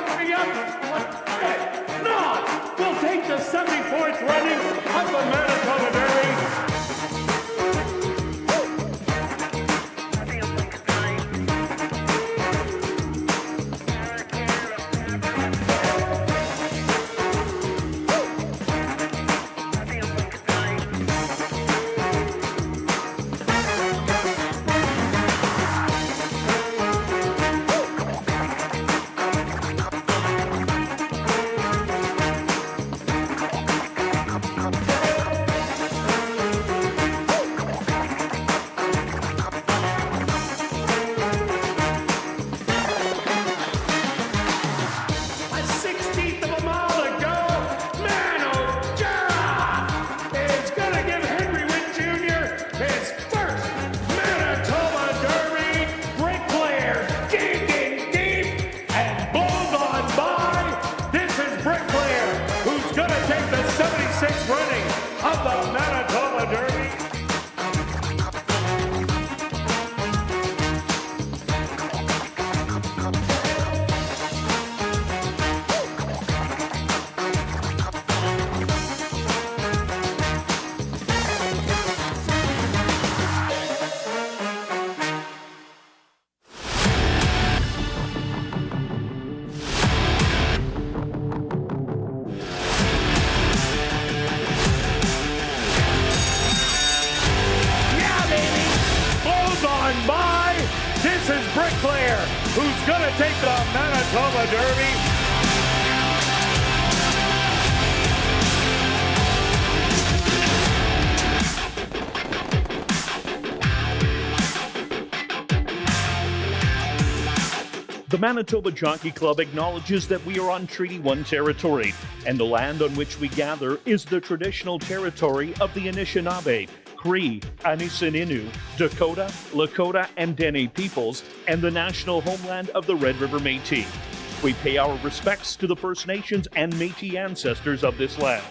Hurry up! No! We'll take the 74th running of the Manitoba Derby. Who's going to take the Manitoba Derby? The Manitoba Jockey Club acknowledges that we are on Treaty 1 territory, and the land on which we gather is the traditional territory of the Anishinaabe, Cree, Anisininew, Dakota, Lakota, and Dene peoples, and the national homeland of the Red River Métis. We pay our respects to the First Nations and Métis ancestors of this land.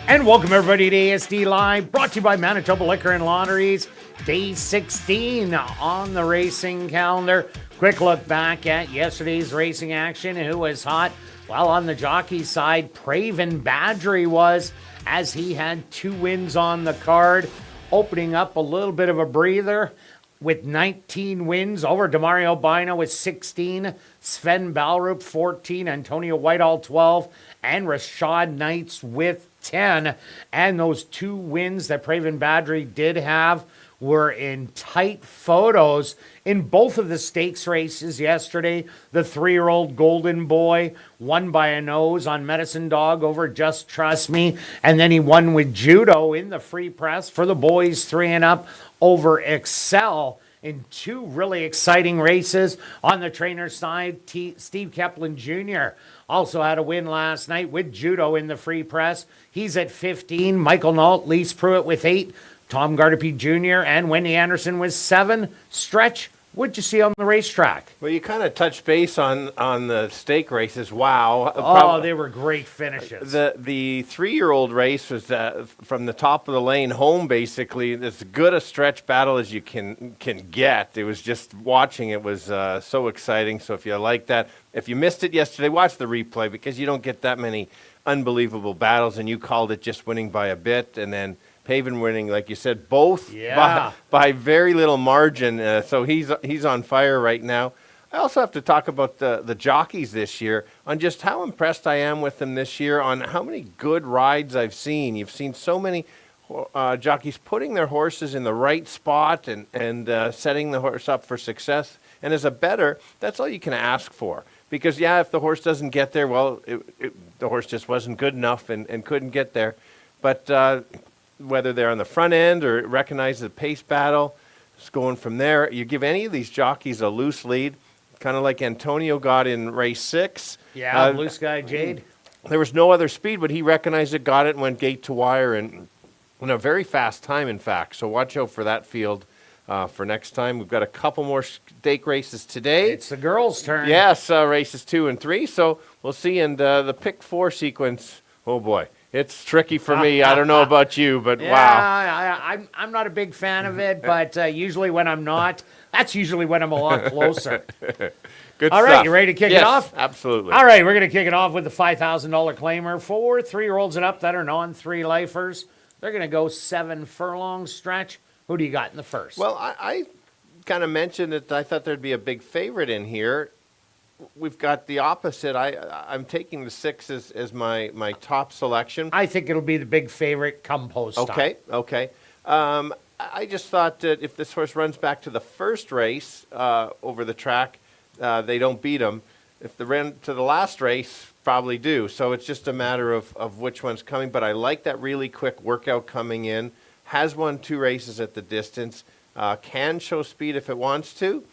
And welcome everybody to ASD Live, brought to you by Manitoba Liquor and Lotteries. Day 16 on the racing calendar. Quick look back at yesterday's racing action. Who was hot? Well, on the jockey side, Praven Badgery was, as he had 2 wins on the card, opening up a little bit of a breather with 19 wins over Demario Bina with 16, Sven Balrup 14, Antonio Whitehall 12, and Rashad Knights with 10. And those 2 wins that Praven Badgery did have were in tight photos in both of the stakes races yesterday. The 3-year-old Golden Boy won by a nose on Medicine Dog over Just Trust Me, and then he won with Judo in the free press for the boys 3 and up over Excel in 2 really exciting races. On the trainer side, Steve Keplin Jr. also had a win last night with Judo in the free press. He's at 15. Michael Nault, Lise Pruitt with 8. Tom Gardepy Jr. and Wendy Anderson with 7. Stretch, what'd you see on the racetrack? Well, you kind of touched base on the stake races. Wow. They were great finishes. The 3-year-old race was from the top of the lane home, basically. As good a stretch battle as you can get. It was just watching. It was so exciting. So if you like that, if you missed it yesterday, watch the replay because you don't get that many unbelievable battles, and you called it just winning by a bit, and then Paven winning, like you said, both by very little margin. So he's on fire right now. I also have to talk about the jockeys this year, on just how impressed I am with them this year, on how many good rides I've seen. You've seen so many jockeys putting their horses in the right spot and setting the horse up for success. And as a bettor, that's all you can ask for. Because, if the horse doesn't get there, well, the horse just wasn't good enough and couldn't get there. But whether they're on the front end or recognize the pace battle, it's going from there. You give any of these jockeys a loose lead, kind of like Antonio got in race 6. Yeah, Blue Sky Jade. There was no other speed, but he recognized it, got it, and went gate to wire, and in a very fast time, in fact. So watch out for that field for next time. We've got a couple more stake races today. It's the girls' turn. Yes, races 2 and 3. So we'll see. And the pick 4 sequence, oh boy. It's tricky for me. I don't know about you, but Yeah, wow. I'm not a big fan of it, but usually when I'm not, that's usually when I'm a lot closer. Good All stuff. right, you ready to kick it Yes, off? absolutely. All right, we're going to kick it off with the $5,000 claimer for 3-year-olds and up that are non-3 lifers. They're going to go 7 furlong stretch. Who do you got in the first? Well, I kind of mentioned that I thought there'd be a big favorite in here. We've got the opposite. I'm taking the 6 as my top selection. I think it'll be the big favorite come post time. Okay. I just thought that if this horse runs back to the first race over the track, they don't beat him. If they ran to the last race, probably do. So it's just a matter of which one's coming. But I like that really quick workout coming in. Has won 2 races at the distance. Can show speed if it wants to.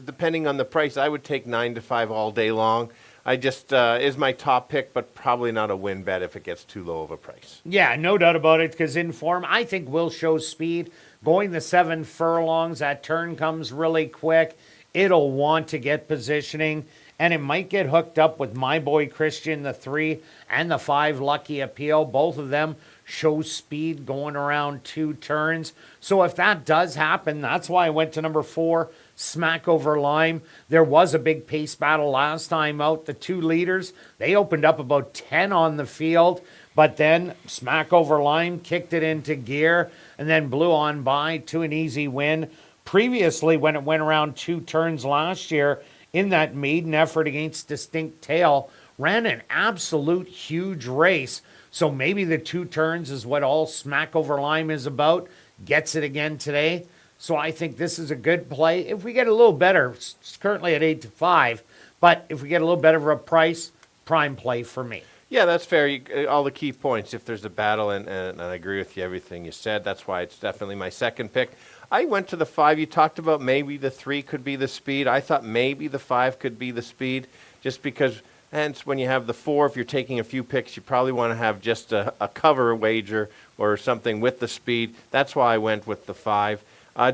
Depending on the price, I would take 9 to 5 all day long. I just is my top pick, but probably not a win bet if it gets too low of a price. Yeah, no doubt about it, because in form, I think will show speed. Going the 7 furlongs, that turn comes really quick. It'll want to get positioning, and it might get hooked up with My Boy Christian, the 3, and the 5 Lucky Appeal. Both of them show speed going around 2 turns. So if that does happen, that's why I went to number 4, Smack Over Lime. There was a big pace battle last time out. The 2 leaders, they opened up about 10 on the field, but then Smack Over Lime kicked it into gear and then blew on by to an easy win. Previously, when it went around 2 turns last year in that maiden effort against Distinct Tail, ran an absolute huge race. So maybe the 2 turns is what all Smack Over Lime is about. Gets it again today. So I think this is a good play. If we get a little better, it's currently at 8 to 5, but if we get a little better of a price, prime play for me. Yeah, that's fair. All the key points, if there's a battle, and I agree with you, everything you said. That's why it's definitely my second pick. I went to the 5. You talked about maybe the 3 could be the speed. I thought maybe the 5 could be the speed, just because, hence, when you have the 4, if you're taking a few picks, you probably want to have just a cover wager or something with the speed. That's why I went with the 5.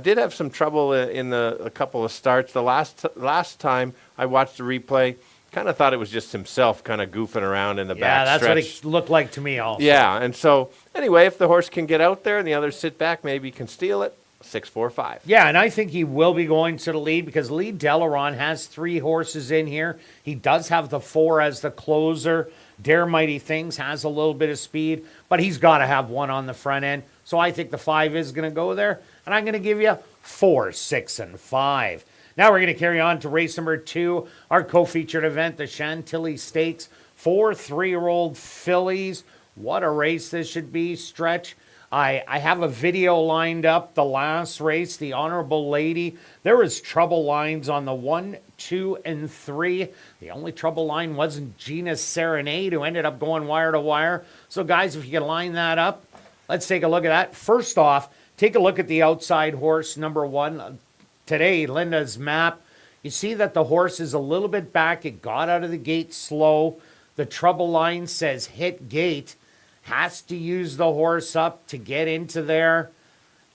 Did have some trouble in a couple of starts. The last time I watched the replay, kind of thought it was just himself kind of goofing around in the back that's stretch. what it looked like to me also. Yeah, and so anyway, if the horse can get out there and the others sit back, maybe he can steal it. 6, 4, 5. Yeah, and I think he will be going to the lead because Lee Delaron has 3 horses in here. He does have the 4 as the closer. Dare Mighty Things has a little bit of speed, but he's got to have 1 on the front end. So I think the 5 is going to go there, and I'm going to give you 4, 6, and 5. Now we're going to carry on to race number 2, our co-featured event, the Chantilly Stakes, 4 3-year-old fillies. What a race this should be, Stretch. I have a video lined up, the last race, the Honorable Lady. There was trouble lines on the 1, 2, and 3. The only trouble line wasn't Gina's Serenade, who ended up going wire to wire. So, guys, if you can line that up, let's take a look at that. First off, take a look at the outside horse, number 1. Today, Linda's Map. You see that the horse is a little bit back. It got out of the gate slow. The trouble line says hit gate. Has to use the horse up to get into there.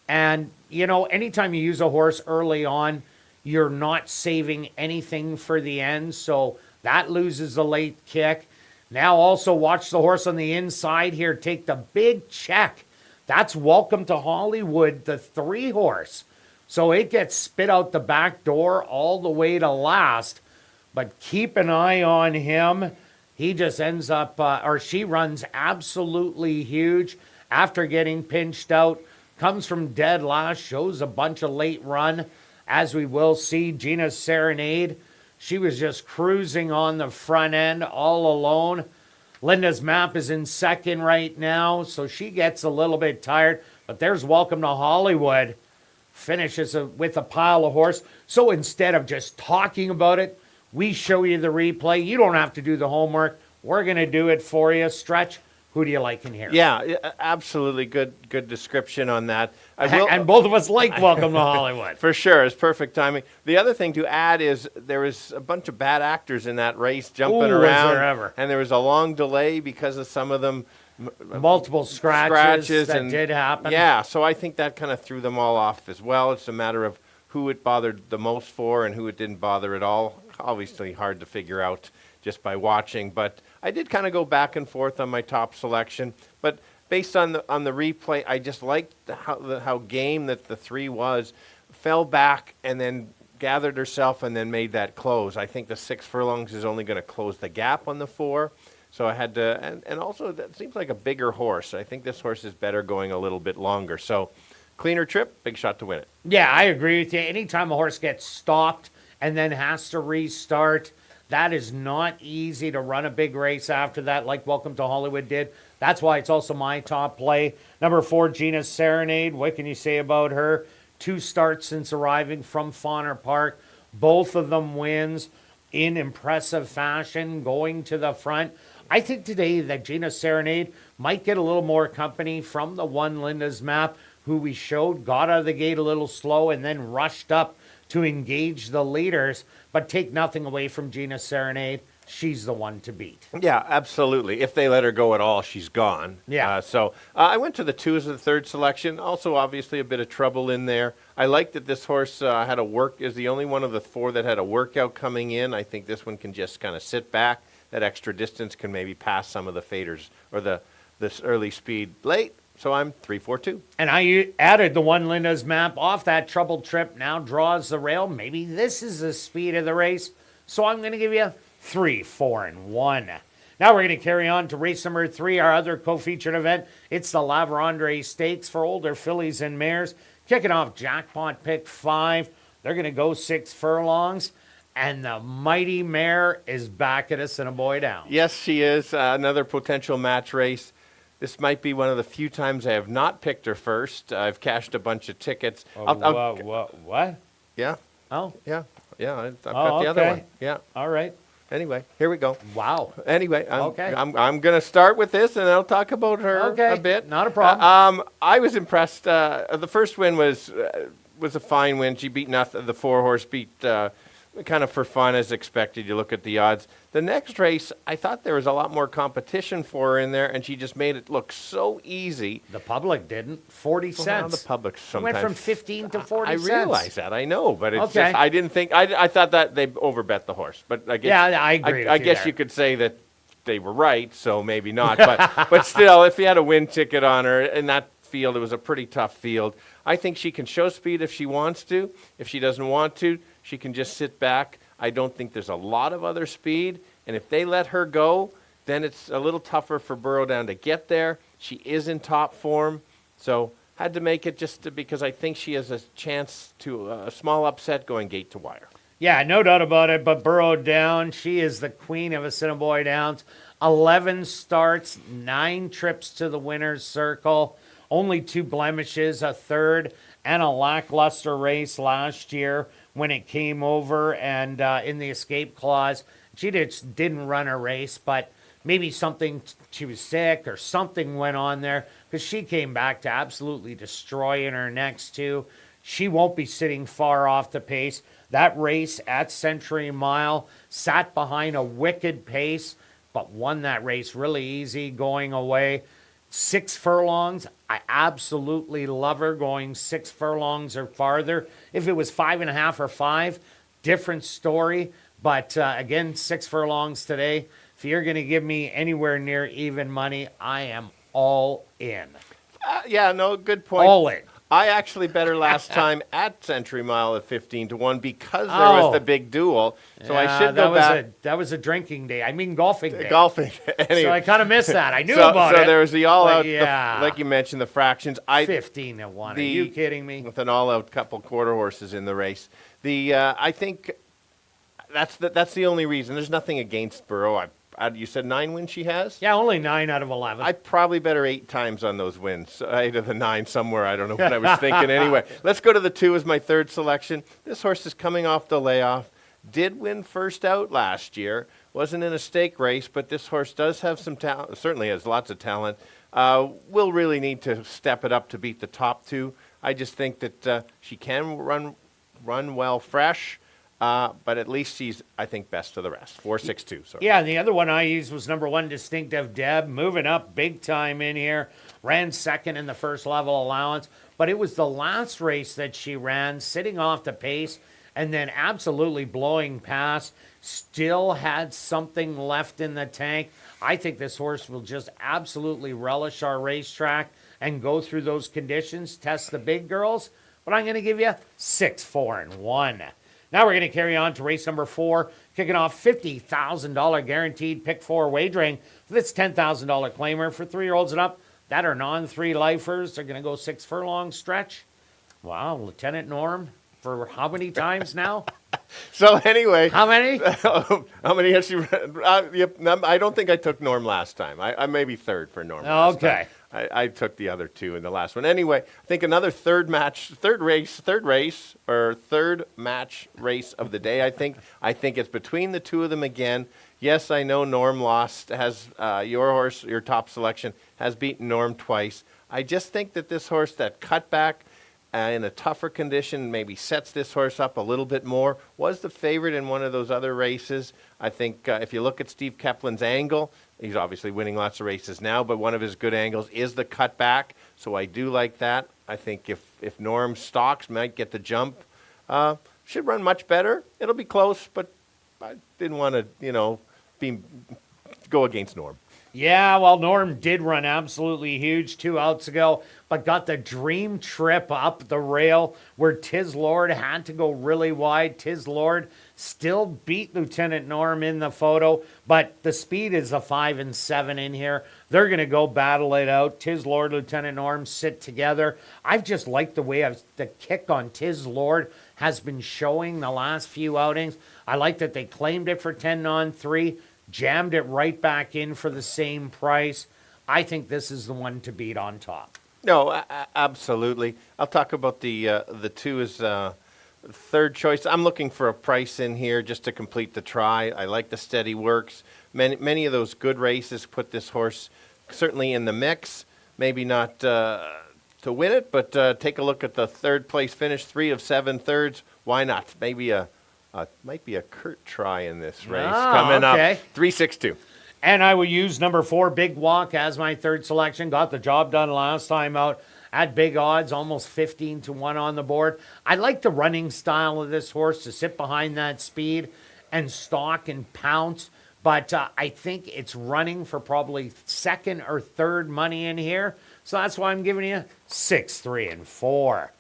And, you know, anytime you use a horse early on, you're not saving anything for the end. So that loses the late kick. Now also watch the horse on the inside here take the big check. That's Welcome to Hollywood, the 3 horse. So it gets spit out the back door all the way to last. But keep an eye on him. He just ends up, or she runs absolutely huge after getting pinched out. Comes from dead last, shows a bunch of late run. As we will see, Gina's Serenade. She was just cruising on the front end all alone. Linda's Map is in second right now, so she gets a little bit tired. But there's Welcome to Hollywood. Finishes with a pile of horse. So instead of just talking about it, we show you the replay. You don't have to do the homework. We're going to do it for you. Stretch, who do you like in here? Yeah, absolutely good description on that. And both of us like Welcome to Hollywood. For sure, it's perfect timing. The other thing to add is there was a bunch of bad actors in that race jumping around. Was there ever. And there was a long delay because of some of them. Multiple scratches that did happen. Yeah, so I think that kind of threw them all off as well. It's a matter of who it bothered the most for and who it didn't bother at all. Obviously hard to figure out just by watching, but I did kind of go back and forth on my top selection, but based on the replay, I just liked how game that the 3 was, fell back and then gathered herself and then made that close. I think the 6 furlongs is only going to close the gap on the 4. So I had to, and also that seems like a bigger horse. I think this horse is better going a little bit longer. So cleaner trip, big shot to win it. Yeah, I agree with you. Anytime a horse gets stopped and then has to restart, that is not easy to run a big race after that, like Welcome to Hollywood did. That's why it's also my top play. Number 4, Gina's Serenade. What can you say about her? 2 starts since arriving from Fauner Park. Both of them wins in impressive fashion, going to the front. I think today that Gina Serenade might get a little more company from the one Linda's Map, who we showed got out of the gate a little slow and then rushed up to engage the leaders, but take nothing away from Gina Serenade. She's the one to beat. Yeah, absolutely. If they let her go at all, she's gone. Yeah. So I went to the 2 as the 3rd selection. Also, obviously, a bit of trouble in there. I like that this horse had a work, is the only one of the 4 that had a workout coming in. I think this one can just kind of sit back. That extra distance can maybe pass some of the faders or this early speed late. So I'm 3-4-2. And I added the one Linda's Map off that troubled trip. Now draws the rail. Maybe this is the speed of the race. So I'm going to give you 3, 4, and 1. Now we're going to carry on to race number 3, our other co-featured event. It's the La Vérendrye Stakes for older fillies and mares. Kicking off jackpot pick 5. They're going to go 6 furlongs. And the mighty mare is back at Assiniboia Downs. Yes, she is. Another potential match race. This might be one of the few times I have not picked her first. I've cashed a bunch of tickets. What? Yeah. Oh. Yeah. I've got the other one. Yeah. All right. Anyway, here we go. Wow. Anyway, Okay. I'm going to start with this, and I'll talk about her a bit. Not a problem. I was impressed. The first win was a fine win. She beat nothing. The 4-horse beat kind of for fun as expected. You look at the odds. The next race, I thought there was a lot more competition for her in there, and she just made it look so easy. The public didn't. 40 cents. Well, the public sometimes. It went from 15 to 40 cents. I realize that. I know, but it's Okay. just, I didn't think, I thought that they overbet the horse. But I guess, Yeah, I agree with I you guess there. you could say that they were right, so maybe not. But still, if you had a win ticket on her in that field, it was a pretty tough field. I think she can show speed if she wants to. If she doesn't want to, she can just sit back. I don't think there's a lot of other speed. And if they let her go, then it's a little tougher for Burrow Down to get there. She is in top form. So had to make it just because I think she has a chance to a small upset going gate to wire. Yeah, no doubt about it. But Burrow Down, she is the queen of Assiniboia Downs. 11 starts, 9 trips to the winner's circle. Only 2 blemishes, a 3rd and a lackluster race last year when it came over and in the escape clause. She just didn't run a race, but maybe she was sick or something went on there because she came back to absolutely destroy in her next 2. She won't be sitting far off the pace. That race at Century Mile sat behind a wicked pace, but won that race really easy going away. 6 furlongs. I absolutely love her going 6 furlongs or farther. If it was 5.5 or 5, different story. But again, 6 furlongs today. If you're going to give me anywhere near even money, I am all in. Yeah, no, good point. All in. I actually bet her last time at Century Mile at 15-1 because there was the big duel. So I should go back. That was a drinking day. I mean golfing day. Golfing. Anyway. So I kind of missed that. I knew about it. So there was the all-out, yeah. like you mentioned, the fractions. 15-1. Are you kidding me? With an all-out couple quarter horses in the race. I think that's the only reason. There's nothing against Burrow. You said 9 wins she has? Yeah, only 9 out of 11. I probably bet her 8 times on those wins. 8 of the 9 somewhere. I don't know what I was thinking. Anyway, let's go to the 2 as my 3rd selection. This horse is coming off the layoff. Did win first out last year. Wasn't in a stake race, but this horse does have some talent. Certainly has lots of talent. Will really need to step it up to beat the top 2. I just think that she can run well fresh. But at least she's, I think, best of the rest. 4-6-2. Sorry. Yeah, the other one I used was number 1, Distinctive Deb, moving up big time in here. Ran second in the first level allowance, but it was the last race that she ran, sitting off the pace, and then absolutely blowing past, still had something left in the tank. I think this horse will just absolutely relish our racetrack and go through those conditions, test the big girls. But I'm going to give you 6, 4, and 1. Now we're going to carry on to race number 4, kicking off $50,000 guaranteed pick 4 wagering for this $10,000 claimer for 3-year-olds and up that are non-3 lifers. They're going to go 6 furlong stretch. Wow, Lieutenant Norm, for how many times now? So anyway, How many? how many has she? I don't think I took Norm last time. I may be third for Norm. Last Okay. time. I took the other 2 in the last one. Anyway, I think another third match of the day. I think it's between the 2 of them again. Yes, I know Norm lost. Has your horse, your top selection, has beaten Norm twice. I just think that this horse, that cutback in a tougher condition, maybe sets this horse up a little bit more. Was the favorite in one of those other races. I think if you look at Steve Keplin's angle, he's obviously winning lots of races now, but one of his good angles is the cutback. So I do like that. I think if Norm stalks, might get the jump. Should run much better. It'll be close, but I didn't want to, go against Norm. Yeah, well, Norm did run absolutely huge 2 outs ago, but got the dream trip up the rail where Tiz Lord had to go really wide. Tiz Lord still beat Lieutenant Norm in the photo, but the speed is a 5 and 7 in here. They're going to go battle it out. Tiz Lord, Lieutenant Norm sit together. I've just liked the way the kick on Tiz Lord has been showing the last few outings. I like that they claimed it for 10 on 3. Jammed it right back in for the same price. I think this is the one to beat on top. No, absolutely. I'll talk about the 2 as third choice. I'm looking for a price in here just to complete the try. I like the steady works. Many of those good races put this horse certainly in the mix. Maybe not to win it, but take a look at the third place finish, 3 of 7 thirds. Why not? Maybe might be a Kirt try in this race coming up. 3-6-2. And I will use number 4, Big Walk, as my third selection. Got the job done last time out at big odds, almost 15 to 1 on the board. I like the running style of this horse to sit behind that speed and stalk and pounce. But I think it's running for probably second or third money in here. So that's why I'm giving you 6, 3, and 4.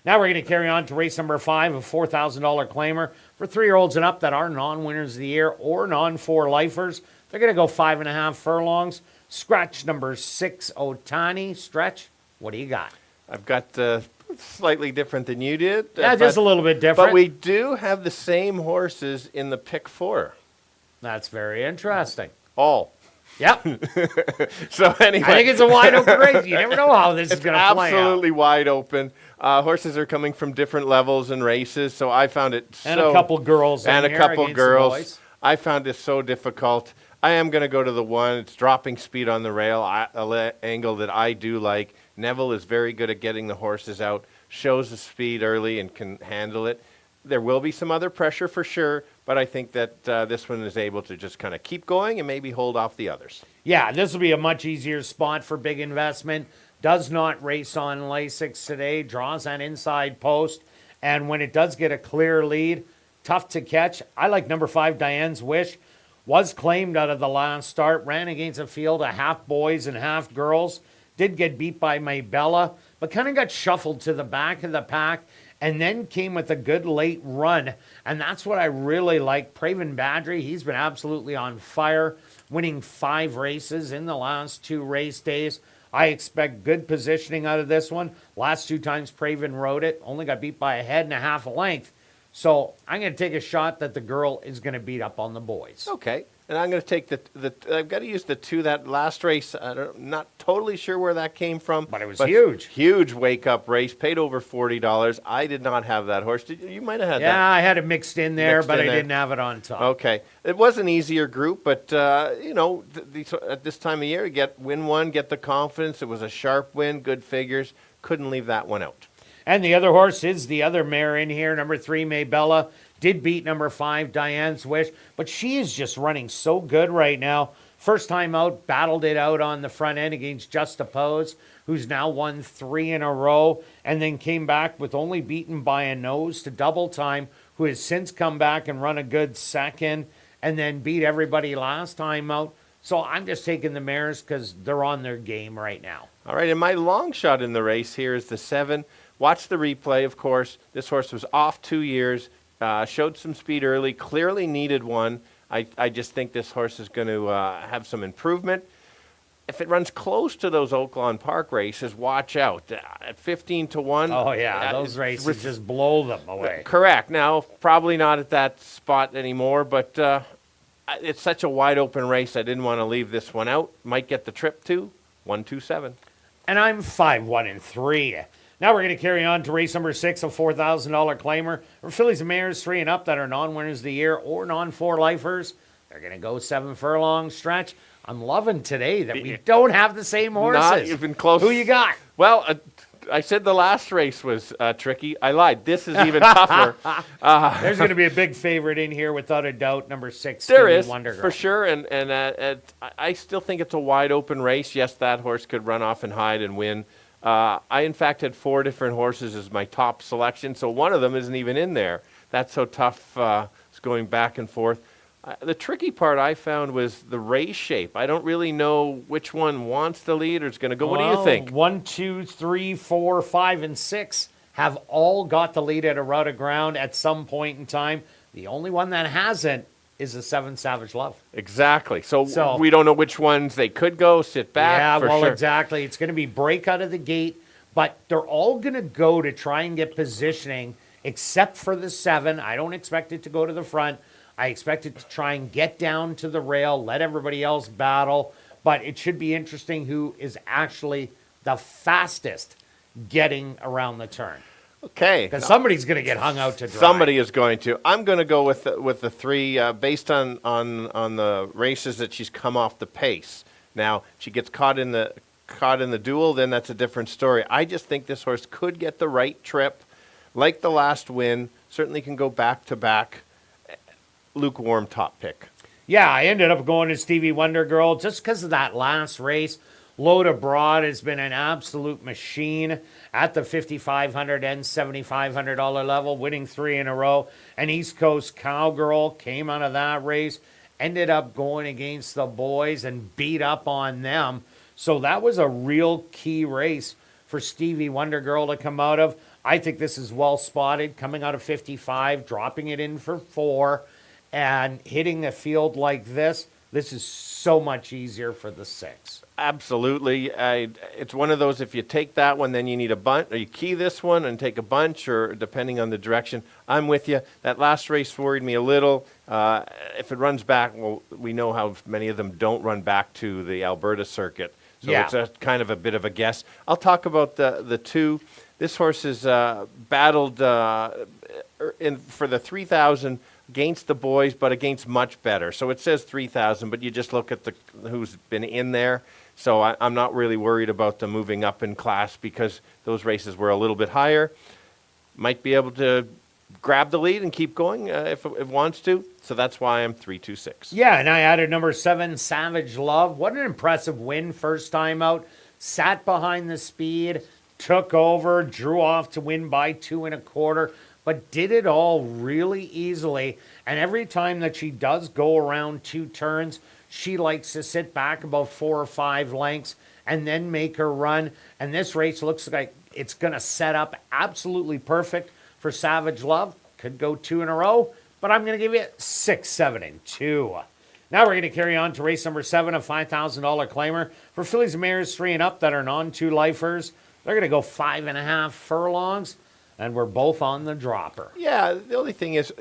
Now we're going to carry on to race number 5, a $4,000 claimer for 3-year-olds and up that are non-winners of the year or non-4 lifers. They're going to go 5.5 furlongs. Scratch number 6, Otani. Stretch, what do you got? I've got slightly different than you did. Yeah, just a little bit different. But we do have the same horses in the pick 4. That's very interesting. All. Yep. So anyway. I think it's a wide open race. You never know how this is going to play out. Absolutely wide open. Horses are coming from different levels and races, so I found it And a couple girls in And a here couple against the girls. boys. I found this so difficult. I am going to go to the 1. It's dropping speed on the rail, an angle that I do like. Neville is very good at getting the horses out, shows the speed early and can handle it. There will be some other pressure for sure, but I think that this one is able to just kind of keep going and maybe hold off the others. Yeah, this will be a much easier spot for big investment. Does not race on Lasix today, draws an inside post, and when it does get a clear lead, tough to catch. I like number 5, Diane's Wish. Was claimed out of the last start, ran against a field of half boys and half girls. Did get beat by Maybella, but kind of got shuffled to the back of the pack and then came with a good late run. And that's what I really like. Praven Badri, he's been absolutely on fire, winning 5 races in the last 2 race days. I expect good positioning out of this one. Last 2 times Praven rode it, only got beat by a head and a half a length. So I'm going to take a shot that the girl is going to beat up on the boys. Okay. And I'm going to take I've got to use the 2 that last race. I'm not totally sure where that came from. But it was huge. Huge wake-up race. Paid over $40. I did not have that horse. You might have had that. Yeah, I had it mixed in there, but I didn't have it on top. Okay. It was an easier group, but, at this time of year, you win one, get the confidence. It was a sharp win, good figures. Couldn't leave that one out. And the other horse is the other mare in here, number 3, Maybella. Did beat number 5, Diane's Wish, but she is just running so good right now. First time out, battled it out on the front end against Just Oppose. who's now won 3 in a row and then came back with only beaten by a nose to Double Time, who has since come back and run a good second and then beat everybody last time out. So I'm just taking the mares because they're on their game right now. All right, and my long shot in the race here is the 7. Watch the replay, of course. This horse was off 2 years, showed some speed early, clearly needed one. I just think this horse is going to have some improvement. If it runs close to those Oaklawn Park races, watch out. At 15 to 1. Oh, yeah, those races just blow them away. Correct. Now, probably not at that spot anymore, but it's such a wide open race. I didn't want to leave this one out. Might get the trip to 127. And I'm 5-1-3. Now we're going to carry on to race number 6, a $4,000 claimer for fillies and mares 3 and up that are non-winners of the year or non-4 lifers. They're going to go 7 furlong stretch. I'm loving today that we don't have the same horses. Not even close. Who you got? Well, I said the last race was tricky. I lied. This is even tougher. There's going to be a big favorite in here without a doubt. Number 6, There Stevie is, Wonder Girl. for sure. And I still think it's a wide open race. Yes, that horse could run off and hide and win. I, in fact, had 4 different horses as my top selection, so one of them isn't even in there. That's so tough. It's going back and forth. The tricky part I found was the race shape. I don't really know which one wants the lead or is going to go. What do you think? 1, 2, 3, 4, 5, and 6 have all got the lead at a route of ground at some point in time. The only one that hasn't is the 7 Savage Love. Exactly. So we don't know which ones they could go, sit back. Yeah, for well, sure. exactly. It's going to be break out of the gate, but they're all going to go to try and get positioning, except for the 7. I don't expect it to go to the front. I expect it to try and get down to the rail, let everybody else battle, but it should be interesting who is actually the fastest getting around the turn. Okay. Because somebody's going to get hung out to dry. Somebody is going to. I'm going to go with the 3 based on the races that she's come off the pace. Now, she gets caught in the duel, then that's a different story. I just think this horse could get the right trip, like the last win. Certainly can go back to back. Lukewarm top pick. Yeah, I ended up going to Stevie Wonder Girl just because of that last race. Load Abroad has been an absolute machine at the $5,500 and $7,500 level, winning 3 in a row. And East Coast Cowgirl came out of that race, ended up going against the boys and beat up on them. So that was a real key race for Stevie Wonder Girl to come out of. I think this is well spotted, coming out of 55, dropping it in for 4. And hitting a field like this is so much easier for the 6. Absolutely. It's one of those, if you take that one, then you need a bunch, or you key this one and take a bunch, or depending on the direction. I'm with you. That last race worried me a little. If it runs back, well, we know how many of them don't run back to the Alberta circuit. So Yeah. it's a kind of a bit of a guess. I'll talk about the 2. This horse is battled for the 3,000 against the boys, but against much better. So it says 3,000, but you just look at who's been in there. So I'm not really worried about them moving up in class because those races were a little bit higher. Might be able to grab the lead and keep going if it wants to. So that's why I'm 3-2-6. Yeah, and I added number 7, Savage Love. What an impressive win first time out. Sat behind the speed, took over, drew off to win by 2 1/4. But did it all really easily. And every time that she does go around 2 turns, she likes to sit back about 4 or 5 lengths and then make her run. And this race looks like it's going to set up absolutely perfect for Savage Love. Could go 2 in a row, but I'm going to give you 6, 7, and 2. Now we're going to carry on to race number 7, a $5,000 claimer for fillies and mares 3 and up that are non-2 lifers. They're going to go 5.5 furlongs. And we're both on the dropper. Yeah, the only thing is,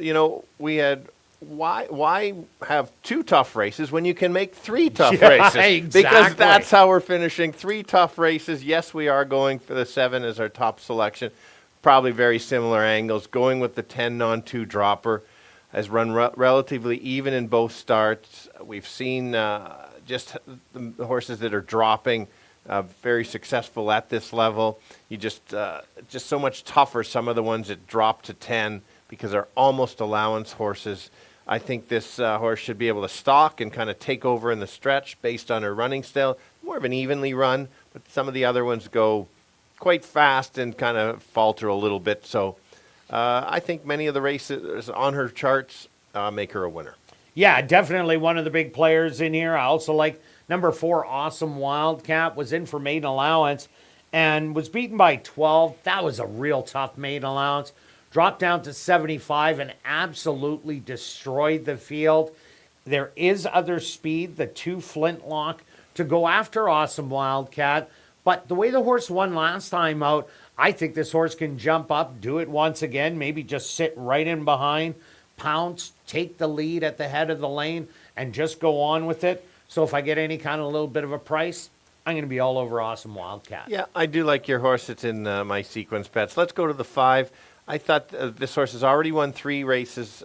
we had why have 2 tough races when you can make 3 tough races? Exactly. Because that's how we're finishing. 3 tough races. Yes, we are going for the 7 as our top selection. Probably very similar angles. Going with the 10 non-2 dropper has run relatively even in both starts. We've seen just the horses that are dropping very successful at this level. You just so much tougher, some of the ones that drop to 10 because they're almost allowance horses. I think this horse should be able to stalk and kind of take over in the stretch based on her running style. More of an evenly run, but some of the other ones go quite fast and kind of falter a little bit. So I think many of the races on her charts make her a winner. Yeah, definitely one of the big players in here. I also like number 4, Awesome Wildcat, was in for maiden allowance and was beaten by 12. That was a real tough maiden allowance. Dropped down to 75 and absolutely destroyed the field. There is other speed, the 2 Flintlock, to go after Awesome Wildcat. But the way the horse won last time out, I think this horse can jump up, do it once again, maybe just sit right in behind, pounce, take the lead at the head of the lane, and just go on with it. So if I get any kind of little bit of a price, I'm going to be all over Awesome Wildcat. Yeah, I do like your horse. It's in my sequence bets. Let's go to the 5. I thought this horse has already won 3 races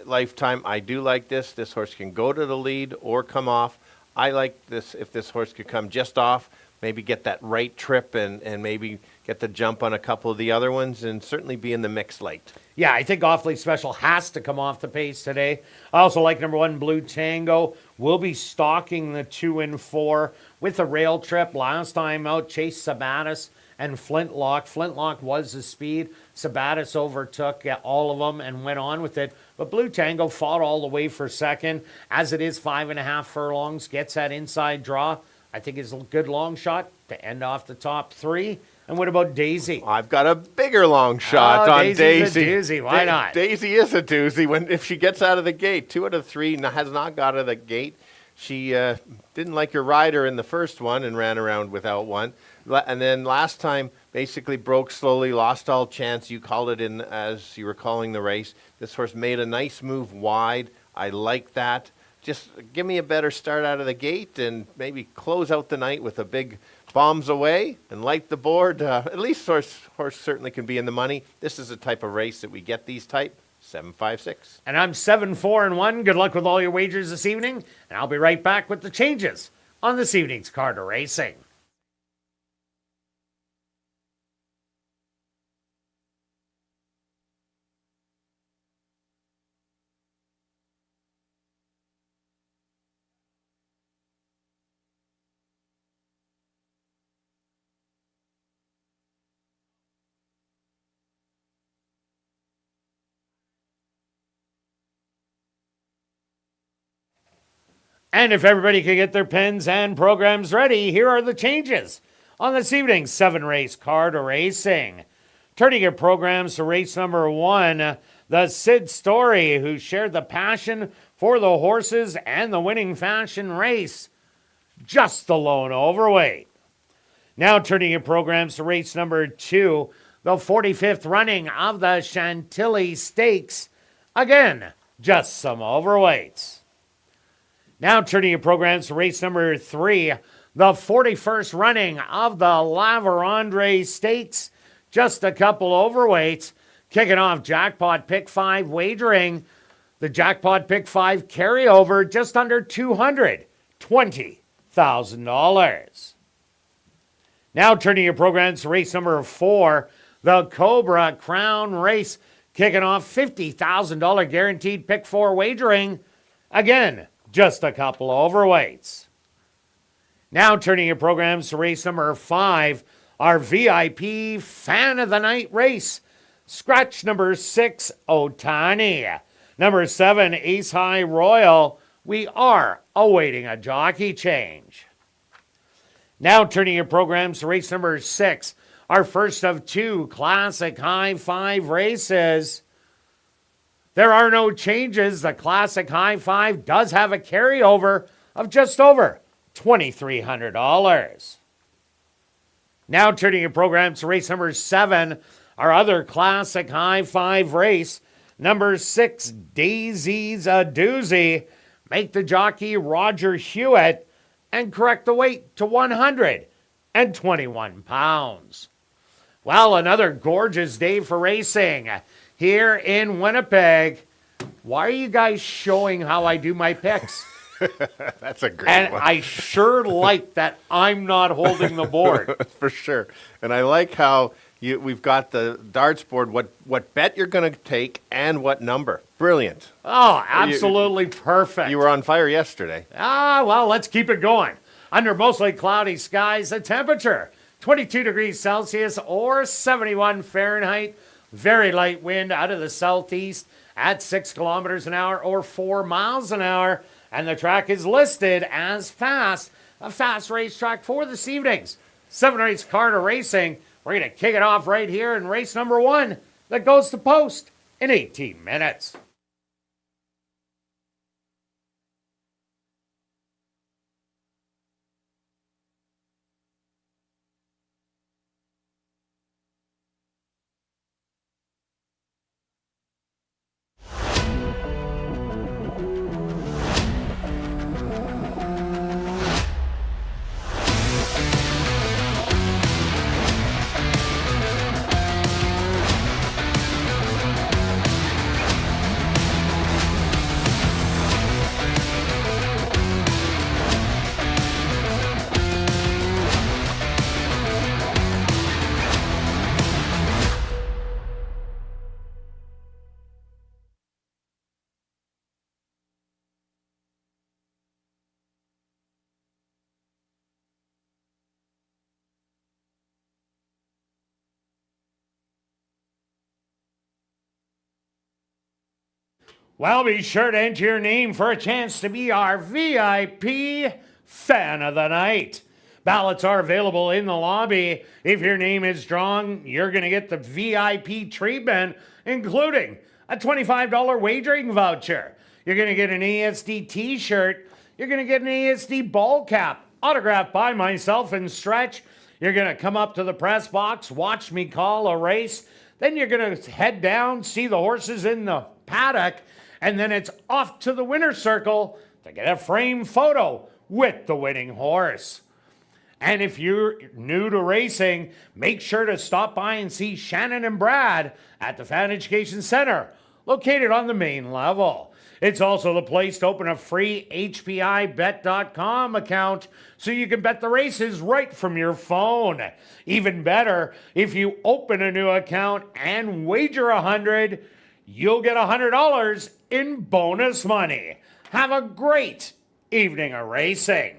lifetime. I do like this. This horse can go to the lead or come off. I like this if this horse could come just off, maybe get that right trip and maybe get the jump on a couple of the other ones and certainly be in the mix late. Yeah, I think Awfully Special has to come off the pace today. I also like number 1, Blue Tango. We'll be stalking the 2 and 4 with a rail trip. Last time out, Chase Sabatis and Flintlock. Flintlock was the speed. Sabatis overtook all of them and went on with it. But Blue Tango fought all the way for second. As it is 5.5 furlongs, gets that inside draw. I think it's a good long shot to end off the top 3. And what about Daisy? I've got a bigger long shot on Daisy's Daisy. a doozy. Why not? Daisy is a doozy. If she gets out of the gate, 2 out of 3 has not got out of the gate. She didn't like her rider in the first one and ran around without one. And then last time, basically broke slowly, lost all chance. You called it in as you were calling the race. This horse made a nice move wide. I like that. Just give me a better start out of the gate and maybe close out the night with a big bombs away and light the board. At least horse certainly can be in the money. This is the type of race that we get these type. 7-5-6. And I'm 7-4-1. Good luck with all your wagers this evening. And I'll be right back with the changes on this evening's Card of Racing. And if everybody could get their pens and programs ready, here are the changes on this evening's 7-race Card of Racing. Turning your programs to race number 1, the Sid Story, who shared the passion for the horses and the winning fashion race. Just the lone overweight. Now turning your programs to race number 2, the 45th running of the Chantilly Stakes. Again, just some overweights. Now turning your programs to race number 3, the 41st running of the Lavarandre Stakes. Just a couple overweights. Kicking off Jackpot Pick 5 wagering. The Jackpot Pick 5 carryover just under $220,000. Now turning your programs to race number 4, the Cobra Crown Race. Kicking off $50,000 guaranteed Pick 4 wagering. Again, just a couple of overweights. Now turning your programs to race number 5, our VIP Fan of the Night race. Scratch number 6, Otani. Number 7, Ace High Royal. We are awaiting a jockey change. Now turning your programs to race number 6, our first of 2 Classic High 5 races. There are no changes. The Classic High 5 does have a carryover of just over $2,300. Now turning your programs to race number 7, our other Classic High 5 race. Number 6, Daisy's a Doozy. Make the jockey Roger Hewitt and correct the weight to 121 pounds. Well, another gorgeous day for racing here in Winnipeg. Why are you guys showing how I do my picks? That's a great and one. I sure like that I'm not holding the board. For sure. And I like how we've got the darts board, what bet you're going to take and what number. Brilliant. Oh, absolutely perfect. You were on fire yesterday. Well, let's keep it going. Under mostly cloudy skies, the temperature 22 degrees Celsius or 71 Fahrenheit. Very light wind out of the southeast at 6 kilometers an hour or 4 miles an hour. And the track is listed as fast, a fast racetrack for this evening's 7-race Carter Racing. We're going to kick it off right here in race number 1 that goes to post in 18 minutes. Well, be sure to enter your name for a chance to be our VIP Fan of the Night. Ballots are available in the lobby. If your name is drawn, you're going to get the VIP treatment, including a $25 wagering voucher. You're going to get an ASD t-shirt. You're going to get an ASD ball cap, autographed by myself and Stretch. You're going to come up to the press box, watch me call a race. Then you're going to head down, see the horses in the paddock, and then it's off to the winner's circle to get a framed photo with the winning horse. And if you're new to racing, make sure to stop by and see Shannon and Brad at the Fan Education Center, located on the main level. It's also the place to open a free HPIBet.com account so you can bet the races right from your phone. Even better, if you open a new account and wager $100, you'll get $100 in bonus money. Have a great evening of racing.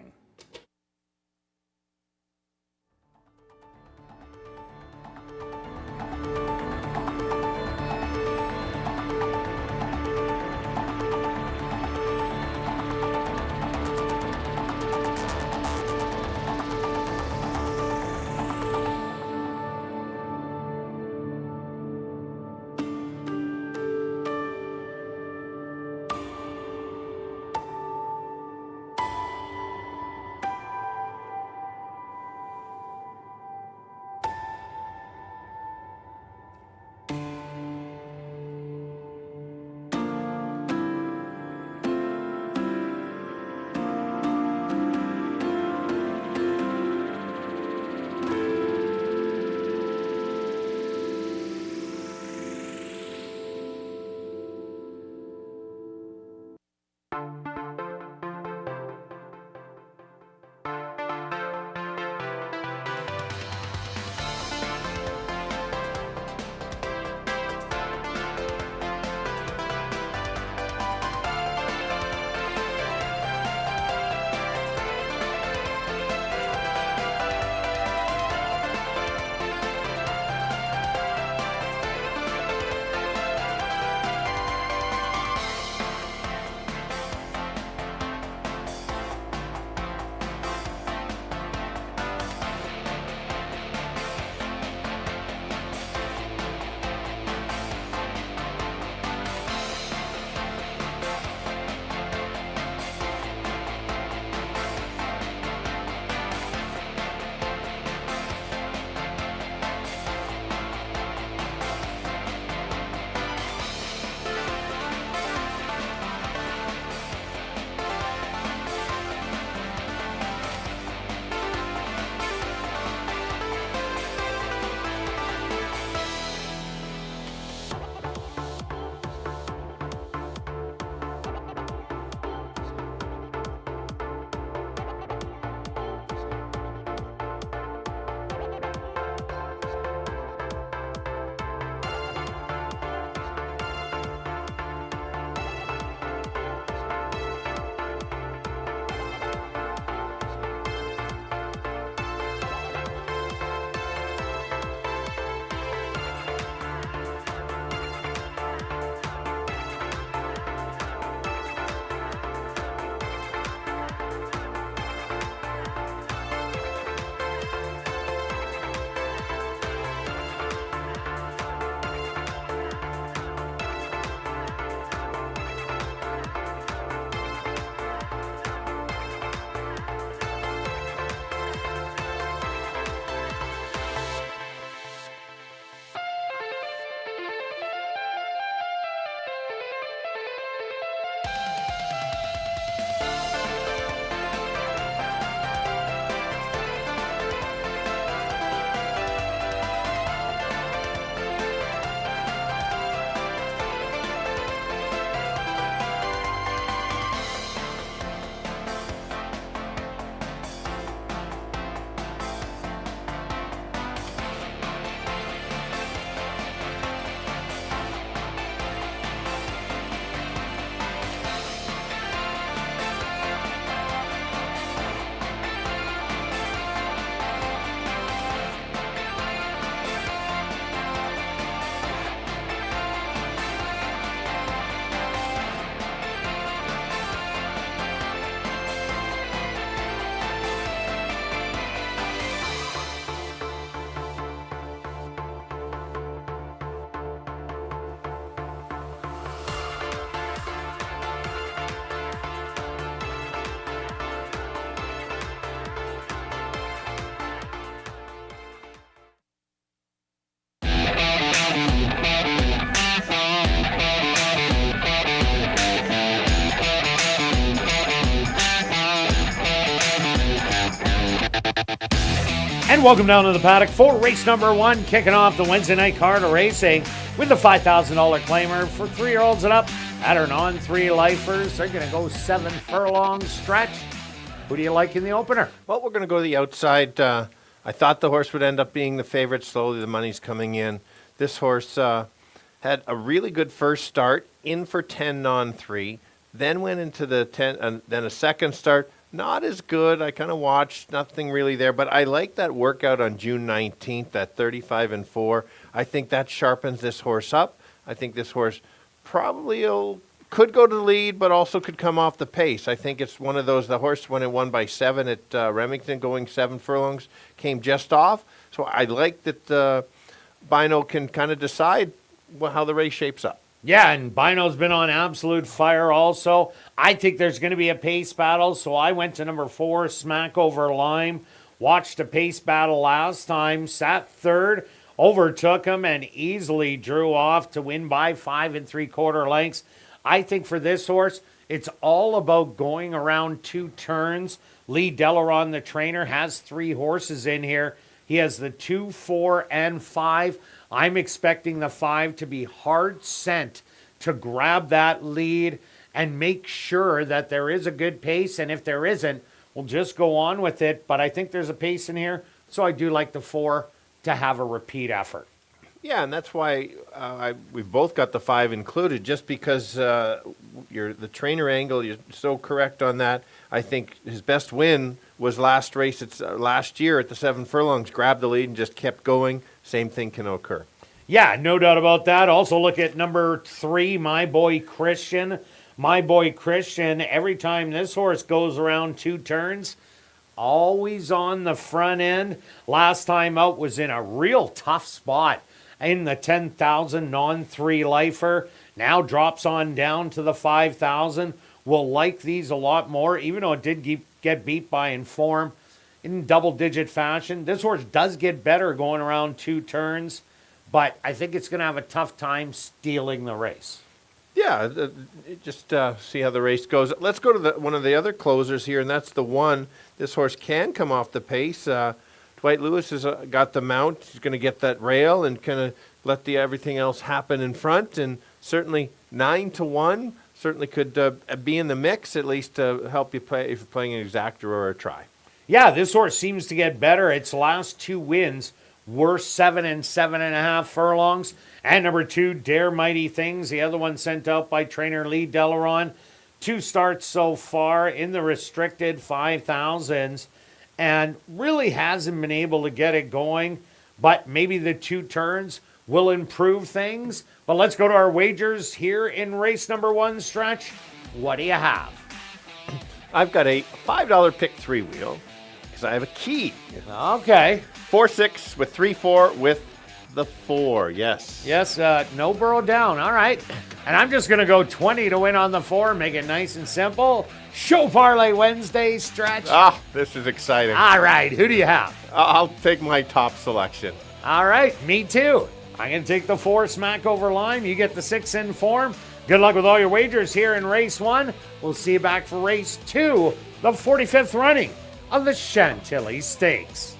And welcome down to the paddock for race number 1, kicking off the Wednesday night card of racing with the $5,000 claimer for 3-year-olds and up. At our non-3 lifers, they're going to go 7 furlong stretch. Who do you like in the opener? Well, we're going to go to the outside. I thought the horse would end up being the favorite. Slowly the money's coming in. This horse had a really good first start, in for 10 non-3, then went into the 10, and then a second start. Not as good. I kind of watched, nothing really there, but I like that workout on June 19th, that 35-4. I think that sharpens this horse up. I think this horse probably could go to the lead, but also could come off the pace. I think it's one of those, the horse when it won by 7 at Remington, going 7 furlongs, came just off. So I like that Bino can kind of decide how the race shapes up. Yeah, and Bino's been on absolute fire also. I think there's going to be a pace battle, so I went to number 4, Smack Over Lime. Watched a pace battle last time, sat third, overtook him, and easily drew off to win by 5 3/4 lengths. I think for this horse, it's all about going around 2 turns. Lee Delaron, the trainer, has 3 horses in here. He has the 2, 4, and 5. I'm expecting the 5 to be hard sent to grab that lead and make sure that there is a good pace. And if there isn't, we'll just go on with it. But I think there's a pace in here, so I do like the 4 to have a repeat effort. Yeah, and that's why we've both got the 5 included, just because the trainer angle, you're so correct on that. I think his best win was last race. It's last year at the 7 furlongs, grabbed the lead and just kept going. Same thing can occur. Yeah, no doubt about that. Also look at number 3, My Boy Christian. My Boy Christian, every time this horse goes around 2 turns, always on the front end. Last time out was in a real tough spot in the 10,000 non-3 lifer. Now drops on down to the 5,000. We'll like these a lot more, even though it did get beat by Inform in double-digit fashion. This horse does get better going around 2 turns, but I think it's going to have a tough time stealing the race. Yeah, just see how the race goes. Let's go to one of the other closers here, and that's the 1. This horse can come off the pace. Dwight Lewis has got the mount. He's going to get that rail and kind of let everything else happen in front. And certainly 9-1 certainly could be in the mix, at least to help you play if you're playing an exactor or a try. Yeah, this horse seems to get better. Its last 2 wins were 7 and 7.5 furlongs. And number 2, Dare Mighty Things, the other one sent out by trainer Lee Delaron. 2 starts so far in the restricted 5,000s and really hasn't been able to get it going. But maybe the 2 turns will improve things. But let's go to our wagers here in race number 1 stretch. What do you have? I've got a $5 pick 3 wheel because I have a key. Okay. 4-6 with 3-4 with the 4. Yes. Yes, no burrow down. All right. And I'm just going to go 20 to win on the 4. Make it nice and simple. Show Parlay Wednesday stretch. Ah, this is exciting. All right. Who do you have? I'll take my top selection. All right. Me too. I'm going to take the 4, Smack Over Lime. You get the 6 Inform. Good luck with all your wagers here in race 1. We'll see you back for race 2, the 45th running of the Chantilly Stakes.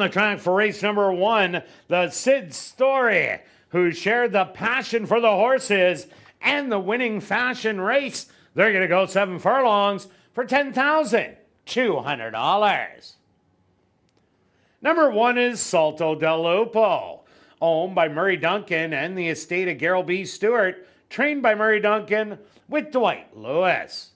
the track for race number 1, the Sid Story, who shared the passion for the horses and the winning fashion race. They're going to go 7 furlongs for $10,200. Number 1 is Salto del Lupo, owned by Murray Duncan and the estate of Gerald B. Stewart, trained by Murray Duncan with Dwight Lewis.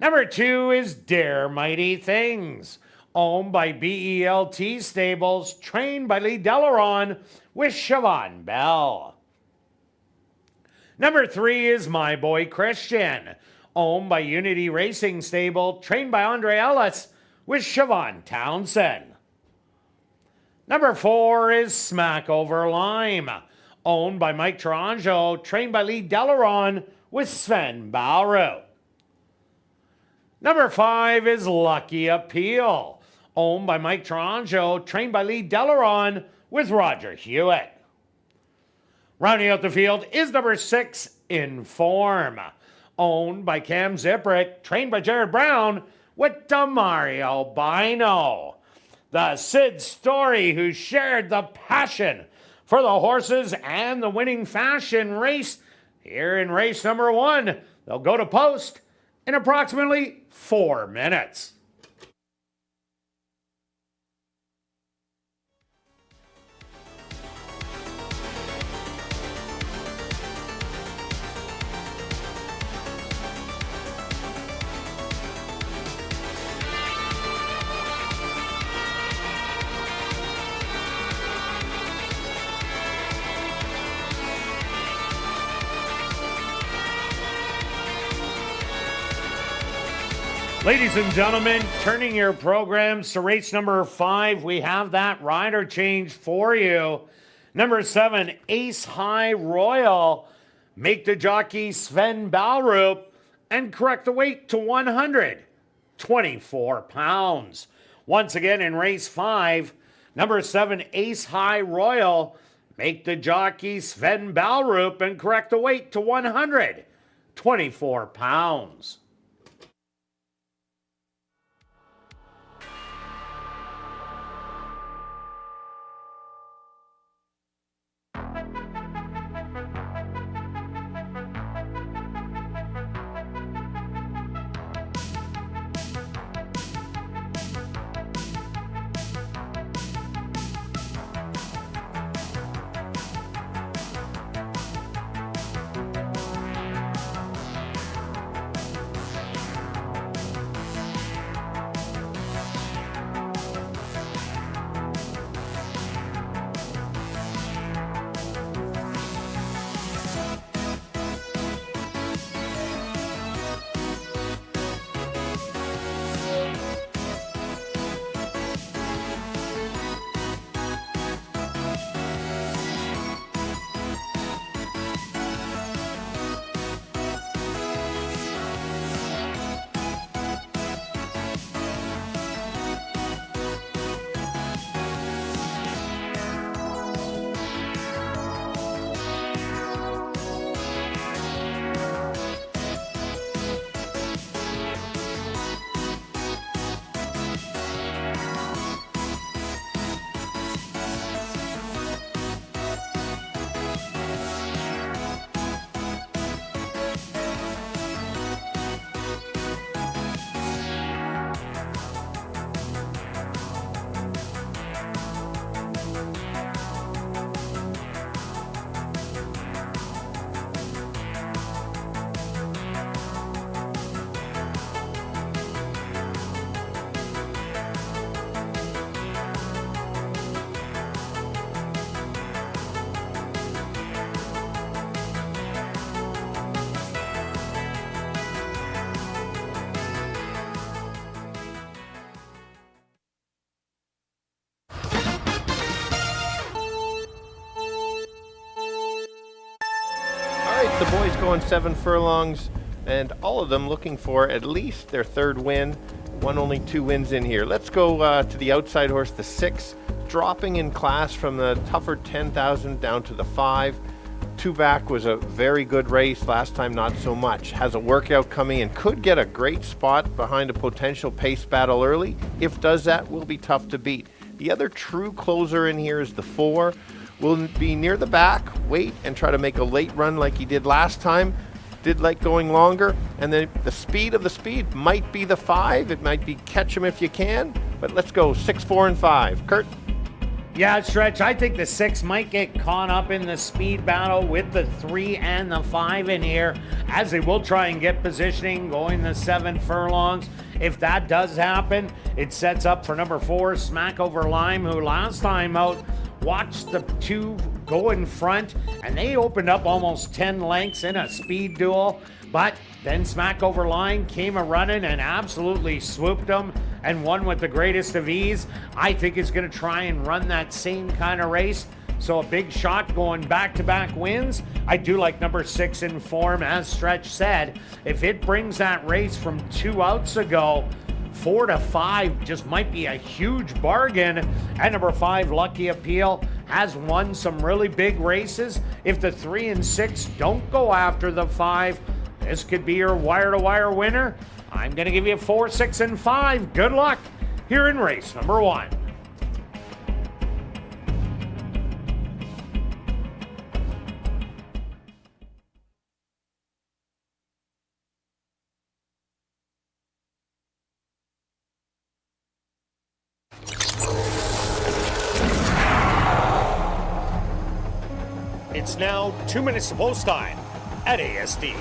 Number 2 is Dare Mighty Things, owned by BELT Stables, trained by Lee Delaron with Siobhan Bell. Number 3 is My Boy Christian, owned by Unity Racing Stable, trained by Andre Ellis with Siobhan Townsend. Number 4 is Smack Over Lime, owned by Mike Taranjo, trained by Lee Delaron with Sven Ballroot. Number 5 is Lucky Appeal, owned by Mike Taranjo, trained by Lee Delaron with Roger Hewitt. Rounding out the field is number 6, Inform, owned by Cam Ziprick, trained by Jared Brown with Demario Bino. The Sid Story, who shared the passion for the horses and the winning fashion race. Here in race number 1, they'll go to post in approximately 4 minutes. Ladies and gentlemen, turning your programs to race number 5, we have that rider change for you. Number 7, Ace High Royal. Make the jockey Sven Ballroot and correct the weight to 124 pounds. Once again in race 5, number 7, Ace High Royal. Make the jockey Sven Ballroot and correct the weight to 124 pounds. The boys going 7 furlongs, and all of them looking for at least their 3rd win. Only 2 wins in here. Let's go to the outside horse, the 6, dropping in class from the tougher 10,000 down to the 5. 2 back was a very good race. Last time, not so much. Has a workout coming and could get a great spot behind a potential pace battle early. If does that, will be tough to beat. The other true closer in here is the 4. Will be near the back, wait, and try to make a late run like he did last time. Did like going longer, and then the speed of the speed might be the 5. It might be catch him if you can, but let's go 6, 4, and 5. Kirt? Yeah, Stretch, I think the 6 might get caught up in the speed battle with the 3 and the 5 in here, as they will try and get positioning going the 7 furlongs. If that does happen, it sets up for number 4, Smack Over Lime, who last time out watched the 2 go in front, and they opened up almost 10 lengths in a speed duel. But then Smack Over Line came a running and absolutely swooped them and won with the greatest of ease. I think is going to try and run that same kind of race. So a big shot going back-to-back wins. I do like number 6 in form, as Stretch said. If it brings that race from 2 outs ago, 4 to 5 just might be a huge bargain. And number 5, Lucky Appeal, has won some really big races. If the 3 and 6 don't go after the 5, this could be your wire-to-wire winner. I'm going to give you 4, 6, and 5. Good luck here in race number 1. It's now 2 minutes to post time at ASD.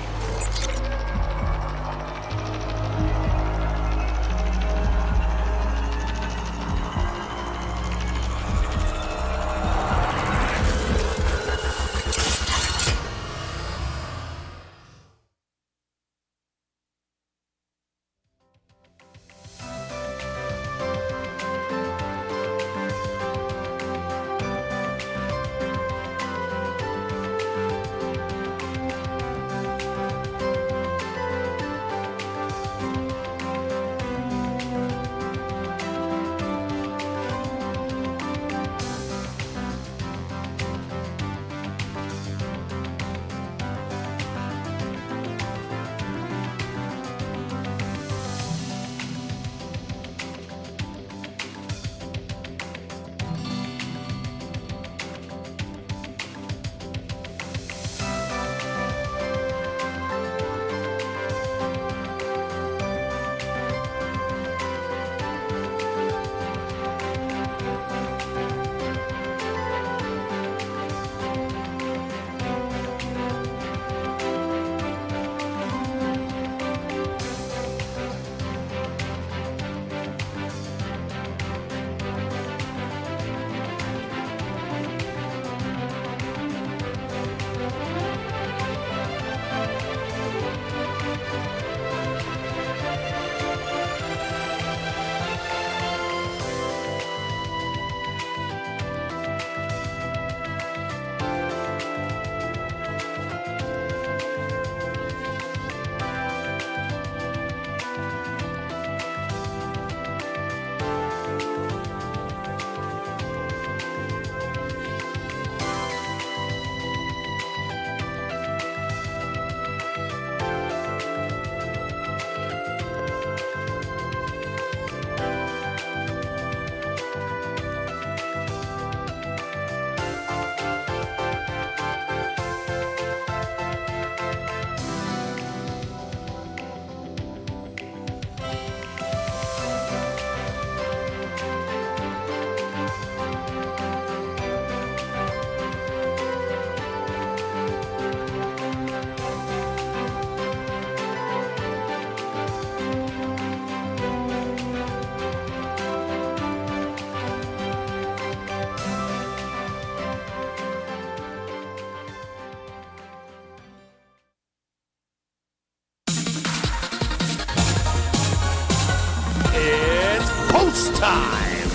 Post time!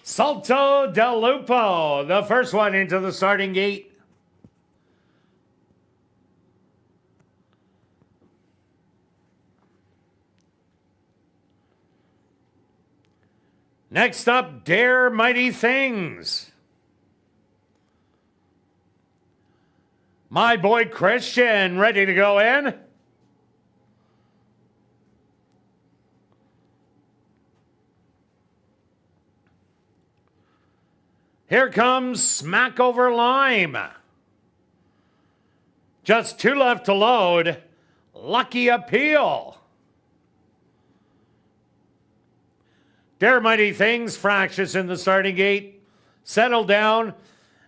Salto del Lupo, the first one into the starting gate. Next up, Dare Mighty Things. My boy Christian, ready to go in. Here comes Smack Over Lime. Just 2 left to load. Lucky Appeal. Dare Mighty Things, fractious in the starting gate. Settle down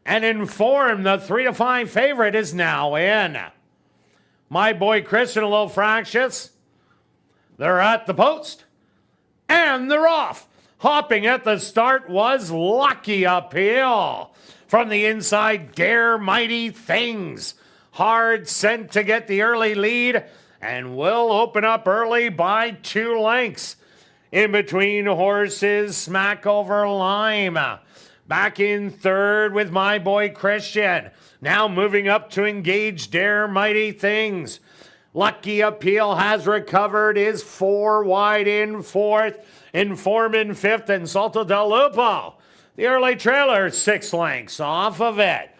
and Inform, the 3-5 favorite, is now in. My boy Christian, a little fractious. They're at the post. And they're off. Hopping at the start was Lucky Appeal. From the inside, Dare Mighty Things. Hard sent to get the early lead and will open up early by 2 lengths. In between horses, Smack Over Lime. Back in third with My Boy Christian. Now moving up to engage Dare Mighty Things. Lucky Appeal has recovered, is 4 wide in fourth. Inform in fifth, and Salto del Lupo. The early trailer, 6 lengths off of it.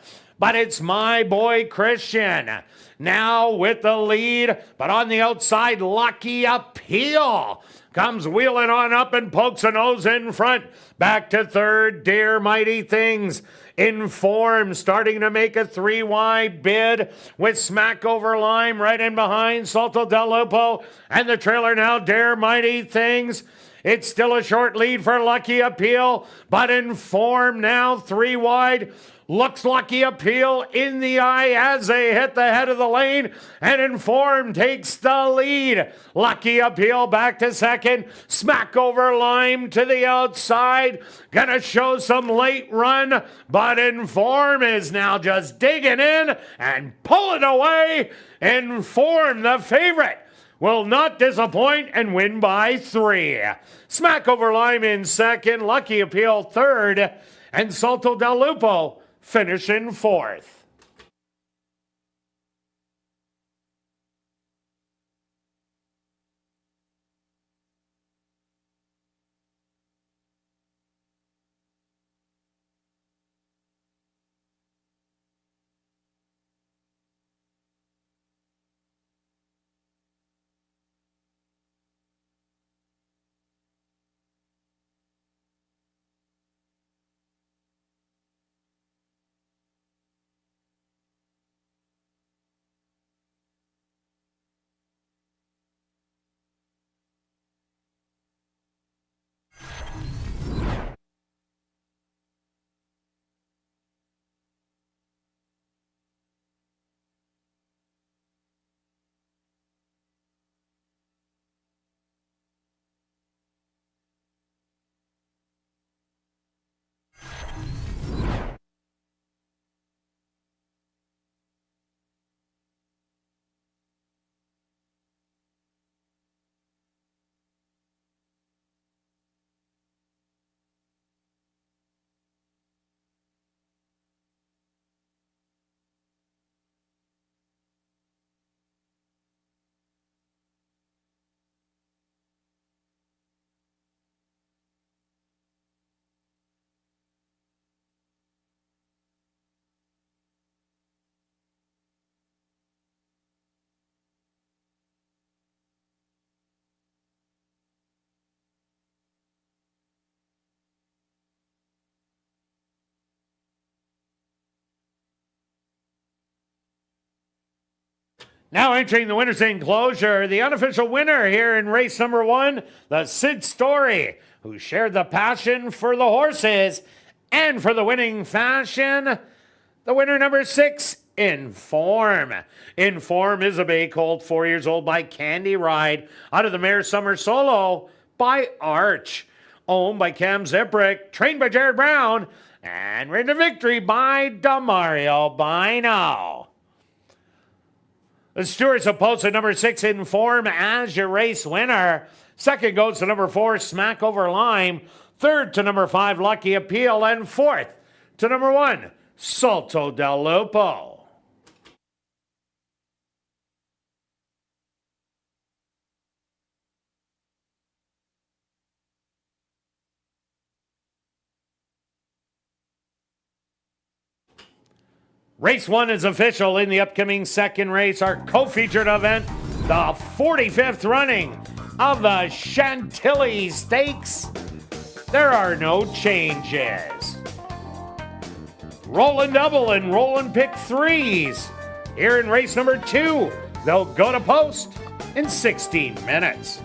But it's My Boy Christian now with the lead, but on the outside, Lucky Appeal comes wheeling on up and pokes a nose in front. Back to third, Dare Mighty Things. Inform starting to make a 3 wide bid with Smack Over Lime right in behind Salto del Lupo, and the trailer now, Dare Mighty Things. It's still a short lead for Lucky Appeal, but Inform now 3 wide. Looks Lucky Appeal in the eye as they hit the head of the lane, and Inform takes the lead. Lucky Appeal back to second. Smack Over Lime to the outside. Gonna show some late run, but Inform is now just digging in and pulling away. Inform, the favorite, will not disappoint and win by 3. Smack Over Lime in second, Lucky Appeal third, and Salto del Lupo finish in fourth. Now entering the winner's enclosure, the unofficial winner here in race number 1, the Sid Story, who shared the passion for the horses and for the winning fashion. The winner number 6, Inform. Inform is a bay colt, 4 years old, by Candy Ride, out of the mare Summer Solo by Arch, owned by Cam Ziprick, trained by Jared Brown, and ridden to victory by Damario Bino. The stewards have posted number 6, Inform, as your race winner. Second goes to number 4, Smack Over Lime. Third to number 5, Lucky Appeal. And fourth to number 1, Salto del Lupo. Race 1 is official in the upcoming second race, our co-featured event, the 45th running of the Chantilly Stakes. There are no changes. Rolling double and rolling pick threes. Here in race number 2, they'll go to post in 16 minutes.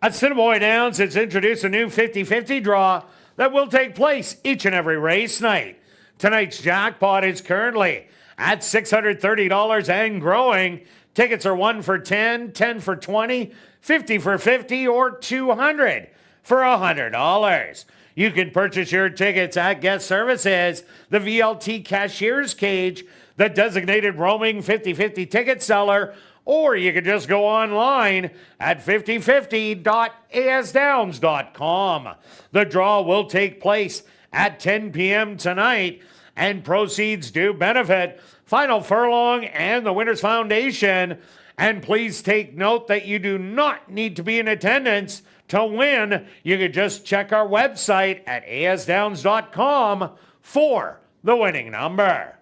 Assiniboia Downs has introduced a new 50-50 draw that will take place each and every race night. Tonight's jackpot is currently at $630 and growing. Tickets are 1 for 10, 10 for 20, 50 for 50, or 200 for $100. You can purchase your tickets at Guest Services, the VLT Cashier's Cage, the designated roaming 50-50 ticket seller, or you can just go online at 5050.asdowns.com. The draw will take place at 10 p.m. tonight, and proceeds do benefit Final Furlong and the Winners Foundation. And please take note that you do not need to be in attendance to win. You can just check our website at asdowns.com for the winning number.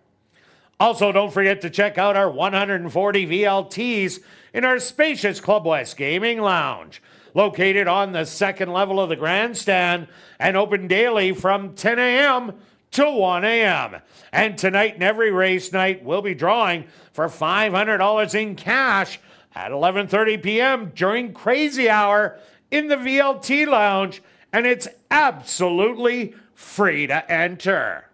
Also, don't forget to check out our 140 VLTs in our spacious Club West Gaming Lounge, located on the second level of the grandstand and open daily from 10 a.m. to 1 a.m. And tonight and every race night, we'll be drawing for $500 in cash at 11:30 p.m. during Crazy Hour in the VLT Lounge, and it's absolutely free to enter.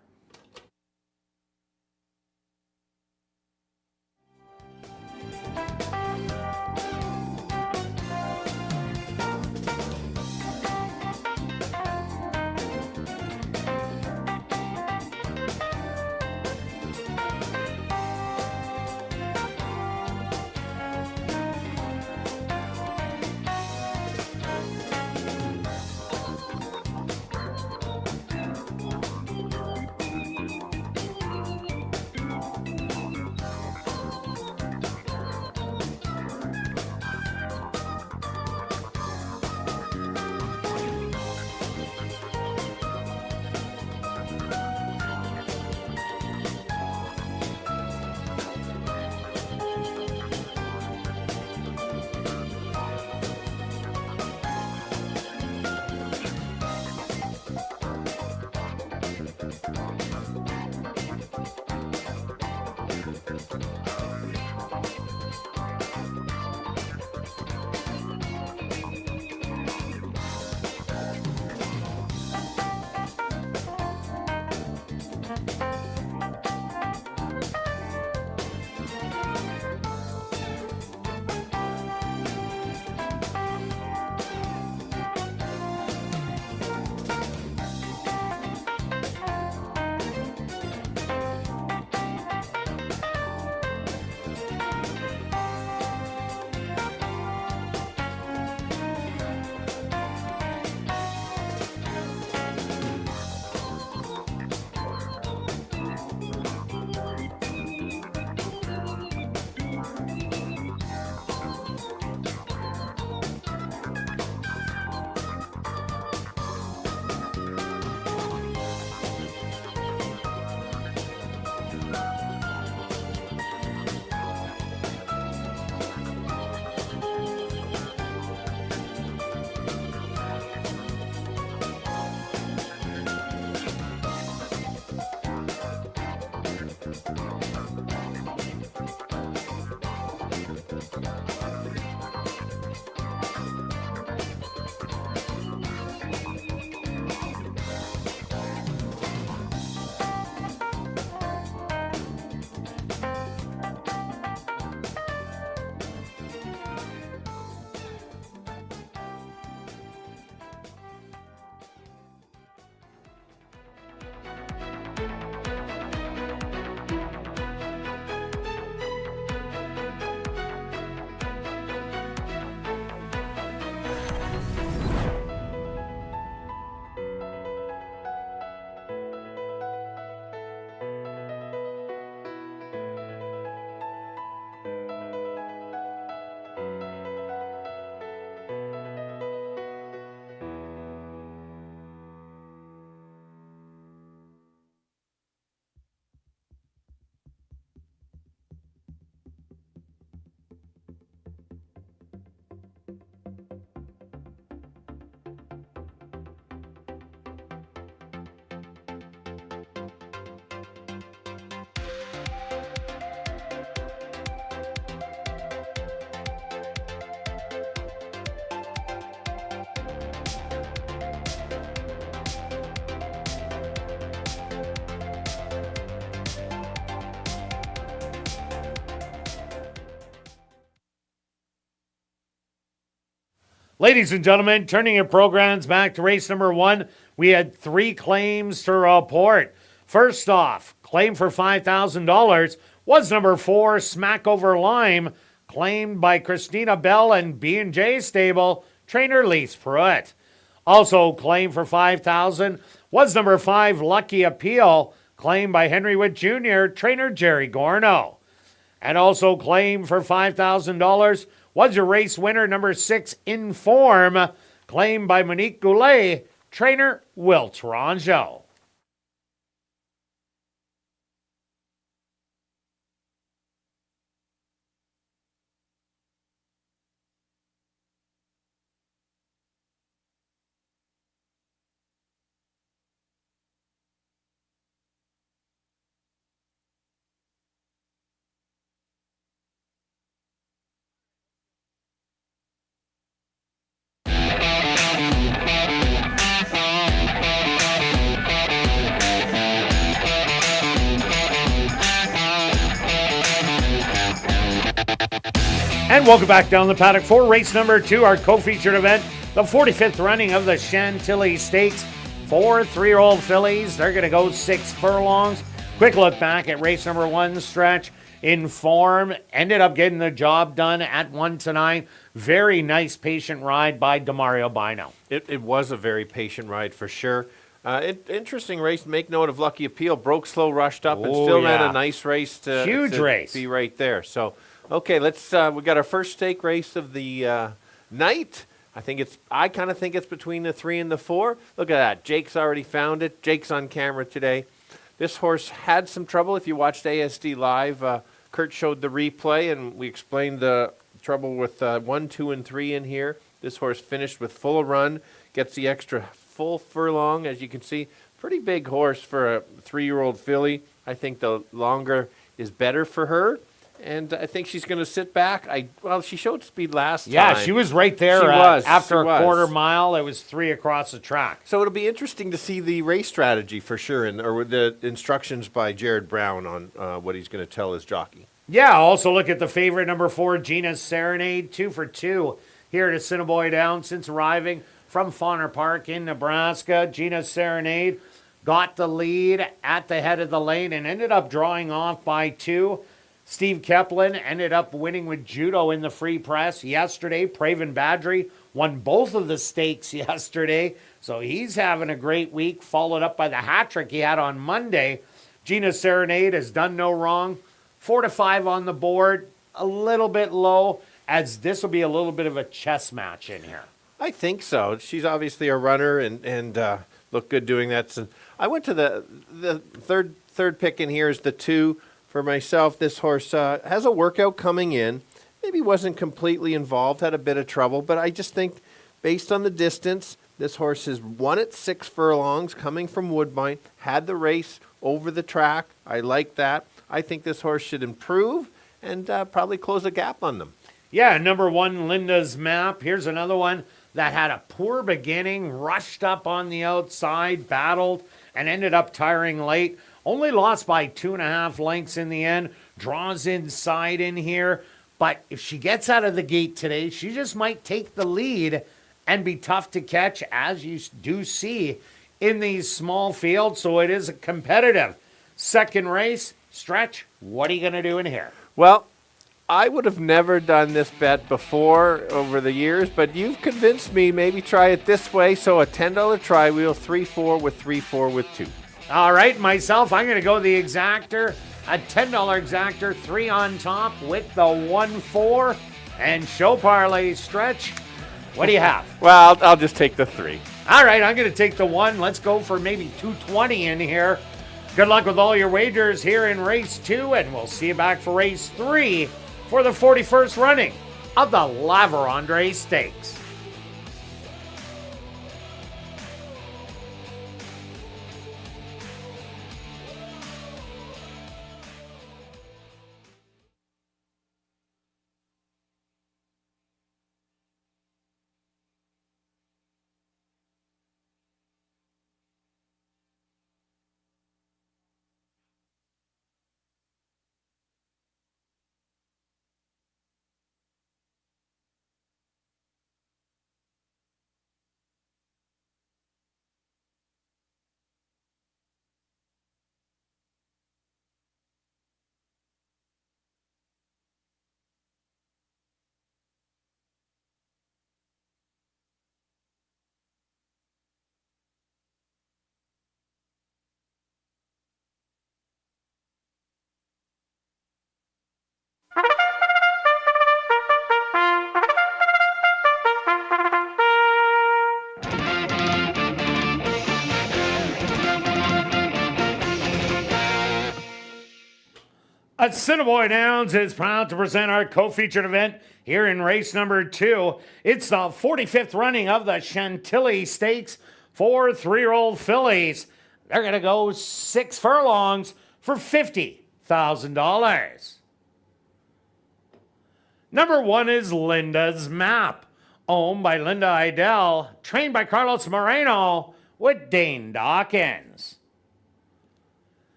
Ladies and gentlemen, turning your programs back to race number 1, we had 3 claims to report. First off, claim for $5,000 was number 4, Smack Over Lime, claimed by Christina Bell and B&J Stable, trainer Lise Pruitt. Also claimed for $5,000 was number 5, Lucky Appeal, claimed by Henry Witt Jr., trainer Jerry Gorno. And also claimed for $5,000 was your race winner, number 6, Inform, claimed by Monique Goulet, trainer Will Taranjo. And welcome back down the paddock for race number 2, our co-featured event, the 45th running of the Chantilly Stakes. 4 3-year-old fillies. They're going to go 6 furlongs. Quick look back at race number 1, Stretch. Inform ended up getting the job done at 1-9. Very nice patient ride by Demario Bino. It was a very patient ride for sure. Interesting race. Make note of Lucky Appeal. Broke slow, rushed up, and still ran a nice race. Huge race. Be right there. So, okay, let's. We got our first stake race of the night. I kind of think it's between the 3 and the 4. Look at that. Jake's already found it. Jake's on camera today. This horse had some trouble. If you watched ASD Live, Kirt showed the replay, and we explained the trouble with 1, 2, and 3 in here. This horse finished with full run, gets the extra full furlong, as you can see. Pretty big horse for a 3-year-old filly. I think the longer is better for her. And I think she's going to sit back. She showed speed last time. Yeah, she was right there after a quarter mile. It was 3 across the track. So it'll be interesting to see the race strategy for sure, or the instructions by Jared Brown on what he's going to tell his jockey. Yeah, also look at the favorite, number 4, Gina's Serenade, 2 for 2 here at Assiniboia Downs since arriving from Fauner Park in Nebraska. Gina's Serenade got the lead at the head of the lane and ended up drawing off by 2. Steve Keplin ended up winning with Judo in the free press yesterday. Praven Badri won both of the stakes yesterday, so he's having a great week, followed up by the hat trick he had on Monday. Gina Serenade has done no wrong. 4-5 on the board, a little bit low, as this will be a little bit of a chess match in here. I think so. She's obviously a runner and looked good doing that. So I went to the third pick in here is the 2. For myself, this horse has a workout coming in. Maybe wasn't completely involved, had a bit of trouble, but I just think based on the distance, this horse has won at 6 furlongs coming from Woodbine, had the race over the track. I like that. I think this horse should improve and probably close a gap on them. Yeah, number 1, Linda's Map. Here's another one that had a poor beginning, rushed up on the outside, battled, and ended up tiring late. Only lost by 2.5 lengths in the end. Draws inside in here. But if she gets out of the gate today, she just might take the lead and be tough to catch, as you do see in these small fields. So it is a competitive second race. Stretch, what are you going to do in here? Well, I would have never done this bet before over the years, but you've convinced me. Maybe try it this way. So a $10 tri wheel, 3-4 with 3-4 with 2. All right, myself, I'm going to go the exactor, a $10 exactor, 3 on top with the 1-4 and show parlay. Stretch. What do you have? Well, I'll just take the 3. All right, I'm going to take the 1. Let's go for maybe 220 in here. Good luck with all your wagers here in race 2, and we'll see you back for race 3 for the 41st running of the Laverandre Stakes. Assiniboia Downs is proud to present our co-featured event here in race number 2. It's the 45th running of the Chantilly Stakes for 3-year-old fillies. They're going to go 6 furlongs for $50,000. Number 1 is Linda's Map, owned by Linda Idell, trained by Carlos Moreno with Dane Dawkins.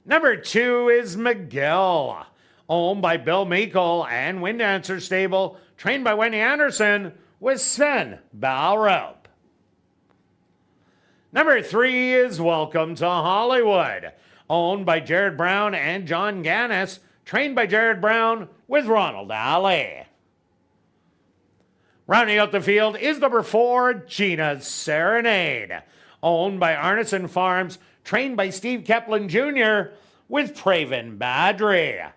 Number 2 is McGill, owned by Bill Meikle and Wind Dancer Stable, trained by Wendy Anderson with Sven Balrup. Number 3 is Welcome to Hollywood, owned by Jared Brown and John Gannis, trained by Jared Brown with Ronald Alley. Rounding out the field is number 4, Gina's Serenade, owned by Arneson Farms, trained by Steve Keplin Jr. with Praven Badri.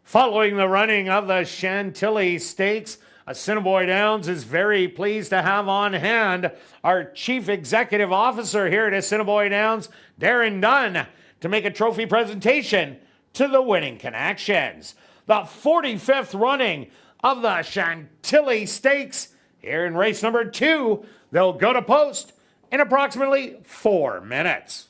Following the running of the Chantilly Stakes, Assiniboia Downs is very pleased to have on hand our Chief Executive Officer here at Assiniboia Downs, Darren Dunn, to make a trophy presentation to the winning connections. The 45th running of the Chantilly Stakes here in race number 2. They'll go to post in approximately 4 minutes.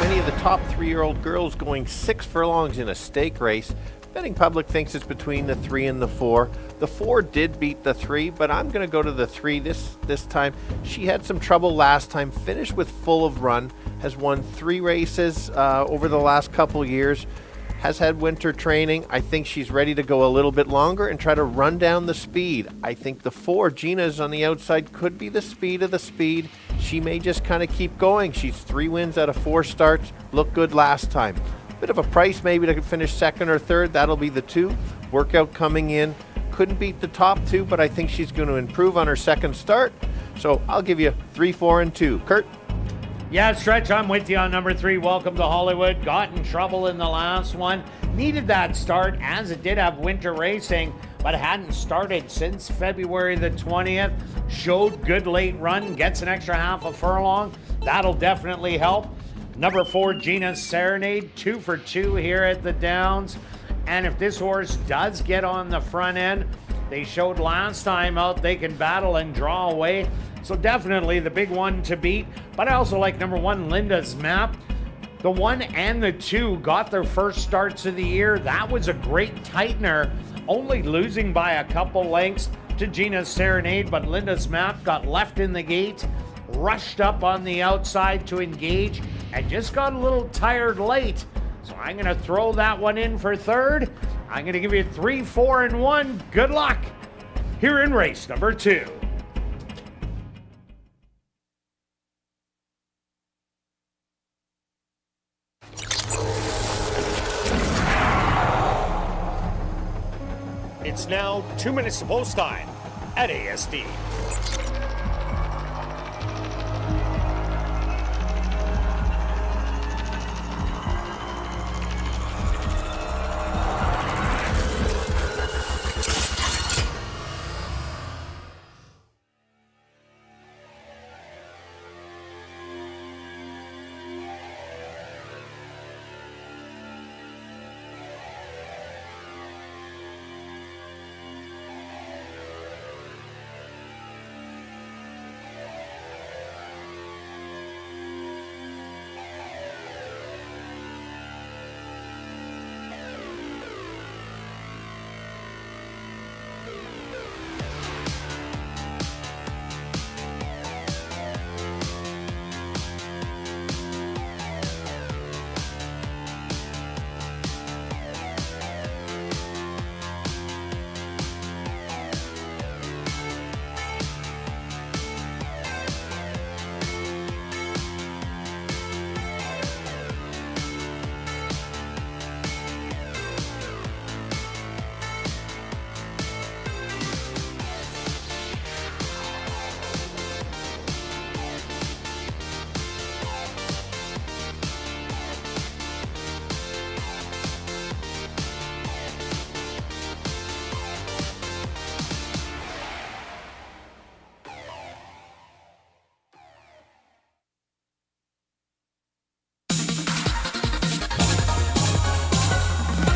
Many of the top 3-year-old girls going 6 furlongs in a stake race. Betting public thinks it's between the 3 and the 4. The 4 did beat the 3, but I'm going to go to the 3 this time. She had some trouble last time, finished with Full of Run, has won 3 races over the last couple years, has had winter training. I think she's ready to go a little bit longer and try to run down the speed. I think the 4, Gina's on the outside, could be the speed of the speed. She may just kind of keep going. She's 3 wins out of 4 starts. Looked good last time. Bit of a price maybe to finish 2nd or 3rd. That'll be the 2. Workout coming in. Couldn't beat the top 2, but I think she's going to improve on her 2nd start. So I'll give you 3, 4, and 2. Kirt? Yeah, Stretch, I'm with you on number 3, Welcome to Hollywood. Got in trouble in the last one. Needed that start as it did have winter racing, but hadn't started since February the 20th. Showed good late run, gets an extra half a furlong. That'll definitely help. Number 4, Gina's Serenade, 2 for 2 here at the Downs. And if this horse does get on the front end, They showed last time out they can battle and draw away. So definitely the big one to beat. But I also like number 1, Linda's Map. The 1 and the 2 got their first starts of the year. That was a great tightener, only losing by a couple lengths to Gina's Serenade, but Linda's Map got left in the gate, rushed up on the outside to engage, and just got a little tired late. So I'm going to throw that one in for third. I'm going to give you 3, 4, and 1. Good luck here in race number 2. It's now 2 minutes to post time at ASD.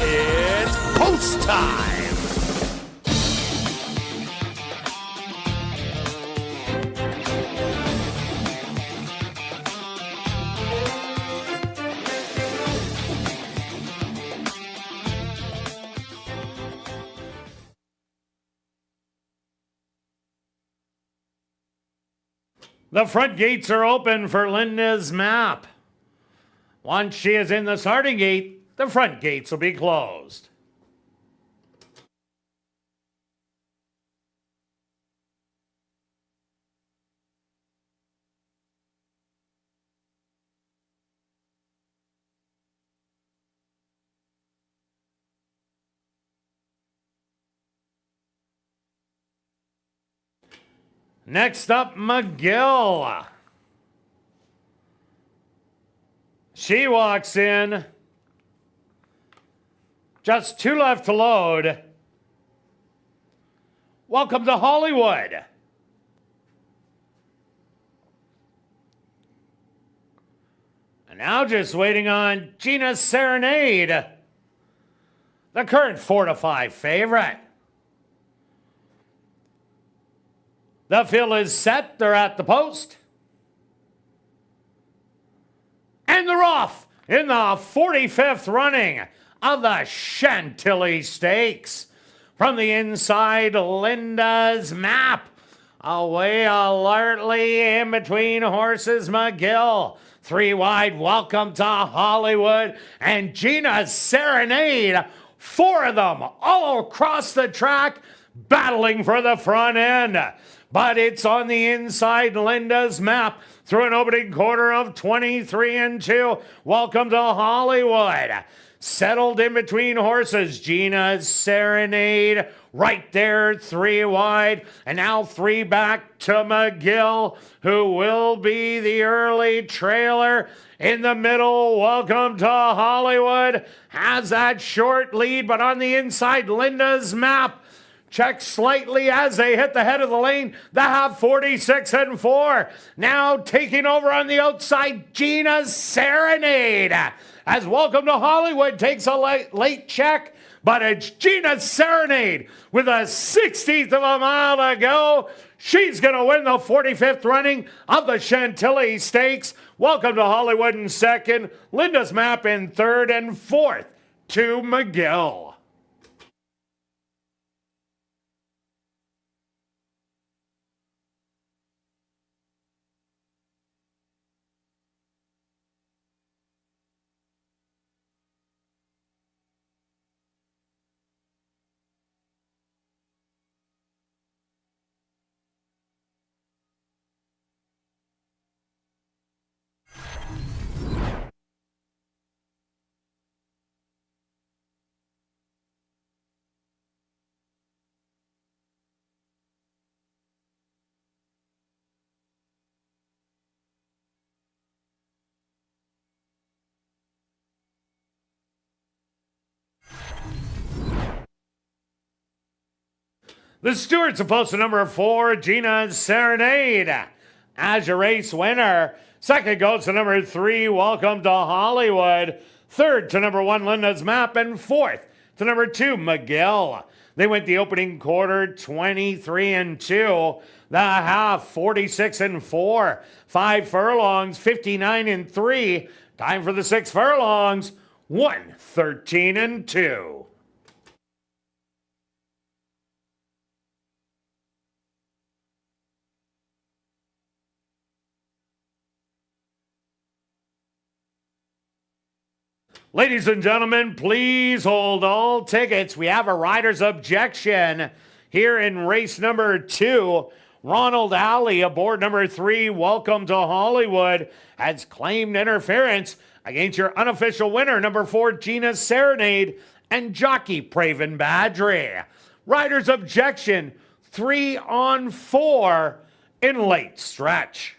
It's post time. The front gates are open for Linda's Map. Once she is in the starting gate, the front gates will be closed. Next up, McGill. She walks in. Just 2 left to load. Welcome to Hollywood. And now just waiting on Gina's Serenade, the current 4-5 favorite. The field is set. They're at the post. And they're off in the 45th running of the Chantilly Stakes. From the inside, Linda's Map. Away alertly in between horses, McGill. 3 wide, Welcome to Hollywood. And Gina's Serenade. 4 of them all across the track, battling for the front end. But it's on the inside, Linda's Map, through an opening quarter of 23 and 2. Welcome to Hollywood. Settled in between horses, Gina's Serenade, right there, 3 wide. And now 3 back to McGill, who will be the early trailer. In the middle, Welcome to Hollywood has that short lead, but on the inside, Linda's Map checks slightly as they hit the head of the lane. They have 46 and 4. Now taking over on the outside, Gina's Serenade. As Welcome to Hollywood takes a late check, but it's Gina Serenade with a 16th of a mile to go. She's going to win the 45th running of the Chantilly Stakes. Welcome to Hollywood in second, Linda's Map in third, and fourth to McGill. The Stewards are posted number 4, Gina Serenade, as your race winner. Second goes to number 3, Welcome to Hollywood. Third to number 1, Linda's Map. And fourth to number 2, McGill. They went the opening quarter 23-2. The half 46-4. 5 furlongs 59-3. Time for the 6 furlongs 113-2. Ladies and gentlemen, please hold all tickets. We have a rider's objection here in race number 2. Ronald Alley aboard number 3, Welcome to Hollywood, has claimed interference against your unofficial winner, number 4, Gina Serenade, and jockey Praven Badri. Rider's objection, 3 on 4 in late stretch.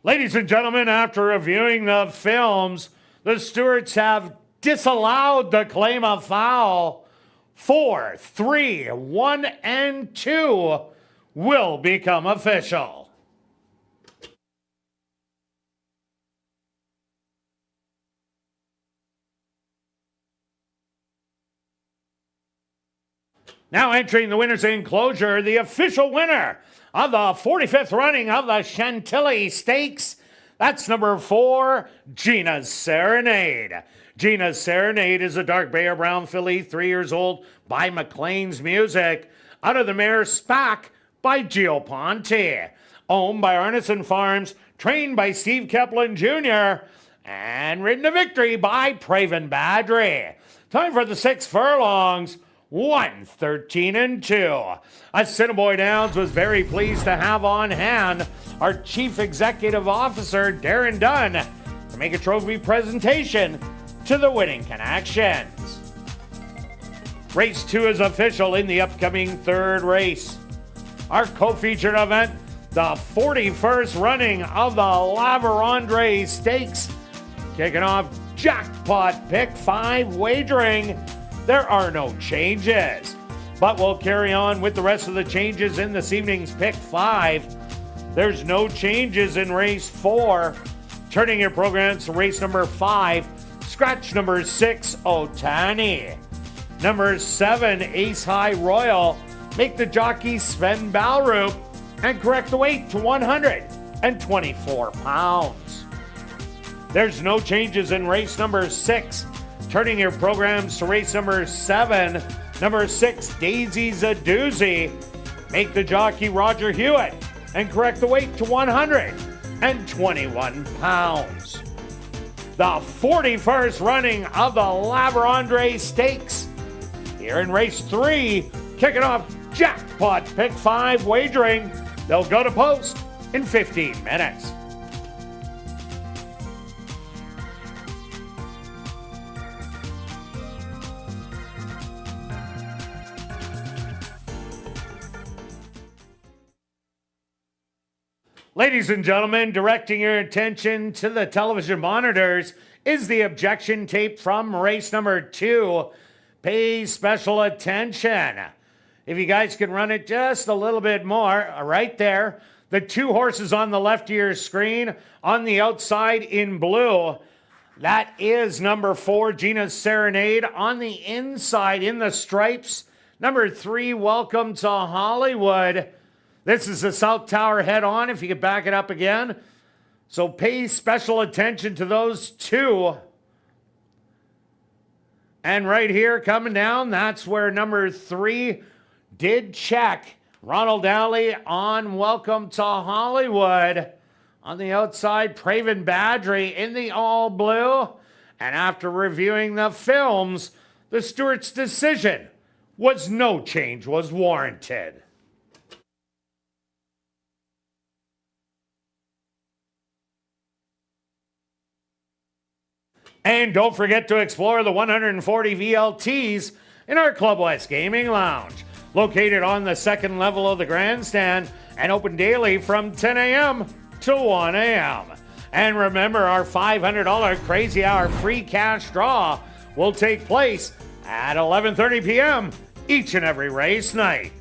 Ladies and gentlemen, after reviewing the films, the stewards have disallowed the claim of foul. 4, 3, 1, and 2 will become official. Now entering the winner's enclosure, the official winner of the 45th running of the Chantilly Stakes. That's number 4, Gina's Serenade. Gina's Serenade is a dark bay or brown filly, 3 years old, by McLean's Music. Out of the mare Spack by Gio Ponte. Owned by Arneson Farms, trained by Steve Keplin Jr., and ridden to victory by Praven Badri. Time for the 6 furlongs. 1, 13, and 2. Assiniboia Downs was very pleased to have on hand our Chief Executive Officer, Darren Dunn, to make a trophy presentation to the winning connections. Race 2 is official in the upcoming 3rd race. Our co-featured event, the 41st running of the La Vérendrye Stakes, kicking off jackpot pick 5 wagering. There are no changes, but we'll carry on with the rest of the changes in this evening's pick 5. There's no changes in race 4. Turning your programs to race number 5, scratch number 6, Otani. Number 7, Ace High Royal. Make the jockey Sven Balrup and correct the weight to 124 pounds. There's no changes in race number 6. Turning your programs to race number 7, number 6, Daisy's a Doozy. Make the jockey Roger Hewitt and correct the weight to 121 pounds. The 41st running of the La Vérendrye Stakes. Here in race 3, kicking off jackpot pick 5 wagering. They'll go to post in 15 minutes. Ladies and gentlemen, directing your attention to the television monitors is the objection tape from race number 2. Pay special attention. If you guys can run it just a little bit more, right there. The 2 horses on the left of your screen, on the outside in blue, that is number 4, Gina's Serenade. On the inside in the stripes, number 3, Welcome to Hollywood. This is the South Tower head-on, if you could back it up again. So pay special attention to those 2. And right here, coming down, that's where number 3 did check. Ronald Alley on Welcome to Hollywood. On the outside, Praven Badri in the all blue. And after reviewing the films, the stewards' decision was no change was warranted. And don't forget to explore the 140 VLTs in our Club West Gaming Lounge, located on the 2nd level of the grandstand and open daily from 10 a.m. to 1 a.m. And remember, our $500 Crazy Hour free cash draw will take place at 11:30 p.m. each and every race night.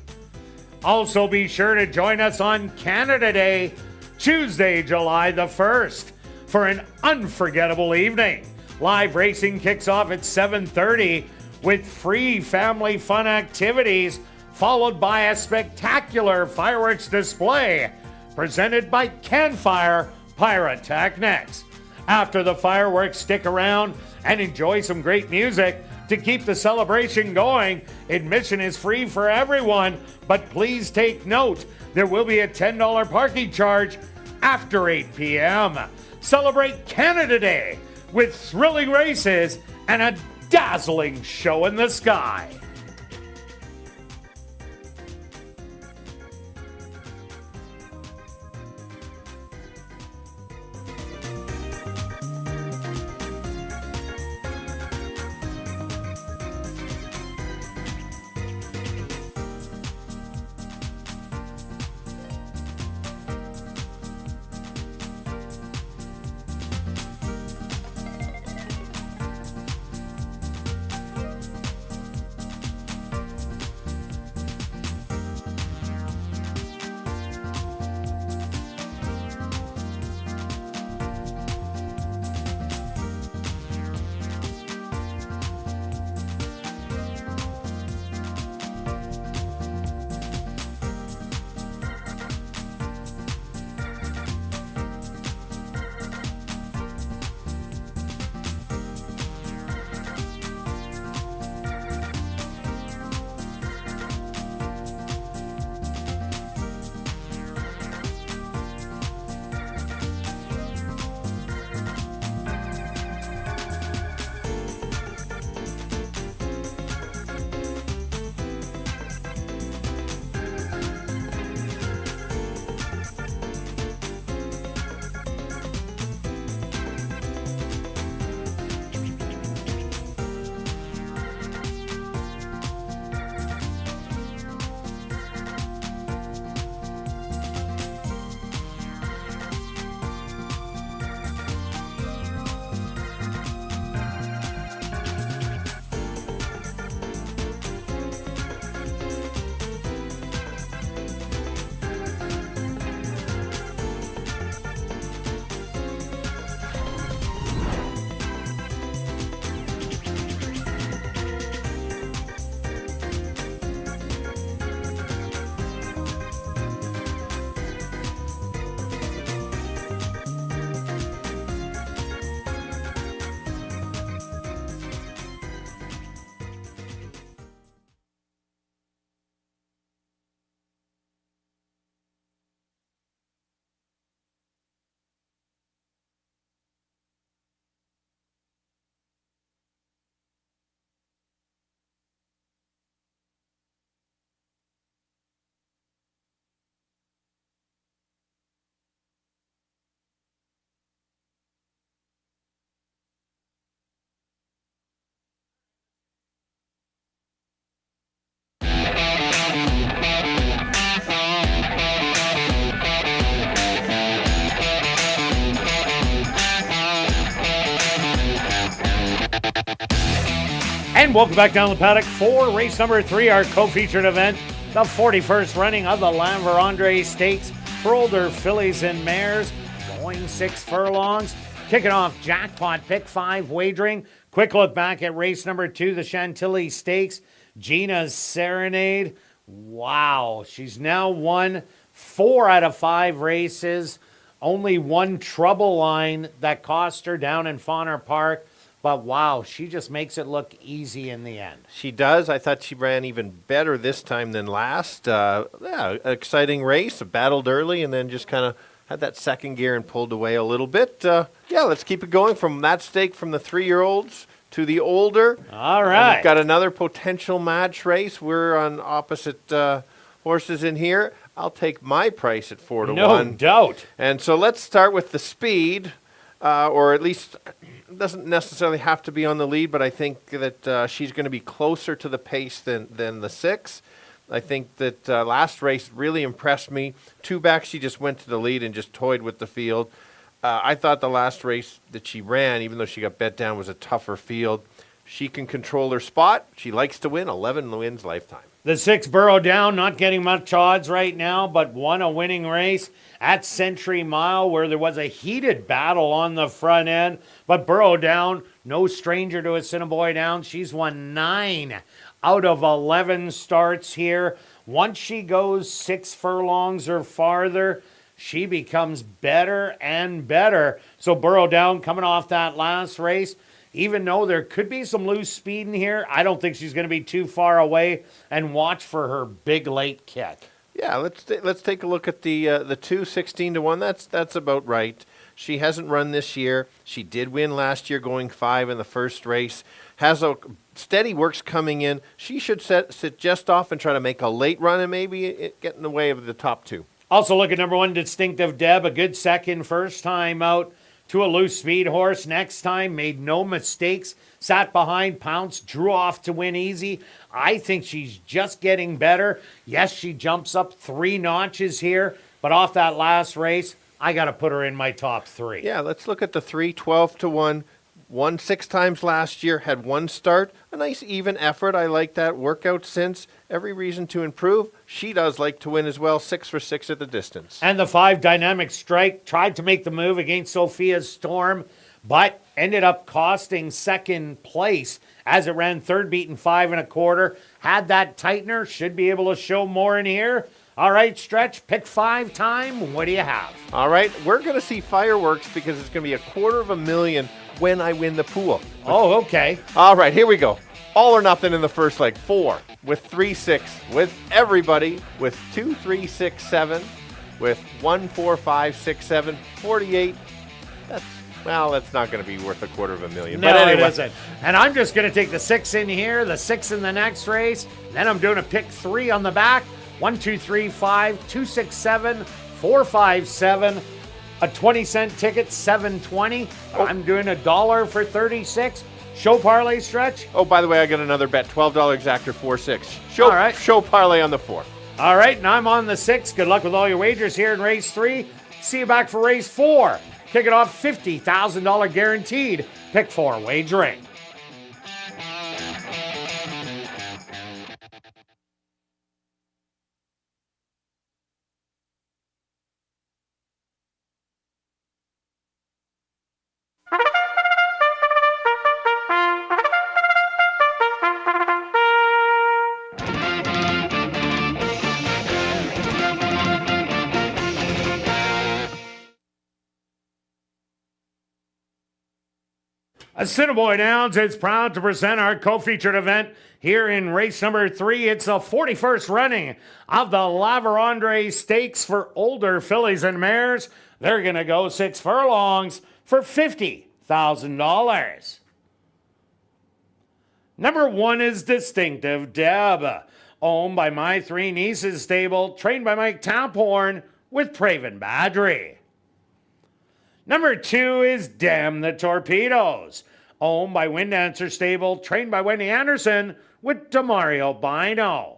Also, be sure to join us on Canada Day, Tuesday, July the 1st, for an unforgettable evening. Live racing kicks off at 7:30 with free family fun activities, followed by a spectacular fireworks display presented by Canfire Pyrotechnics. After the fireworks, stick around and enjoy some great music to keep the celebration going. Admission is free for everyone, but please take note, there will be a $10 parking charge after 8 p.m. Celebrate Canada Day with thrilling races and a dazzling show in the sky. welcome back down the paddock for race number 3, our co-featured event, the 41st running of the Lavre Stakes for older fillies and mares, going 6 furlongs. Kicking off jackpot pick 5 wagering. Quick look back at race number 2, the Chantilly Stakes. Gina's Serenade. Wow, she's now won 4 out of 5 races. Only one trouble line that cost her down in Fauner Park. But wow, she just makes it look easy in the end. She does. I thought she ran even better this time than last. Exciting race. Battled early and then just kind of had that second gear and pulled away a little bit. Let's keep it going from that stake from the 3-year-olds to the older. All right. We've got another potential match race. We're on opposite horses in here. I'll take my price at 4 to 1. No doubt. And so let's start with the speed, or at least doesn't necessarily have to be on the lead, but I think that she's going to be closer to the pace than the 6. I think that last race really impressed me. 2 back, she just went to the lead and just toyed with the field. I thought the last race that she ran, even though she got bet down, was a tougher field. She can control her spot. She likes to win. 11 wins lifetime. The 6 Burrow Down, not getting much odds right now, but won a winning race at Century Mile where there was a heated battle on the front end. But Burrow Down, no stranger to Assiniboia Downs. She's won 9 out of 11 starts here. Once she goes 6 furlongs or farther, she becomes better and better. So Burrow Down coming off that last race, even though there could be some loose speed in here, I don't think she's going to be too far away. And watch for her big late kick. Yeah, let's take a look at the 2 16 to 1. That's about right. She hasn't run this year. She did win last year, going 5 in the first race. Has a steady works coming in. She should sit just off and try to make a late run and maybe get in the way of the top 2. Also look at number 1, Distinctive Deb, a good second, first time out to a loose speed horse. Next time, made no mistakes, sat behind, pounced, drew off to win easy. I think she's just getting better. Yes, she jumps up 3 notches here, but off that last race, I got to put her in my top 3. Yeah, let's look at the 3, 12 to 1. Won 6 times last year, had 1 start. A nice even effort. I like that. Workout since. Every reason to improve. She does like to win as well. 6 for 6 at the distance. And the 5 Dynamic Strike tried to make the move against Sophia's Storm, but ended up costing second place as it ran third, beaten 5 1/4. Had that tightener. Should be able to show more in here. All right, Stretch, pick 5 time. What do you have? All right, we're going to see fireworks because it's going to be $250,000 when I win the pool. Oh, okay. All right, here we go. All or nothing in the first leg. 4 with 3 6 with everybody with 2 3 6 7 with 1 4 5 6 7 48. That's not going to be worth $250,000. No, but anyway. it isn't. And I'm just going to take the 6 in here, the 6 in the next race. Then I'm doing a pick 3 on the back. 1 2 3 5 2 6 7 4 5 7. A 20-cent ticket, $7.20. I'm doing $1 for 36. Show parlay, Stretch. Oh, by the way, I got another bet. $12 exactor 4-6. All right. Show parlay on the 4. All right, and I'm on the 6. Good luck with all your wagers here in race 3. See you back for race 4. Kick it off, $50,000 guaranteed. Pick 4 wagering. Assiniboia Downs is proud to present our co-featured event here in race number 3. It's the 41st running of the Lavre Stakes for older fillies and mares. They're going to go 6 furlongs for $50,000. Number 1 is Distinctive Deb, owned by my 3 nieces stable, trained by Mike Taphorn with Praven Badry. Number 2 is Damn the Torpedoes, owned by Wind Dancer Stable, trained by Wendy Anderson with Demario Bino.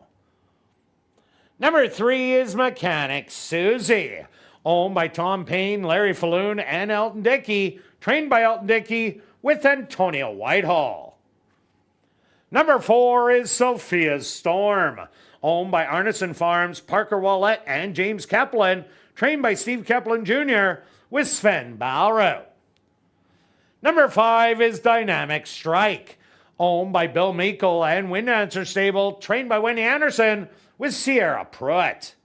Number 3 is Mechanic Susie, owned by Tom Payne, Larry Falloon, and Elton Dickey, trained by Elton Dickey with Antonio Whitehall. Number 4 is Sophia's Storm, owned by Arneson Farms, Parker Wallet, and James Keplin, trained by Steve Keplin Jr. with Sven Bauer. Number 5 is Dynamic Strike, owned by Bill Meikle and Wind Dancer Stable, trained by Wendy Anderson with Sierra Pruitt.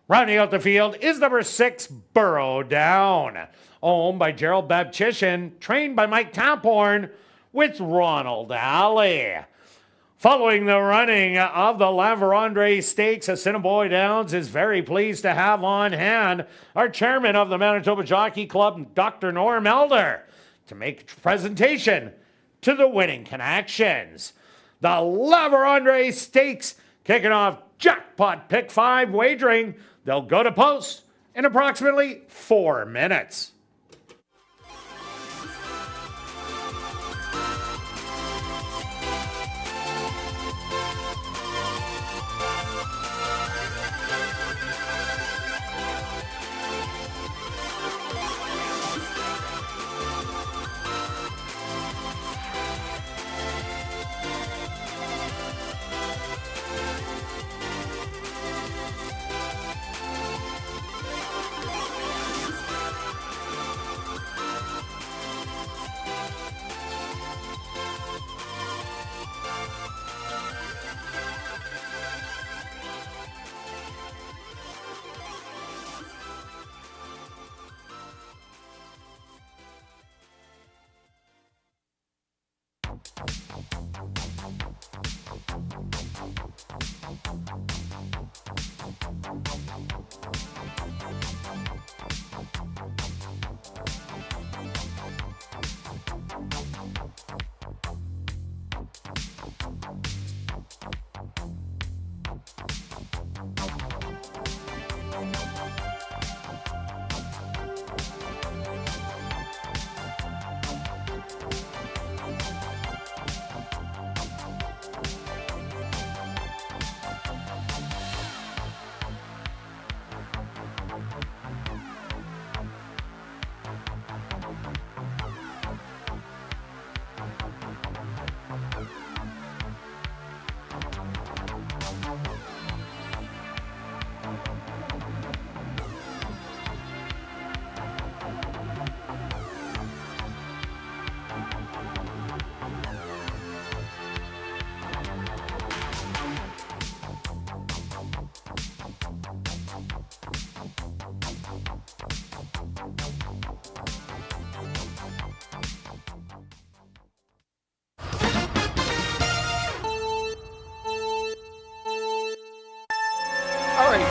Rounding out the field is number 6, Burrow Down, owned by Gerald Babchishin, trained by Mike Taphorn with Ronald Alley. Following the running of the La Vérendrye Stakes, Assiniboia Downs is very pleased to have on hand our chairman of the Manitoba Jockey Club, Dr. Norm Elder, to make a presentation to the winning connections. The La Vérendrye Stakes kicking off jackpot pick 5 wagering. They'll go to post in approximately 4 minutes.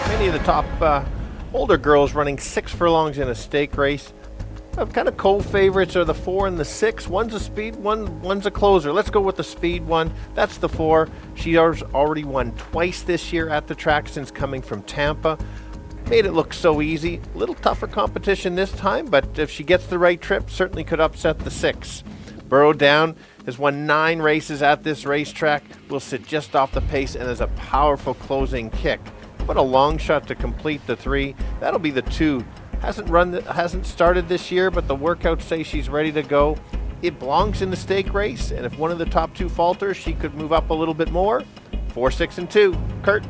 Many of the top older girls running 6 furlongs in a stake race. Kind of co-favorites are the 4 and the 6. One's a speed, one's a closer. Let's go with the speed one. That's the 4. She has already won twice this year at the track since coming from Tampa. Made it look so easy. A little tougher competition this time, but if she gets the right trip, certainly could upset the 6. Burrow Down has won 9 races at this racetrack, will sit just off the pace and has a powerful closing kick. But a long shot to complete the 3. That'll be the 2. Hasn't started this year, but the workouts say she's ready to go. It belongs in the stake race, and if one of the top 2 falters, she could move up a little bit more. 4, 6, and 2. Kirt?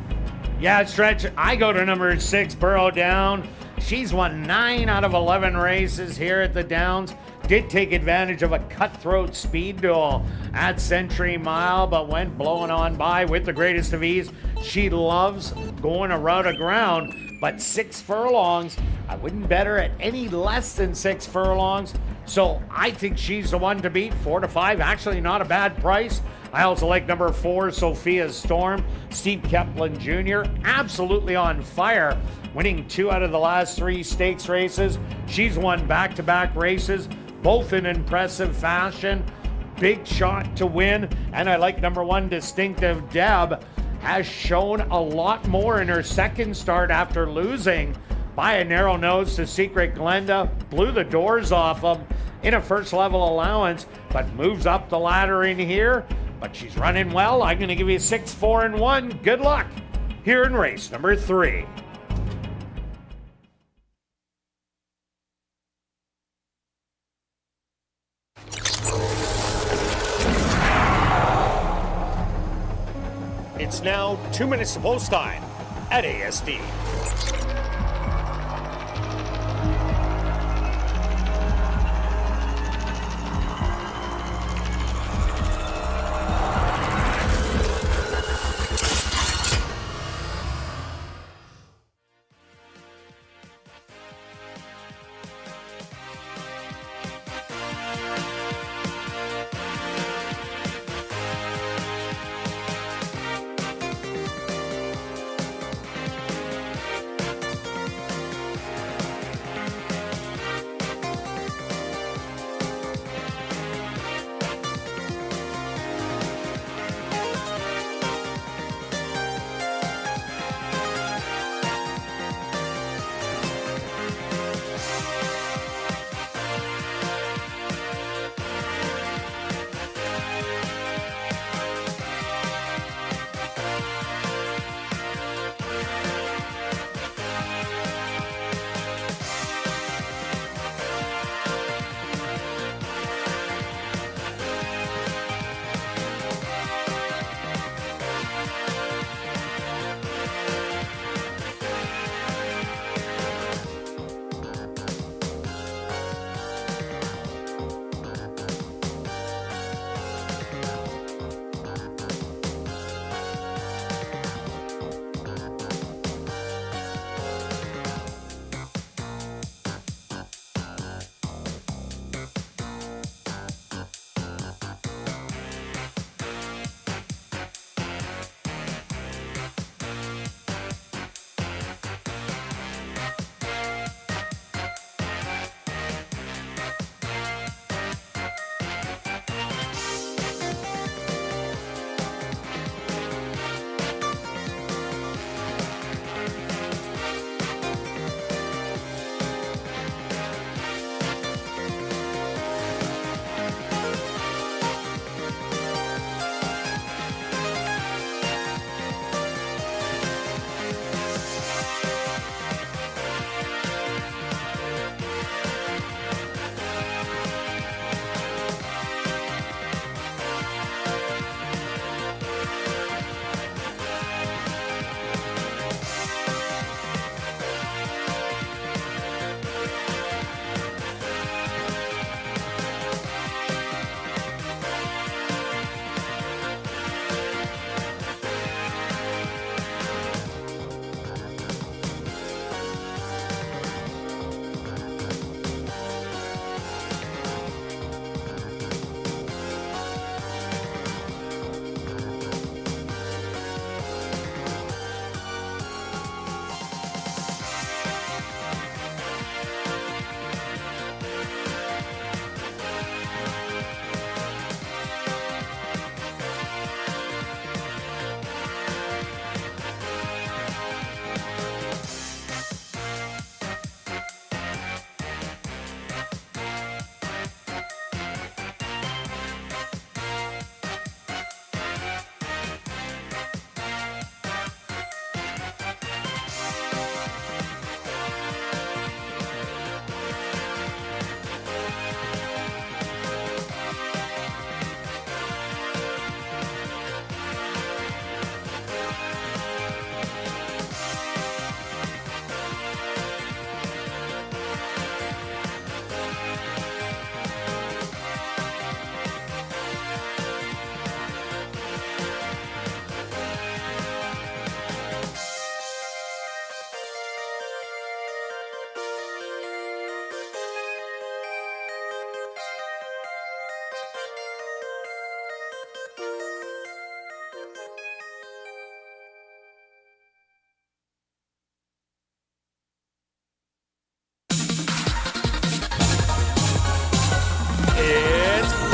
Yeah, Stretch, I go to number 6, Burrow Down. She's won 9 out of 11 races here at the Downs. Did take advantage of a cutthroat speed duel at Century Mile, but went blowing on by with the greatest of ease. She loves going a route of ground, but 6 furlongs, I wouldn't bet her at any less than 6 furlongs. So I think she's the one to beat. 4 to 5, actually not a bad price. I also like number 4, Sophia's Storm. Steve Keplin Jr., absolutely on fire, winning 2 out of the last 3 stakes races. She's won back-to-back races, both in impressive fashion. Big shot to win. And I like number 1, Distinctive Deb. Has shown a lot more in her second start after losing by a narrow nose to Secret Glenda. Blew the doors off them in a first level allowance, but moves up the ladder in here. But she's running well. I'm going to give you 6, 4, and 1. Good luck here in race number 3. now 2 minutes to post time at ASD.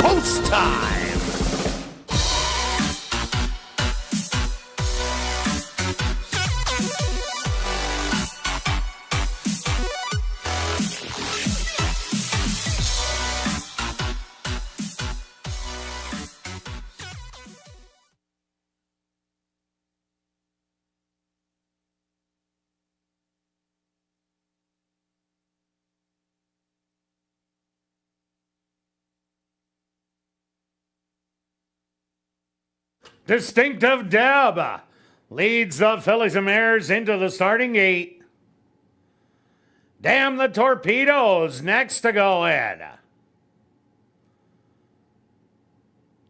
Post time! Distinctive Deb leads the fillies and mares into the starting gate. Damn the Torpedoes next to go in.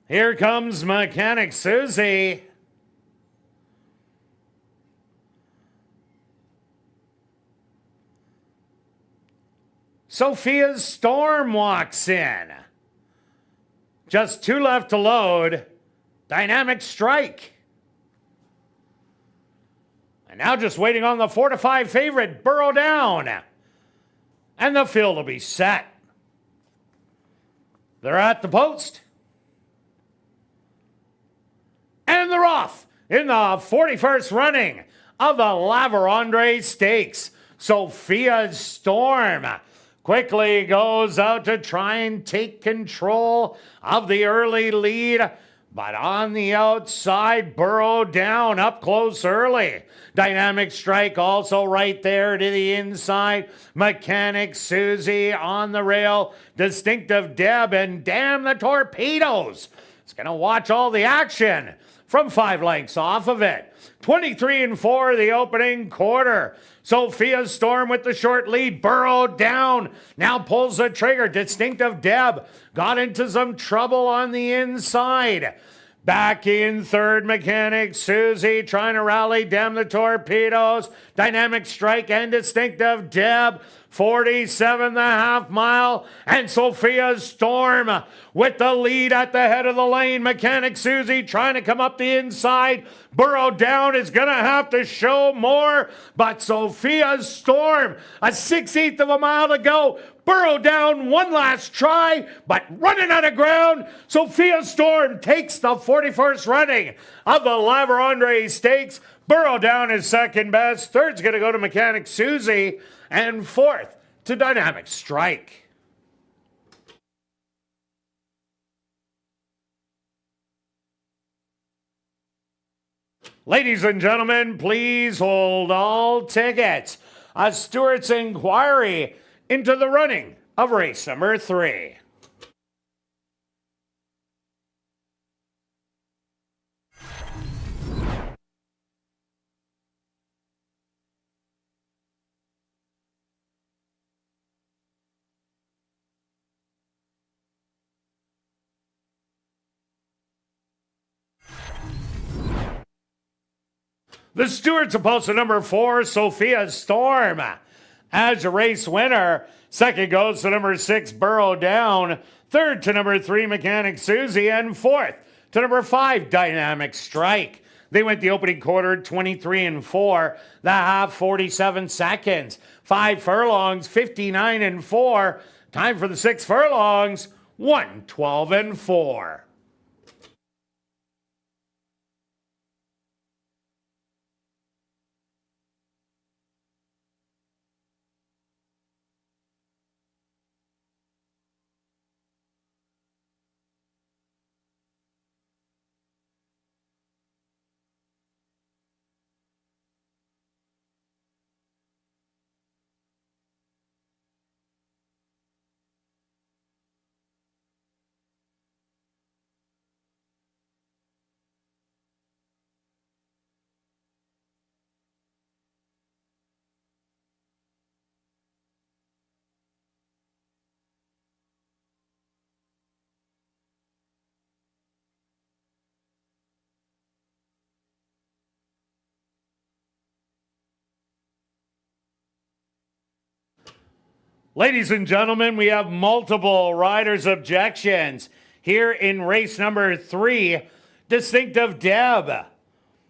Here comes Mechanic Susie. Sophia's Storm walks in. Just 2 left to load. Dynamic Strike. And now just waiting on the 4-5 favorite, Burrow Down. And the field will be set. They're at the post. And they're off in the 41st running of the Lavarandre Stakes. Sophia's Storm quickly goes out to try and take control of the early lead. But on the outside, Burrow Down up close early. Dynamic Strike also right there to the inside. Mechanic Susie on the rail. Distinctive Deb and Damn the Torpedoes. It's going to watch all the action from 5 lengths off of it. 23-4 the opening quarter. Sophia's Storm with the short lead. Burrow Down now pulls the trigger. Distinctive Deb got into some trouble on the inside. Back in third, Mechanic Susie trying to rally. Damn the Torpedoes. Dynamic Strike and Distinctive Deb. 47.5 mile. And Sophia's Storm with the lead at the head of the lane. Mechanic Susie trying to come up the inside. Burrow Down is going to have to show more. But Sophia's Storm, a 1/16 of a mile to go. Burrow Down one last try, but running out of ground. Sophia's Storm takes the 41st running of the Lavarandre Stakes. Burrow Down is second best. Third's going to go to Mechanic Susie. And fourth to Dynamic Strike. Ladies and gentlemen, please hold all tickets. A Stewart's inquiry into the running of race number 3. The Stewart's opposed to number 4, Sophia's Storm, as a race winner. Second goes to number 6, Burrow Down. Third to number 3, Mechanic Susie. And fourth to number 5, Dynamic Strike. They went the opening quarter 23-4, the half 47 seconds. 5 furlongs, 59-4. Time for the 6 furlongs, 1:12-4. Ladies and gentlemen, we have multiple riders' objections here in race number 3. Distinctive Deb,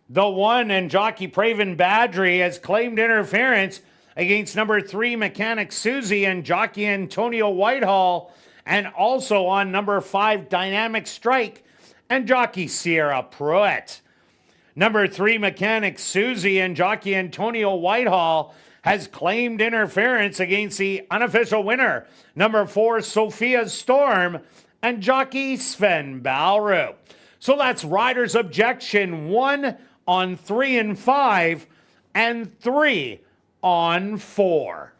the 1 and jockey Praven Badri has claimed interference against number 3 Mechanic Susie and jockey Antonio Whitehall, and also on number 5 Dynamic Strike and jockey Sierra Pruitt. Number 3 Mechanic Susie and jockey Antonio Whitehall has claimed interference against the unofficial winner, number 4, Sophia's Storm, and jockey Sven Balru. So that's rider's objection 1 on 3 and 5, and 3 on 4.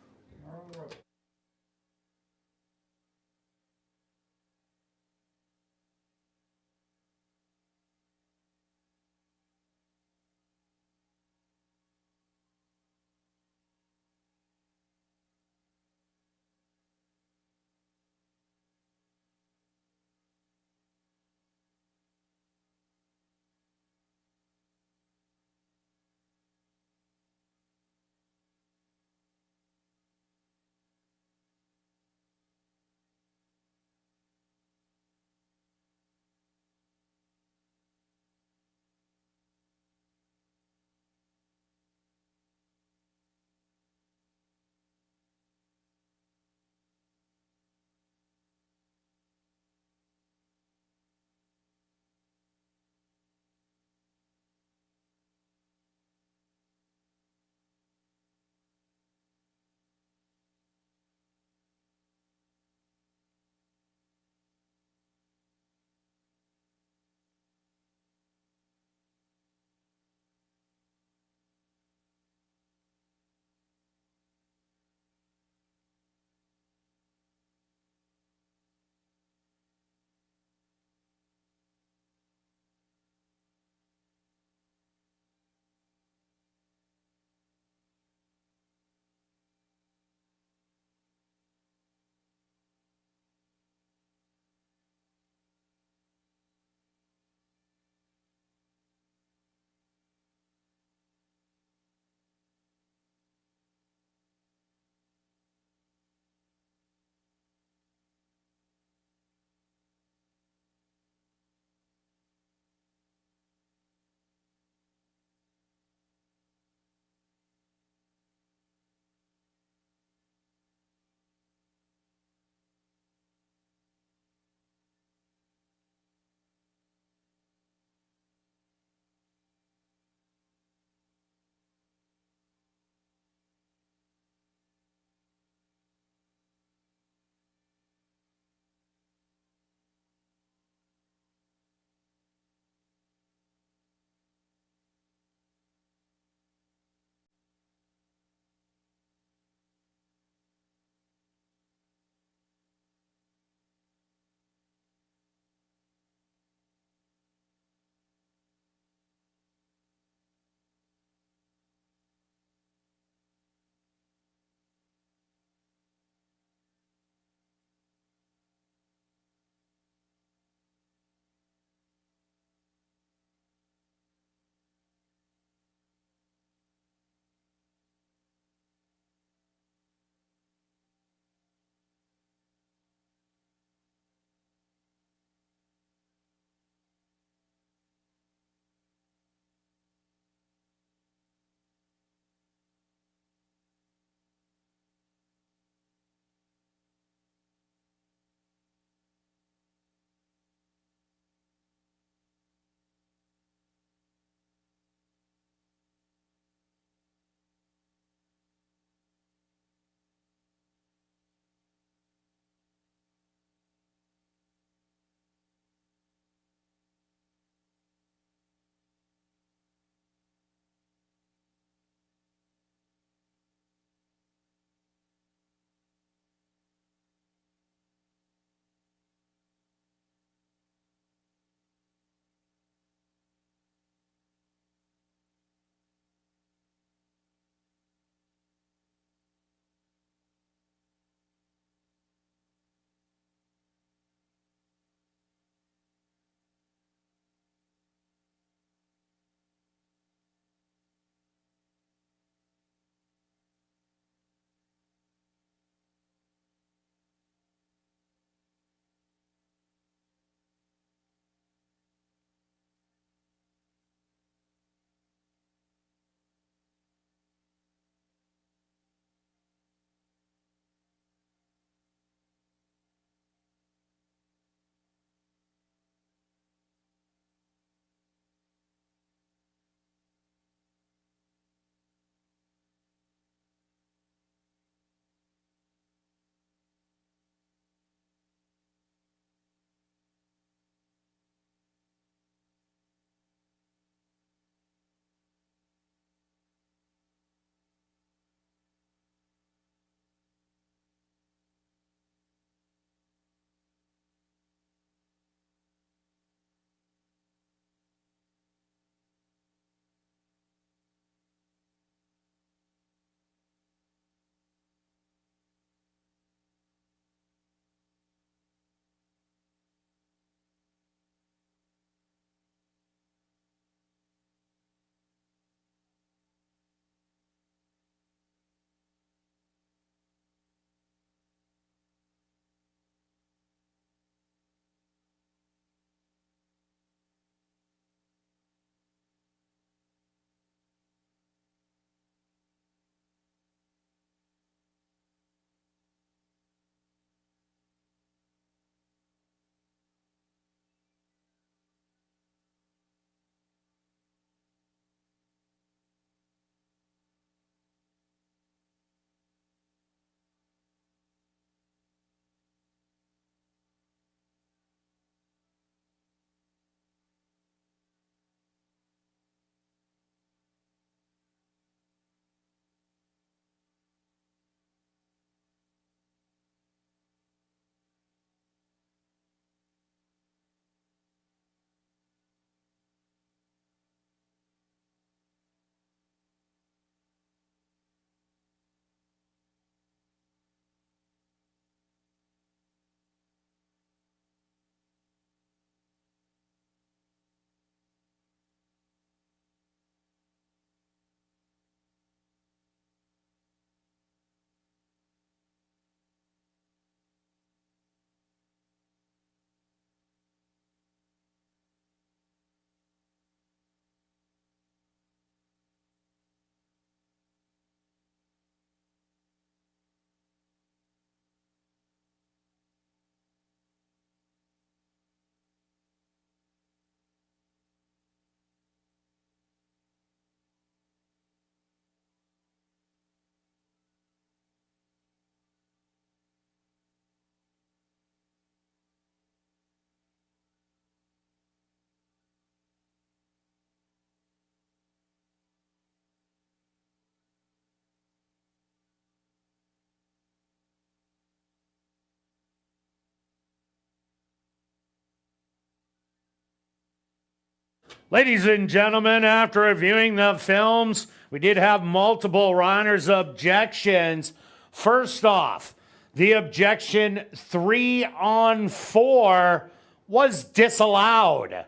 Ladies and gentlemen, after reviewing the films, we did have multiple runners' objections. First off, the objection 3 on 4 was disallowed.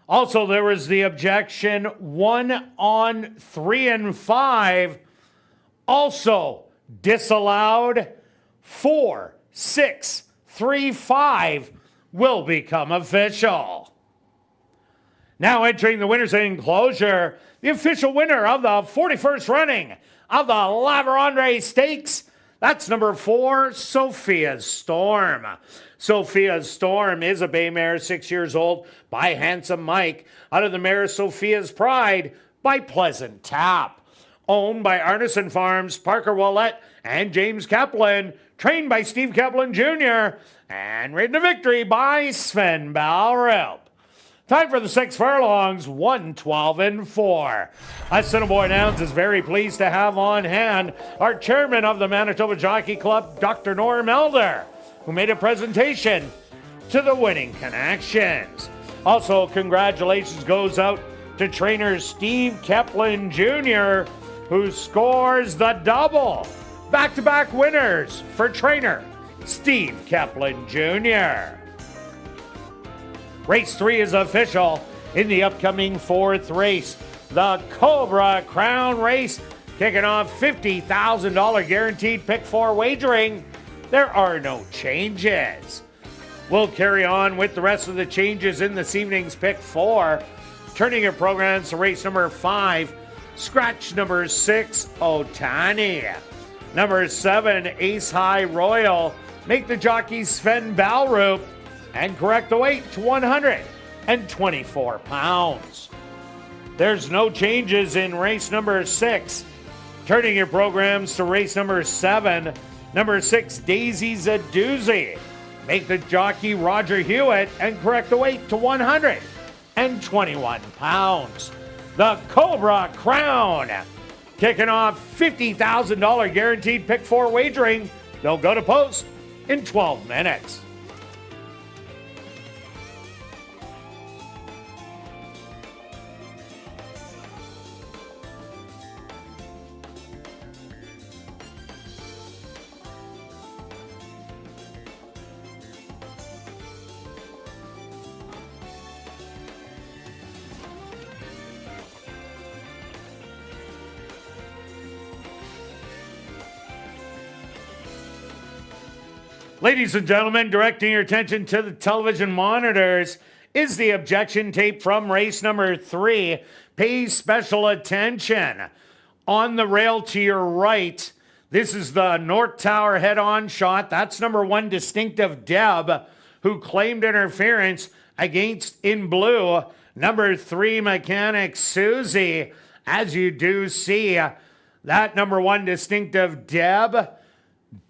Also, there was the objection 1 on 3 and 5, also disallowed. 4, 6, 3, 5 will become official. Now entering the winner's enclosure, the official winner of the 41st running of the La Vérendrye Stakes, that's number 4, Sophia's Storm. Sophia's Storm is a bay mare, 6 years old, by Handsome Mike, out of the mare Sophia's Pride by Pleasant Tap. Owned by Artisan Farms, Parker Willett, and James Kaplan, trained by Steve Kaplan Jr., and ridden to victory by Sven Balrup. Time for the 6 furlongs, 1:12 and 4. Assiniboia Downs is very pleased to have on hand our chairman of the Manitoba Jockey Club, Dr. Norm Elder, who made a presentation to the winning connections. Also, congratulations goes out to trainer Steve Kaplan Jr., who scores the double. Back-to-back winners for trainer Steve Kaplan Jr. Race 3 is official in the upcoming 4th race. The Cobra Crown Race, kicking off $50,000 guaranteed pick 4 wagering. There are no changes. We'll carry on with the rest of the changes in this evening's pick 4. Turning your programs to race number 5, scratch number 6, Otani. Number 7, Ace High Royal. Make the jockey Sven Balrup and correct the weight to 124 pounds. There's no changes in race number 6. Turning your programs to race number 7. Number 6, Daisy's a Doozy. Make the jockey Roger Hewitt and correct the weight to 121 pounds. The Cobra Crown, kicking off $50,000 guaranteed pick 4 wagering. They'll go to post in 12 minutes. Ladies and gentlemen, directing your attention to the television monitors is the objection tape from race number 3. Pay special attention. On the rail to your right, this is the North Tower head-on shot. That's number 1, Distinctive Deb, who claimed interference against in blue. Number 3, Mechanic Susie. As you do see, that number 1, Distinctive Deb,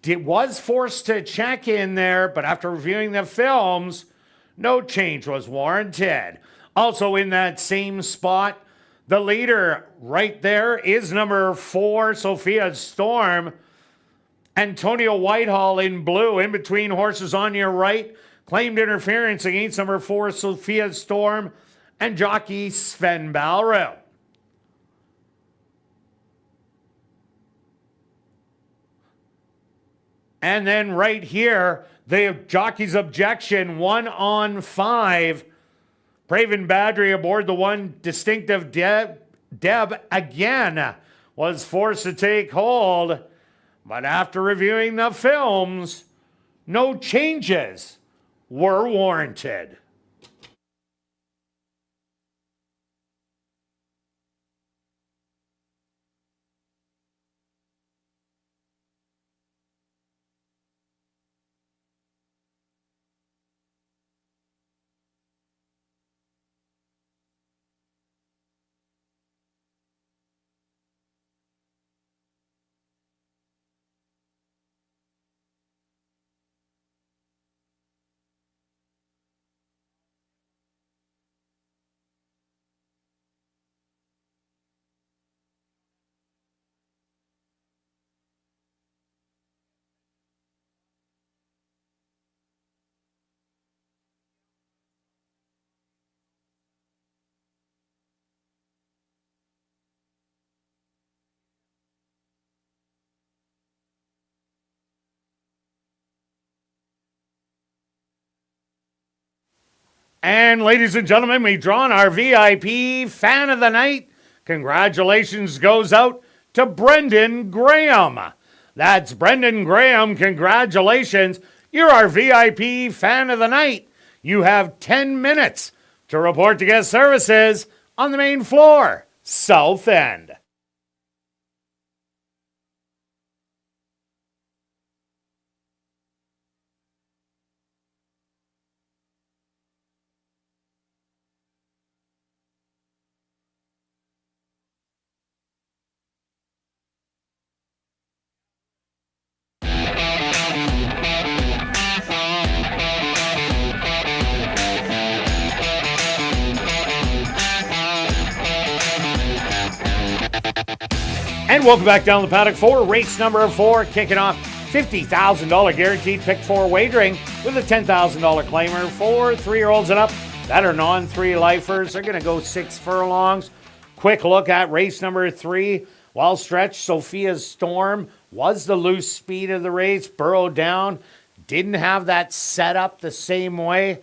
was forced to check in there, but after reviewing the films, no change was warranted. Also in that same spot, the leader right there is number 4, Sophia's Storm. Antonio Whitehall in blue, in between horses on your right, claimed interference against number 4, Sophia's Storm, and jockey Sven Balrup. And then right here, the jockey's objection, 1 on 5. Praven Badri aboard the 1, Distinctive Deb again was forced to take hold. But after reviewing the films, no changes were warranted. And ladies and gentlemen, we've drawn our VIP Fan of the Night. Congratulations goes out to Brendan Graham. That's Brendan Graham. Congratulations. You're our VIP Fan of the Night. You have 10 minutes to report to guest services on the main floor, South End. And welcome back down the paddock for race number 4, kicking off $50,000 guaranteed pick 4 wagering with a $10,000 claimer for 3-year-olds and up that are non-3 lifers. They're going to go 6 furlongs. Quick look at race number 3. Well stretched, Sophia's Storm was the loose speed of the race, burrowed down, didn't have that set up the same way,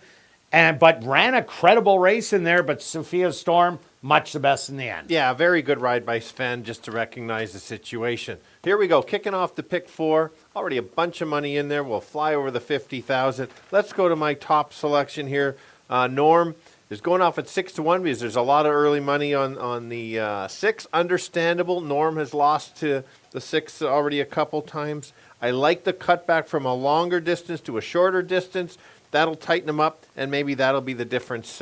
but ran a credible race in there, but Sophia's Storm much the best in the end. Yeah, very good ride by Sven just to recognize the situation. Here we go, kicking off the pick 4. Already a bunch of money in there. We'll fly over the 50,000. Let's go to my top selection here. Norm is going off at 6-1 because there's a lot of early money on the 6. Understandable. Norm has lost to the 6 already a couple times. I like the cutback from a longer distance to a shorter distance. That'll tighten him up, and maybe that'll be the difference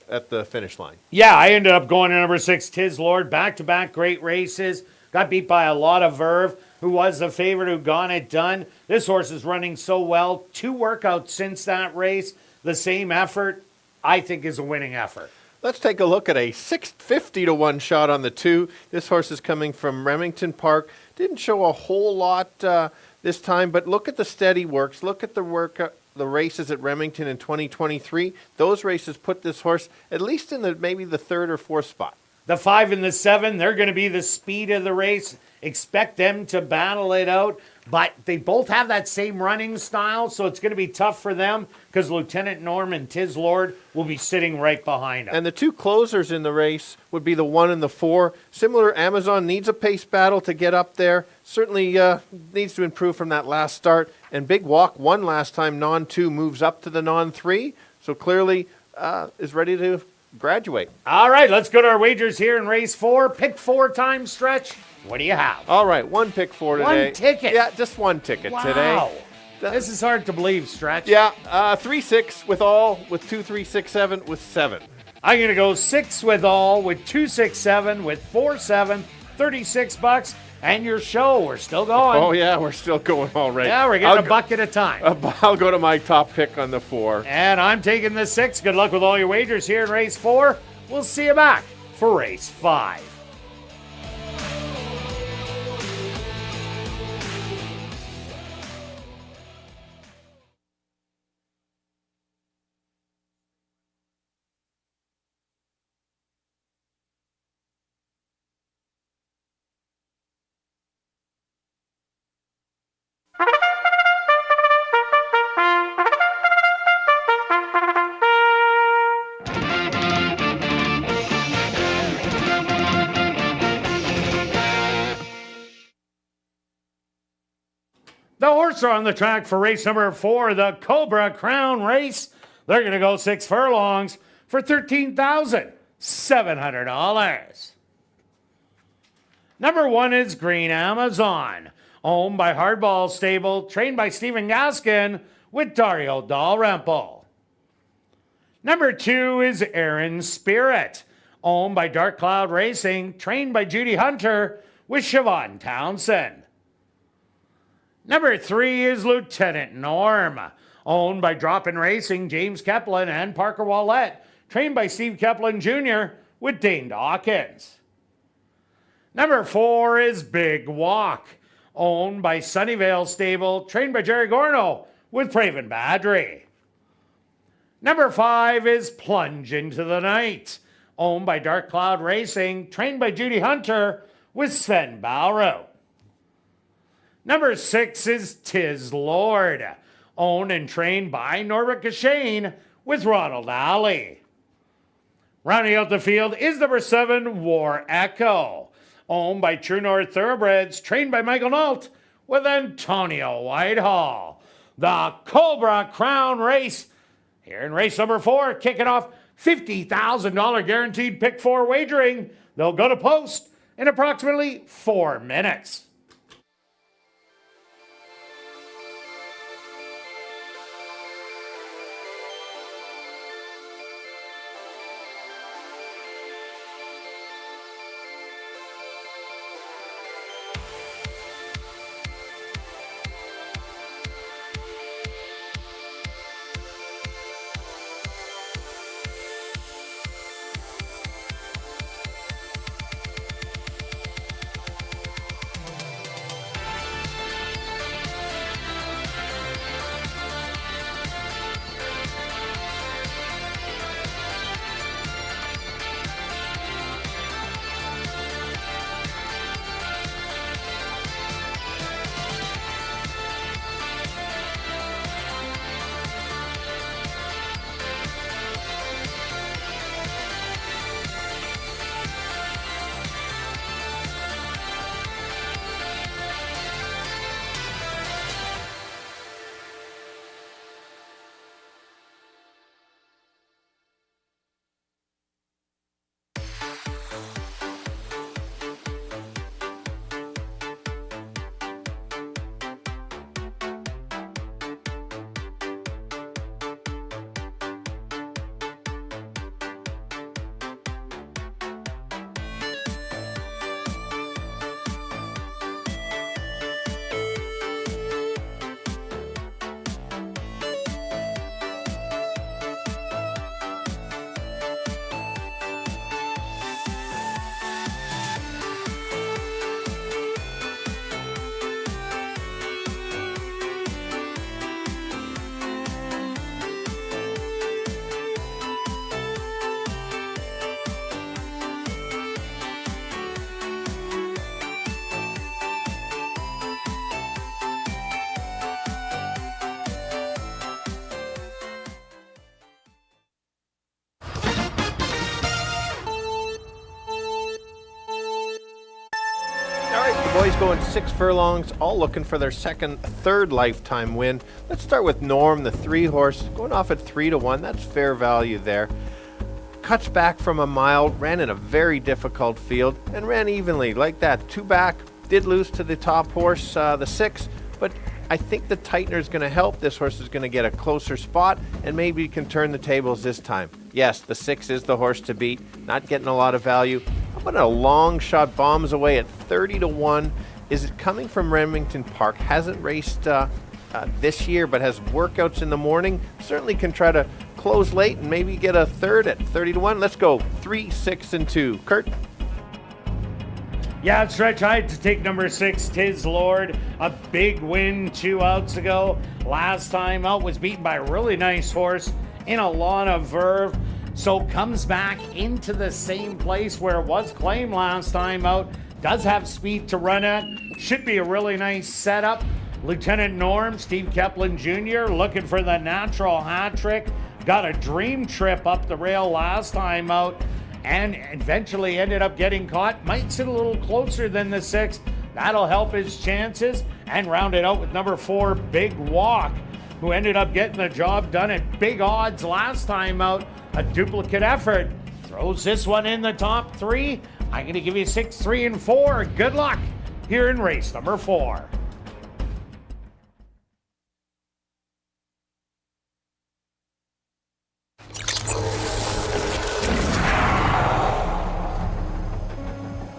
at the finish line. Yeah, I ended up going to number 6, Tiz Lord. Back-to-back great races. Got beat by a lot of Verve, who was the favorite who got it done. This horse is running so well. 2 workouts since that race. The same effort, I think, is a winning effort. Let's take a look at a 650-1 shot on the 2. This horse is coming from Remington Park. Didn't show a whole lot this time, but look at the steady works. Look at the races at Remington in 2023. Those races put this horse at least in maybe the 3rd or 4th spot. The 5 and the 7, they're going to be the speed of the race. Expect them to battle it out, but they both have that same running style, so it's going to be tough for them because Lieutenant Norm and Tiz Lord will be sitting right behind them. And the 2 closers in the race would be the 1 and the 4. Similar, Amazon needs a pace battle to get up there. Certainly needs to improve from that last start. And Big Walk won last time. Non-2 moves up to the non-3, so clearly is ready to graduate. All right, let's go to our wagers here in race 4. Pick 4 time stretch. What do you have? All right, 1 pick 4 today. 1 ticket? Yeah, just 1 ticket today. Wow. This is hard to believe, Stretch. Yeah, 3-6 with 2, 3, 6, 7 with 7. I'm going to go 6 with all, with 2, 6, 7, with 4, 7, $36. And your show, we're still going. Oh, yeah, we're still going all right. Yeah, we're getting a buck at a time. I'll go to my top pick on the 4. And I'm taking the 6. Good luck with all your wagers here in race 4. We'll see you back for race 5. The horses are on the track for race number 4, the Cobra Crown Race. They're going to go 6 furlongs for $13,700. Number 1 is Green Amazon, owned by Hardball Stable, trained by Stephen Gaskin with Dario Dalrymple. Number 2 is Aaron Spirit, owned by Dark Cloud Racing, trained by Judy Hunter with Siobhan Townsend. Number 3 is Lieutenant Norm, owned by Drop-In Racing, James Keplin and Parker Wallette, trained by Steve Keplin Jr. with Dane Dawkins. Number 4 is Big Walk, owned by Sunnyvale Stable, trained by Jerry Gorno with Praven Badry. Number 5 is Plunge Into the Night, owned by Dark Cloud Racing, trained by Judy Hunter with Sven Bowrow. Number 6 is Tiz Lord, owned and trained by Norbert Kashane with Ronald Alley. Rounding out the field is number 7, War Echo, owned by True North Thoroughbreds, trained by Michael Nault, with Antonio Whitehall. The Cobra Crown race here in race number 4, kicking off $50,000 guaranteed pick 4 wagering. They'll go to post in approximately 4 minutes. Boys going 6 furlongs, all looking for their third lifetime win. Let's start with Norm, the 3 horse, going off at 3-1. That's fair value there. Cuts back from a mile, ran in a very difficult field, and ran evenly like that. 2 back, did lose to the top horse, the 6, but I think the tightener is going to help. This horse is going to get a closer spot and maybe can turn the tables this time. Yes, the 6 is the horse to beat, not getting a lot of value. How about a long shot, bombs away at 30-1? Is it coming from Remington Park? Hasn't raced this year, but has workouts in the morning. Certainly can try to close late and maybe get a third at 30-1. Let's go 3, 6, and 2. Kirt? Yeah, Stretch, I had to take number 6, Tis Lord. A big win 2 outs ago. Last time out was beaten by a really nice horse in a lot of verve. So comes back into the same place where it was claimed last time out. Does have speed to run at. Should be a really nice setup. Lieutenant Norm, Steve Keplin Jr. looking for the natural hat trick. Got a dream trip up the rail last time out and eventually ended up getting caught. Might sit a little closer than the 6. That'll help his chances. And round it out with number 4, Big Walk, who ended up getting the job done at big odds last time out. A duplicate effort. Throws this one in the top 3. I'm going to give you 6, 3, and 4. Good luck here in race number 4.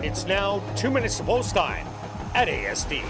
It's now 2 minutes to post time at ASD.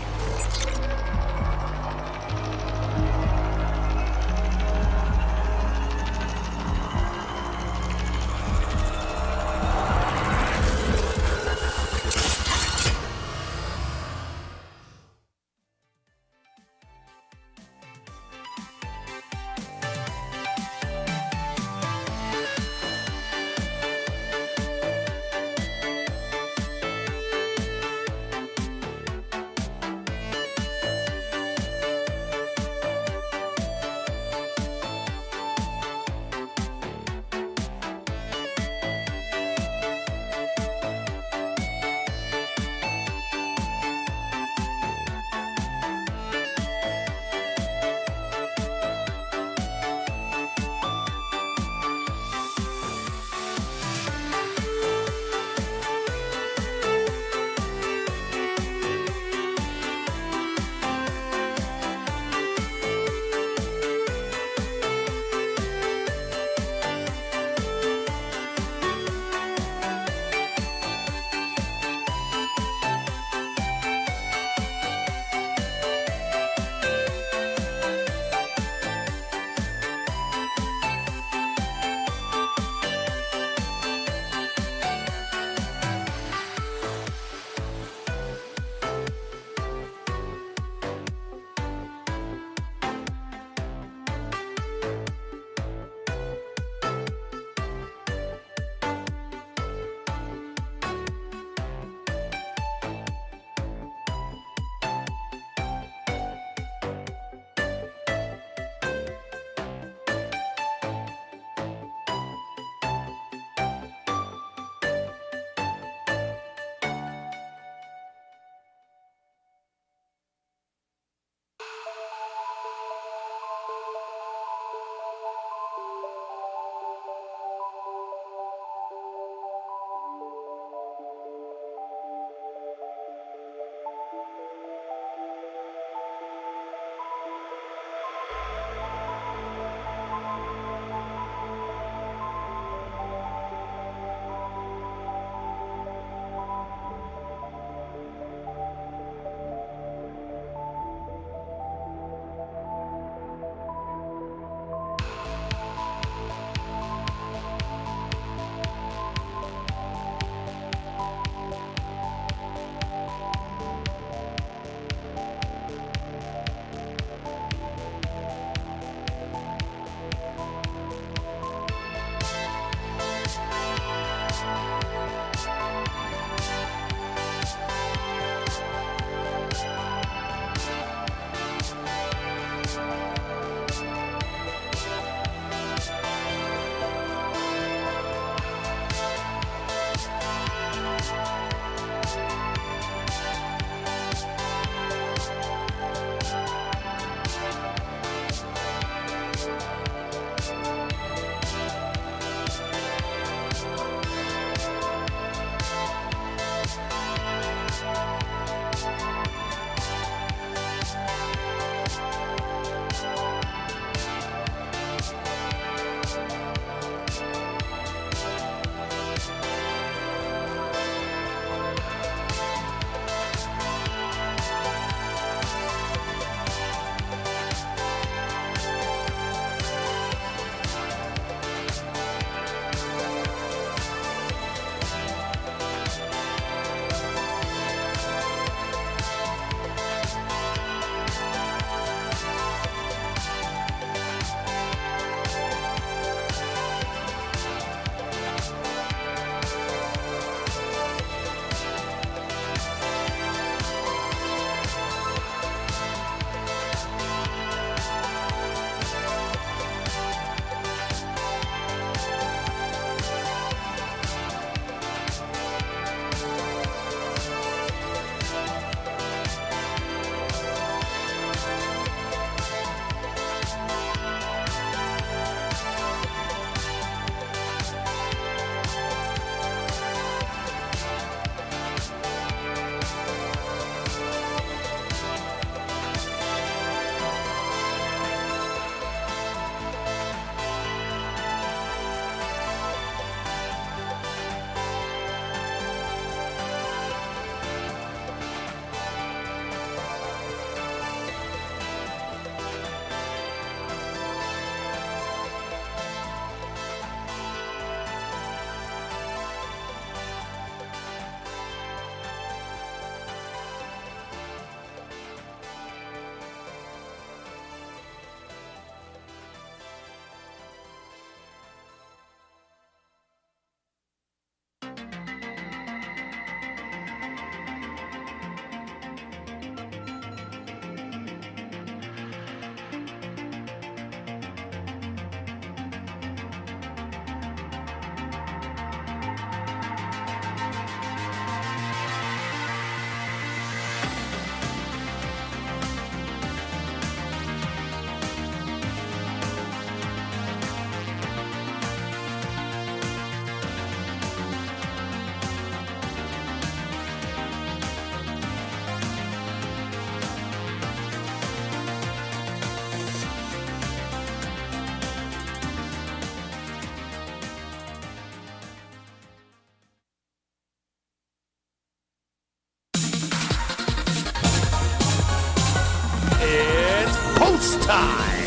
time.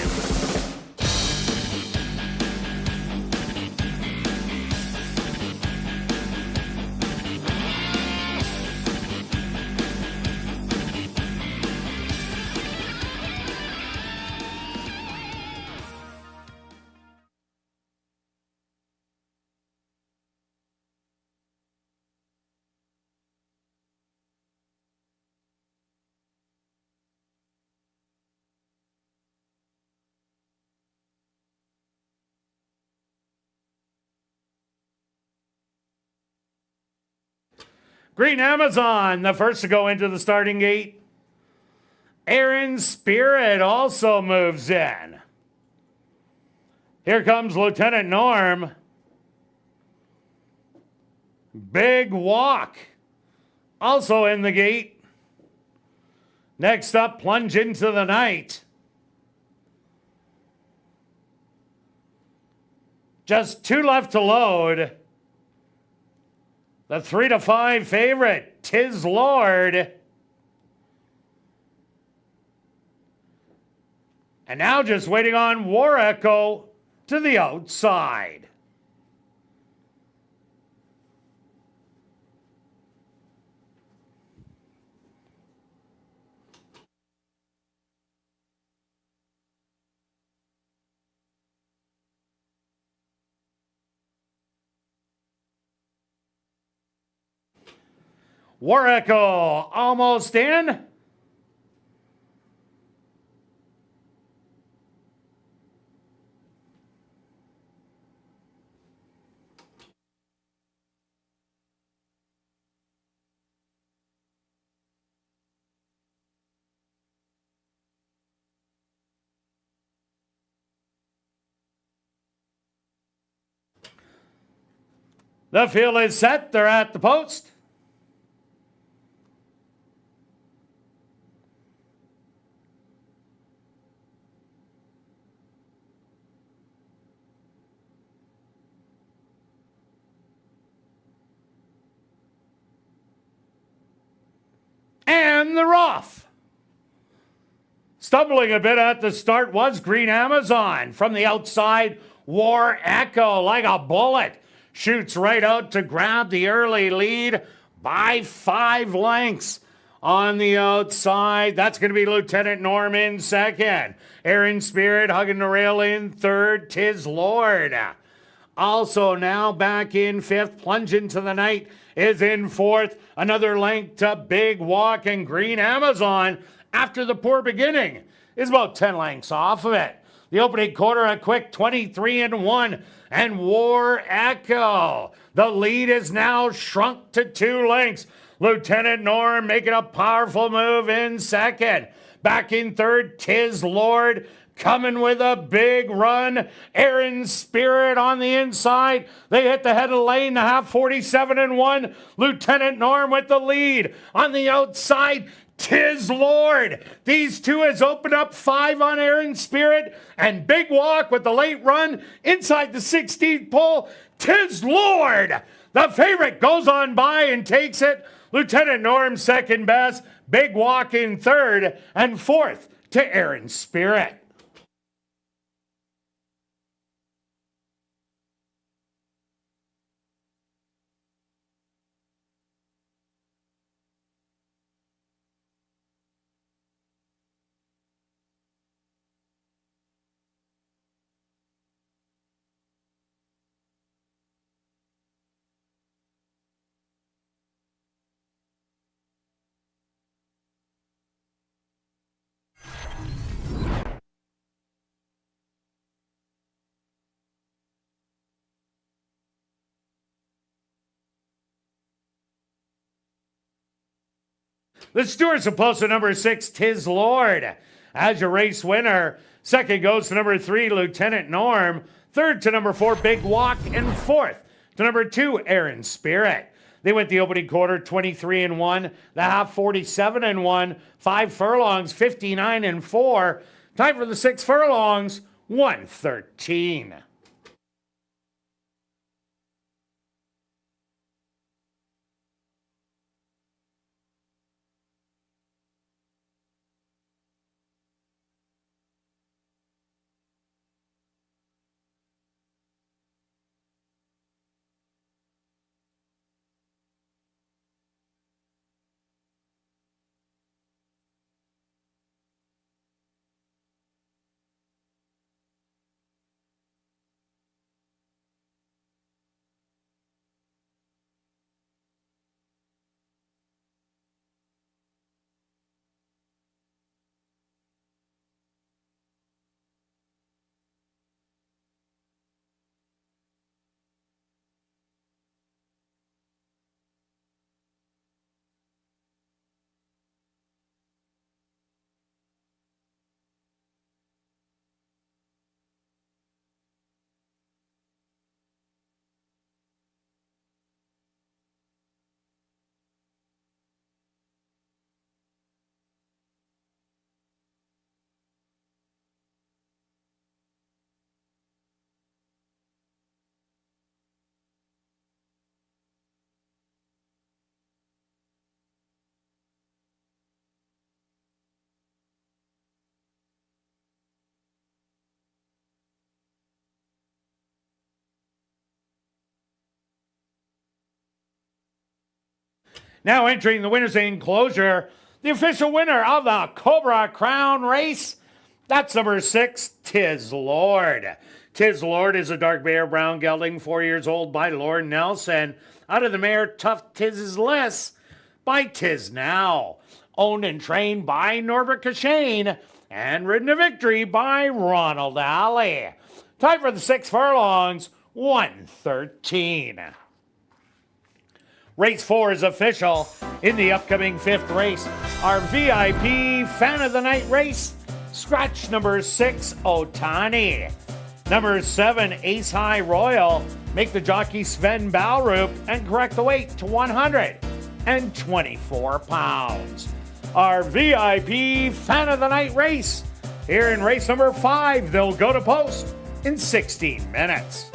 Green Amazon, the first to go into the starting gate. Aaron Spirit also moves in. Here comes Lieutenant Norm. Big Walk, also in the gate. Next up, Plunge Into the Night. Just 2 left to load. The 3 to 5 favorite, Tis Lord. And now just waiting on War Echo to the outside. War Echo almost in. The field is set. They're at the post. And they're off. Stumbling a bit at the start was Green Amazon. From the outside, War Echo, like a bullet, shoots right out to grab the early lead by 5 lengths. On the outside, that's going to be Lieutenant Norm in second. Aaron Spirit hugging the rail in third. Tis Lord. Also now back in fifth. Plunge Into the Night is in fourth. Another length to Big Walk, and Green Amazon, after the poor beginning, is about 10 lengths off of it. The opening quarter, a quick 23-1, and War Echo. The lead is now shrunk to 2 lengths. Lieutenant Norm making a powerful move in second. Back in third, Tis Lord coming with a big run. Aaron Spirit on the inside. They hit the head of the lane, the half 47-1. Lieutenant Norm with the lead. On the outside, Tis Lord. These two has opened up 5 on Aaron Spirit, and Big Walk with the late run inside the 16th pole. Tis Lord. The favorite goes on by and takes it. Lieutenant Norm second best. Big Walk in third, and fourth to Aaron Spirit. The stewards are post to number 6, Tis Lord, as your race winner. Second goes to number 3, Lieutenant Norm. Third to number 4, Big Walk. And fourth to number 2, Aaron Spirit. They went the opening quarter 23-1, the half 47-1, 5 furlongs, 59-4. Time for the 6 furlongs, 113. Now entering the winner's enclosure, the official winner of the Cobra Crown race, that's number 6, Tis Lord. Tis Lord is a dark bear brown gelding, 4 years old, by Lord Nelson. Out of the mare Tough Tis is Less by Tis Now. Owned and trained by Norbert Cashane and ridden to victory by Ronald Alley. Time for the 6 furlongs, 1:13. Race 4 is official. In the upcoming 5th race, our VIP Fan of the Night race, scratch number 6, Otani. Number 7, Ace High Royal. Make the jockey Sven Balrup and correct the weight to 124 pounds. Our VIP Fan of the Night race. Here in race number 5, they'll go to post in 16 minutes.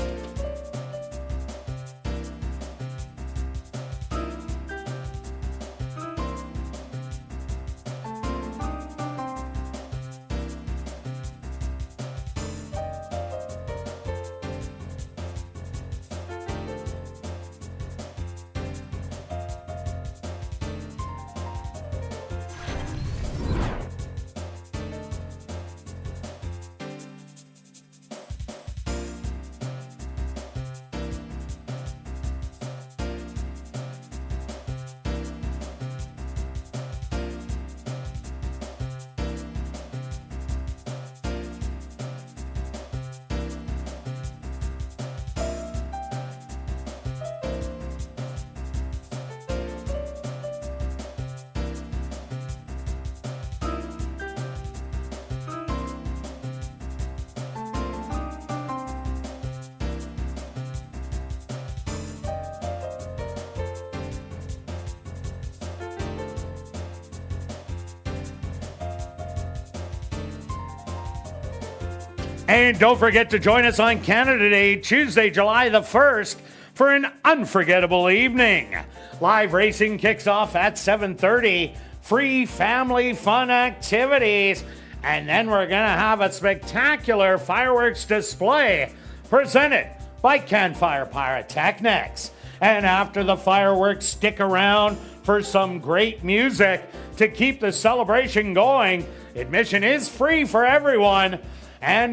And don't forget to join us on Canada Day, Tuesday, July the 1st, for an unforgettable evening. Live racing kicks off at 7:30. Free family fun activities. And then we're going to have a spectacular fireworks display presented by Campfire Pyrotechnics. And after the fireworks, stick around for some great music to keep the celebration going. Admission is free for everyone.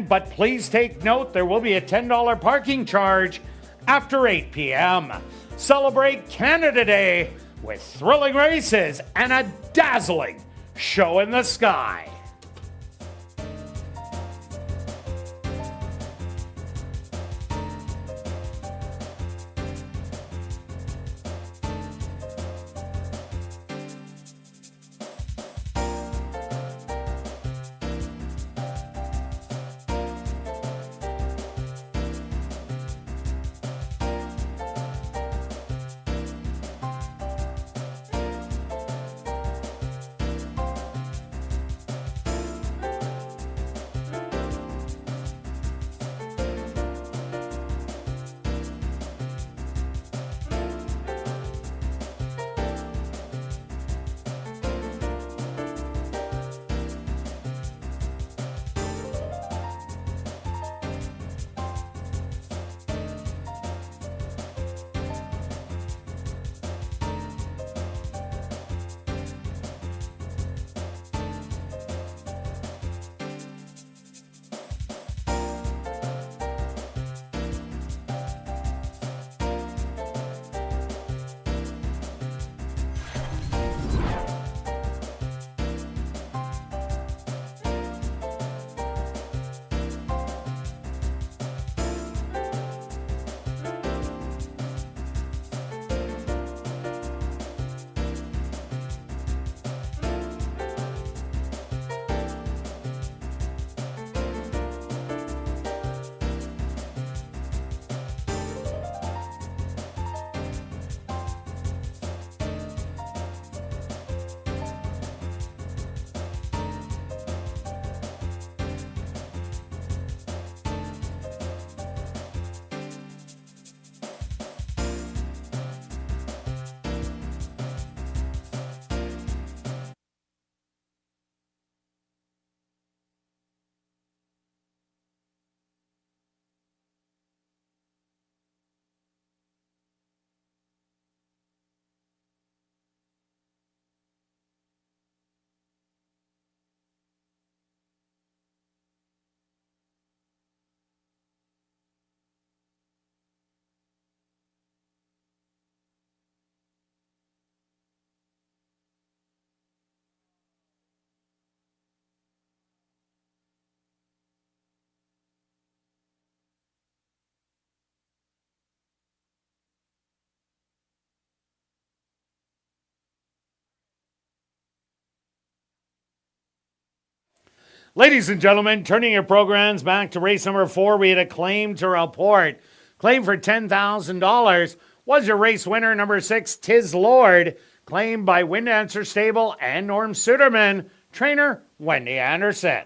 But please take note, there will be a $10 parking charge after 8 p.m. Celebrate Canada Day with thrilling races and a dazzling show in the sky. Ladies and gentlemen, turning your programs back to race number 4, we had a claim to report. Claim for $10,000 was your race winner, number 6, Tis Lord, claimed by Wind Answer Stable and Norm Suderman, trainer Wendy Anderson.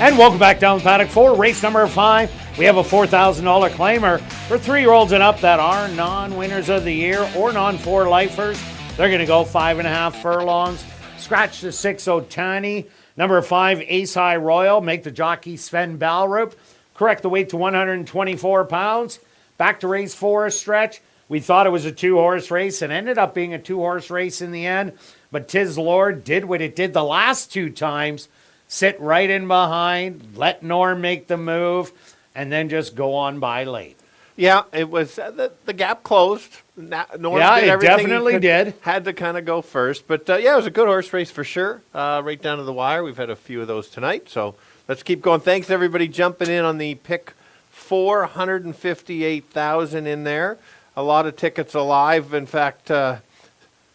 And welcome back down the paddock for race number 5. We have a $4,000 claimer for 3-year-olds and up that are non-winners of the year or non-4 lifers. They're going to go 5.5 furlongs. Scratch the 6 Otani. Number 5, Ace High Royal. Make the jockey Sven Balrup. Correct the weight to 124 pounds. Back to race 4 stretch. We thought it was a 2-horse race. It ended up being a 2-horse race in the end. But Tis Lord did what it did the last 2 times. Sit right in behind, let Norm make the move, and then just go on by late. Yeah, it was the gap closed. Norm yeah, did it everything definitely did. Had to kind of go first. But, yeah, it was a good horse race for sure, right down to the wire. We've had a few of those tonight, so let's keep going. Thanks, everybody, jumping in on the pick 458,000 in there. A lot of tickets alive. In fact,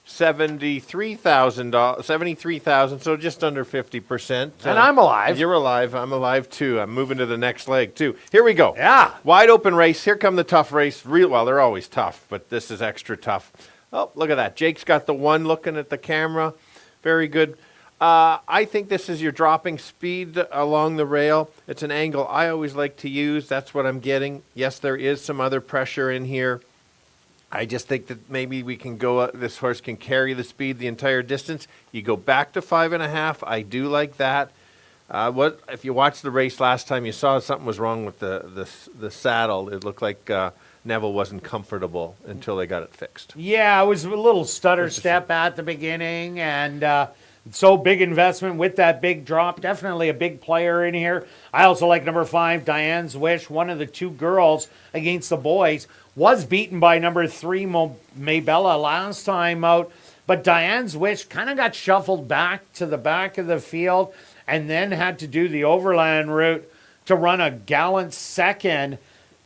$73,000, so just under 50%. And I'm alive. You're alive. I'm alive, too. I'm moving to the next leg, too. Here we go. Yeah. Wide open race. Here come the tough race. Well, they're always tough, but this is extra tough. Oh, look at that. Jake's got the 1 looking at the camera. Very good. I think this is your dropping speed along the rail. It's an angle I always like to use. That's what I'm getting. Yes, there is some other pressure in here. I just think that maybe we can go, this horse can carry the speed the entire distance. You go back to 5.5. I do like that. If you watched the race last time, you saw something was wrong with the saddle. It looked like Neville wasn't comfortable until they got it fixed. Yeah, it was a little stutter step at the beginning, and so big investment with that big drop. Definitely a big player in here. I also like number 5, Diane's Wish, one of the 2 girls against the boys. Was beaten by number 3, Maybella, last time out. But Diane's Wish kind of got shuffled back to the back of the field and then had to do the overland route to run a gallant second.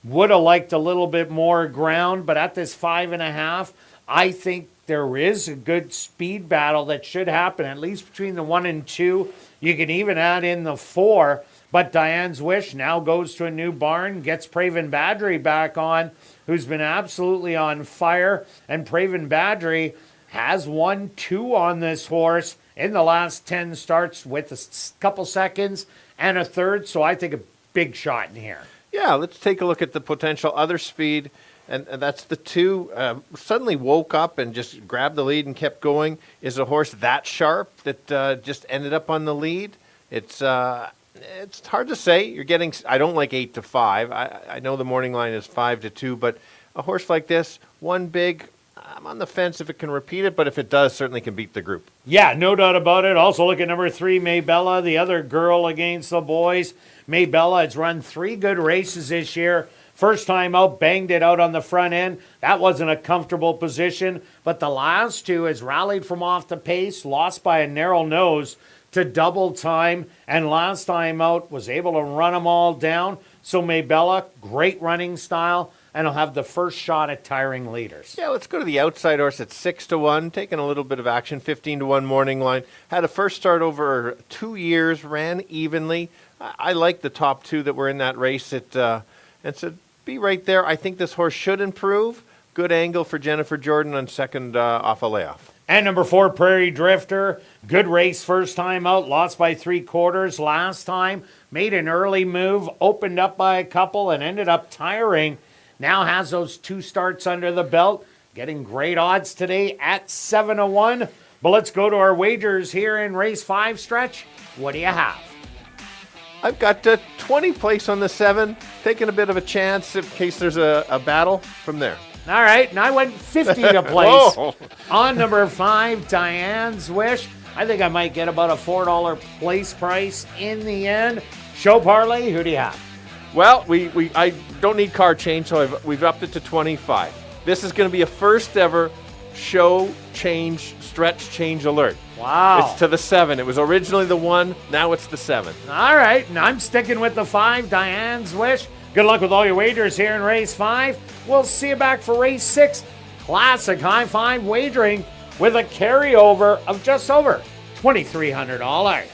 Would have liked a little bit more ground, but at this 5.5, I think there is a good speed battle that should happen, at least between the 1 and 2. You can even add in the 4. But Diane's Wish now goes to a new barn, gets Praven Badri back on, who's been absolutely on fire. And Praven Badri has won 2 on this horse in the last 10 starts with a couple seconds and a third. So I think a big shot in here. Yeah, let's take a look at the potential other speed. And that's the 2. Suddenly woke up and just grabbed the lead and kept going. Is a horse that sharp that just ended up on the lead? It's hard to say. You're getting. I don't like 8 to 5. I know the morning line is 5 to 2, but a horse like this, 1 big. I'm on the fence if it can repeat it, but if it does, certainly can beat the group. Yeah, no doubt about it. Also look at number 3, Maybella, the other girl against the boys. Maybella has run 3 good races this year. First time out, banged it out on the front end. That wasn't a comfortable position, but the last 2 has rallied from off the pace, lost by a narrow nose to double time, and last time out was able to run them all down. So Maybella, great running style, and will have the first shot at tiring leaders. Yeah, let's go to the outside horse at 6 to 1, taking a little bit of action, 15 to 1 morning line. Had a first start over 2 years, ran evenly. I like the top 2 that were in that race. And so be right there. I think this horse should improve. Good angle for Jennifer Jordan on second off a layoff. And number 4, Prairie Drifter. Good race first time out. Lost by 3/4 last time. Made an early move. Opened up by a couple and ended up tiring. Now has those 2 starts under the belt. Getting great odds today at 7 to 1. But let's go to our wagers here in race 5 stretch. What do you have? I've got 20 place on the 7. Taking a bit of a chance in case there's a battle from there. All right, and I went 50 to place Whoa. on number 5, Diane's Wish. I think I might get about a $4 place price in the end. Show parlay, who do you have? Well, I don't need car change, so we've upped it to 25. This is going to be a first ever show change, stretch change alert. Wow. It's to the 7. It was originally the 1, now it's the 7. All right, and I'm sticking with the 5, Diane's wish. Good luck with all your wagers here in race 5. We'll see you back for race 6. Classic high five wagering with a carryover of just over $2,300.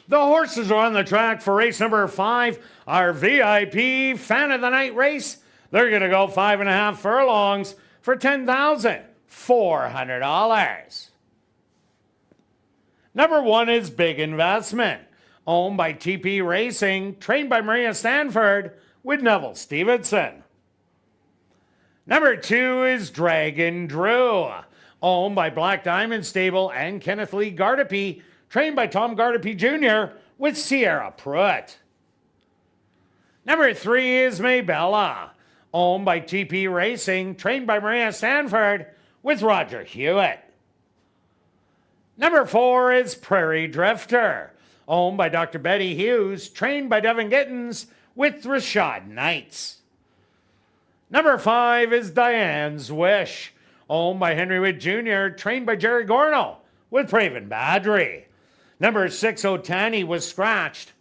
The horses are on the track for race number 5, our VIP Fan of the Night race. They're going to go 5.5 furlongs for $10,400. Number 1 is Big Investment, owned by TP Racing, trained by Maria Stanford with Neville Stevenson. Number 2 is Dragon Drew, owned by Black Diamond Stable and Kenneth Lee Gardepy, trained by Tom Gardepy Jr. with Sierra Pruitt. Number 3 is Maybella, owned by TP Racing, trained by Maria Stanford with Roger Hewitt. Number 4 is Prairie Drifter, owned by Dr. Betty Hughes, trained by Devin Gittins with Rashad Knights. Number 5 is Diane's Wish, owned by Henry Witt Jr., trained by Jerry Gorno with Praven Badri. Number 6, Otani, was scratched.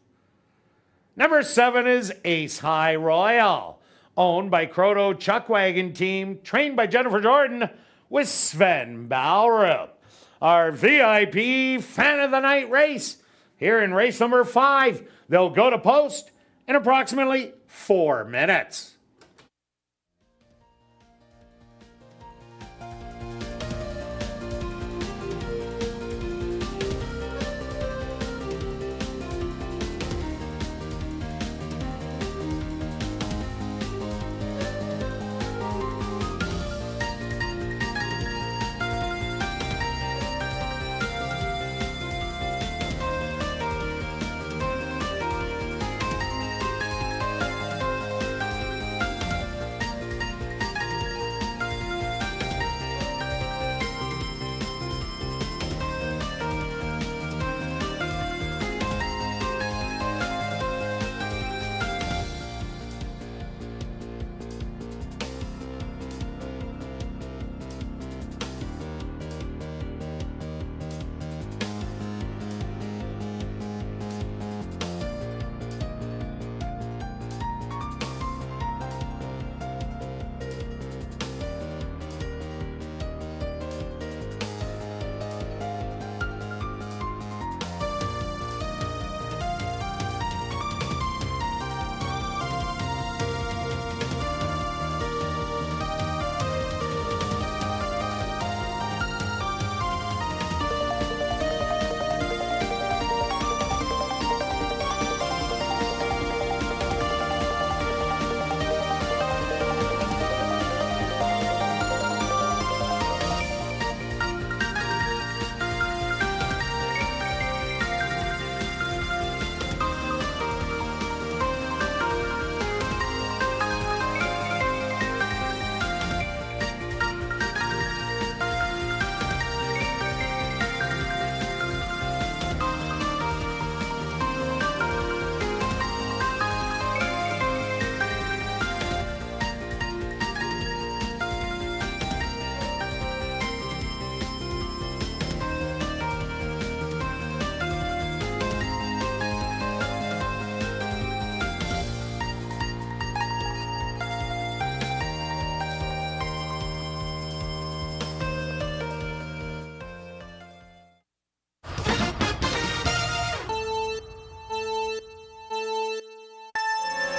Number 7 is Ace High Royal, owned by Croto Chuckwagon Team, trained by Jennifer Jordan with Sven Balrup. Our VIP Fan of the Night race here in race number 5. They'll go to post in approximately 4 minutes.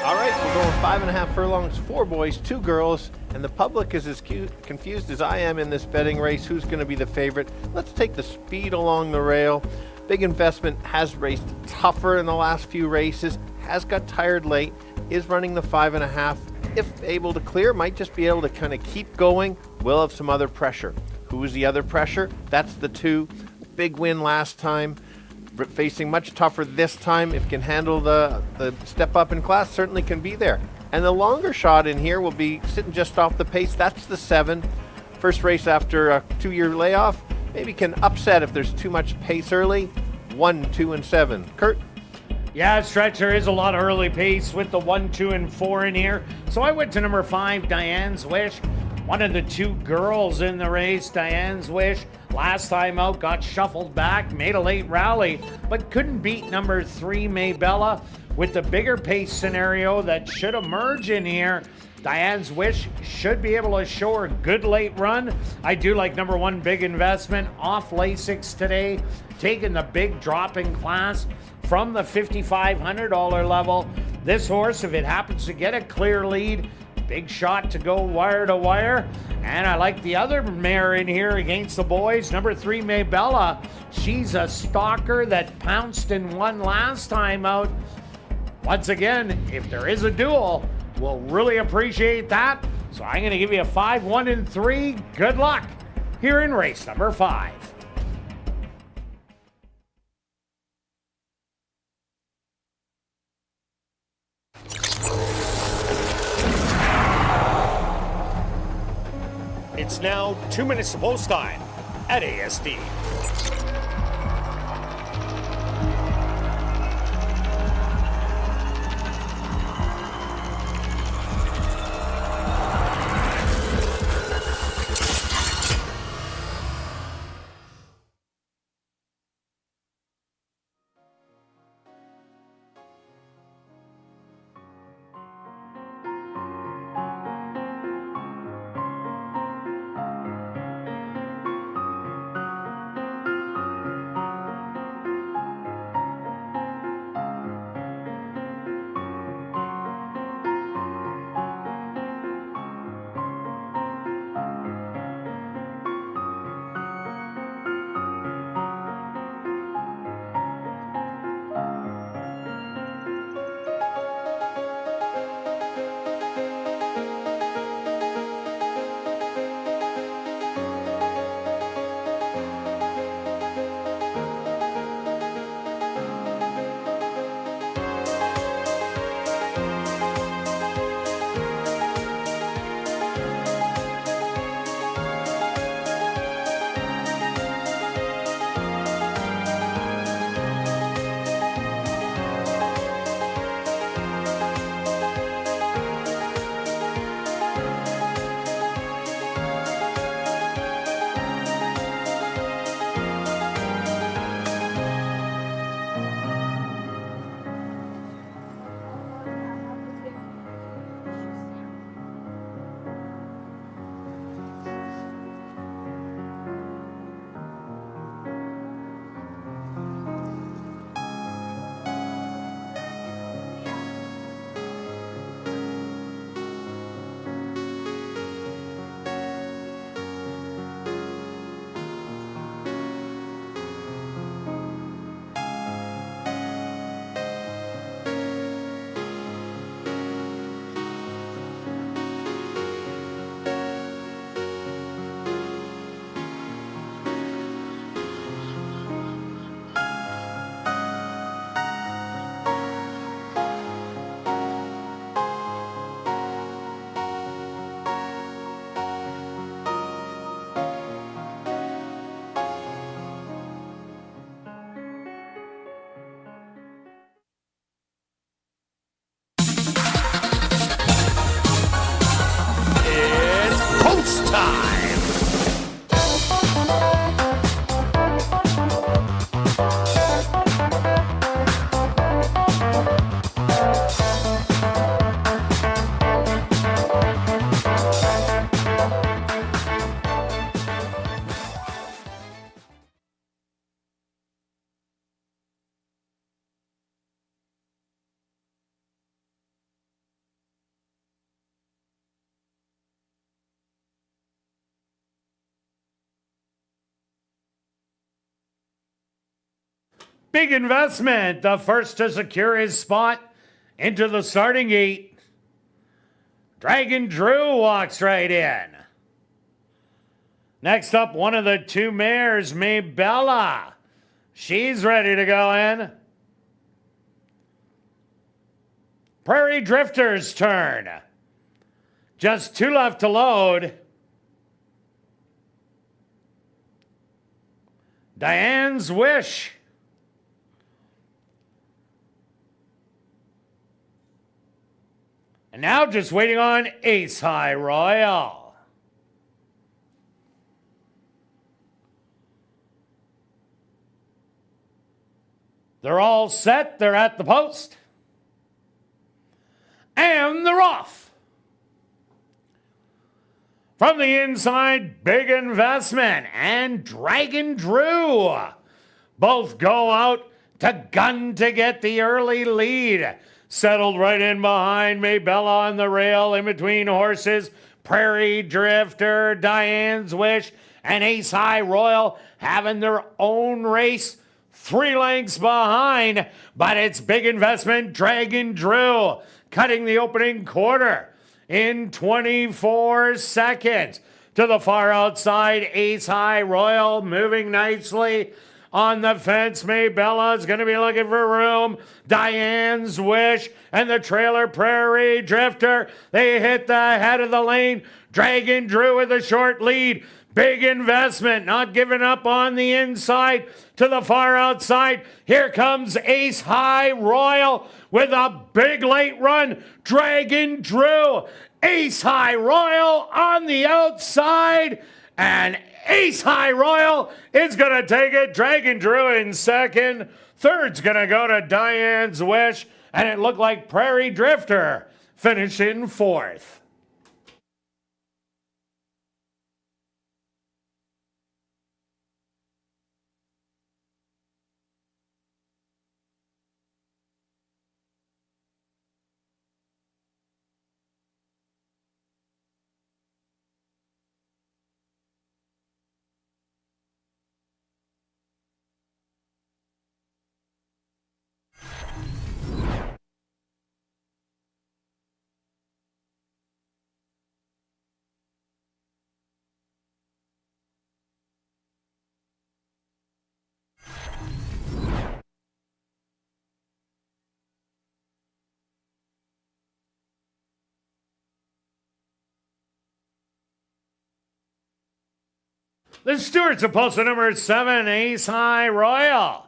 All right, we're going 5.5 furlongs, 4 boys, 2 girls, and the public is as confused as I am in this betting race. Who's going to be the favorite? Let's take the speed along the rail. Big Investment has raced tougher in the last few races, has got tired late, is running the 5.5. If able to clear, might just be able to kind of keep going. Will have some other pressure. Who is the other pressure? That's the 2. Big win last time. Facing much tougher this time. If can handle the step up in class, certainly can be there. And the longer shot in here will be sitting just off the pace. That's the 7. First race after a 2-year layoff. Maybe can upset if there's too much pace early. 1, 2, and 7. Kirt? Yeah, Stretch, there is a lot of early pace with the 1, 2, and 4 in here. So I went to number 5, Diane's Wish. One of the 2 girls in the race, Diane's Wish. Last time out, got shuffled back, made a late rally, but couldn't beat number 3, Maybella. With the bigger pace scenario that should emerge in here, Diane's Wish should be able to show her good late run. I do like number 1, Big Investment, off Lasix today, taking the big drop in class from the $5,500 level. This horse, if it happens to get a clear lead, big shot to go wire to wire. And I like the other mare in here against the boys, number 3, Maybella. She's a stalker that pounced and won last time out. Once again, if there is a duel, we'll really appreciate that. So I'm going to give you a 5, 1, and 3. Good luck here in race number 5. It's now 2 minutes to post time at ASD. Big Investment, the first to secure his spot into the starting gate. Dragon Drew walks right in. Next up, one of the two mares, Maybella. She's ready to go in. Prairie Drifter's turn. Just two left to load. Diane's Wish. And now just waiting on Ace High Royal. They're all set. They're at the post. And they're off. From the inside, Big Investment and Dragon Drew both go out to gun to get the early lead. Settled right in behind Maybella on the rail, in between horses. Prairie Drifter, Diane's Wish, and Ace High Royal having their own race 3 lengths behind. But it's Big Investment, Dragon Drew, cutting the opening quarter in 24 seconds. To the far outside, Ace High Royal moving nicely. On the fence, Maybella's going to be looking for room. Diane's Wish and the trailer Prairie Drifter. They hit the head of the lane. Dragon Drew with a short lead. Big Investment not giving up on the inside. To the far outside, here comes Ace High Royal with a big late run. Dragon Drew. Ace High Royal on the outside. And Ace High Royal is going to take it. Dragon Drew in second. Third's going to go to Diane's Wish. And it looked like Prairie Drifter finished in fourth. The stewards of postal number 7, Ace High Royal.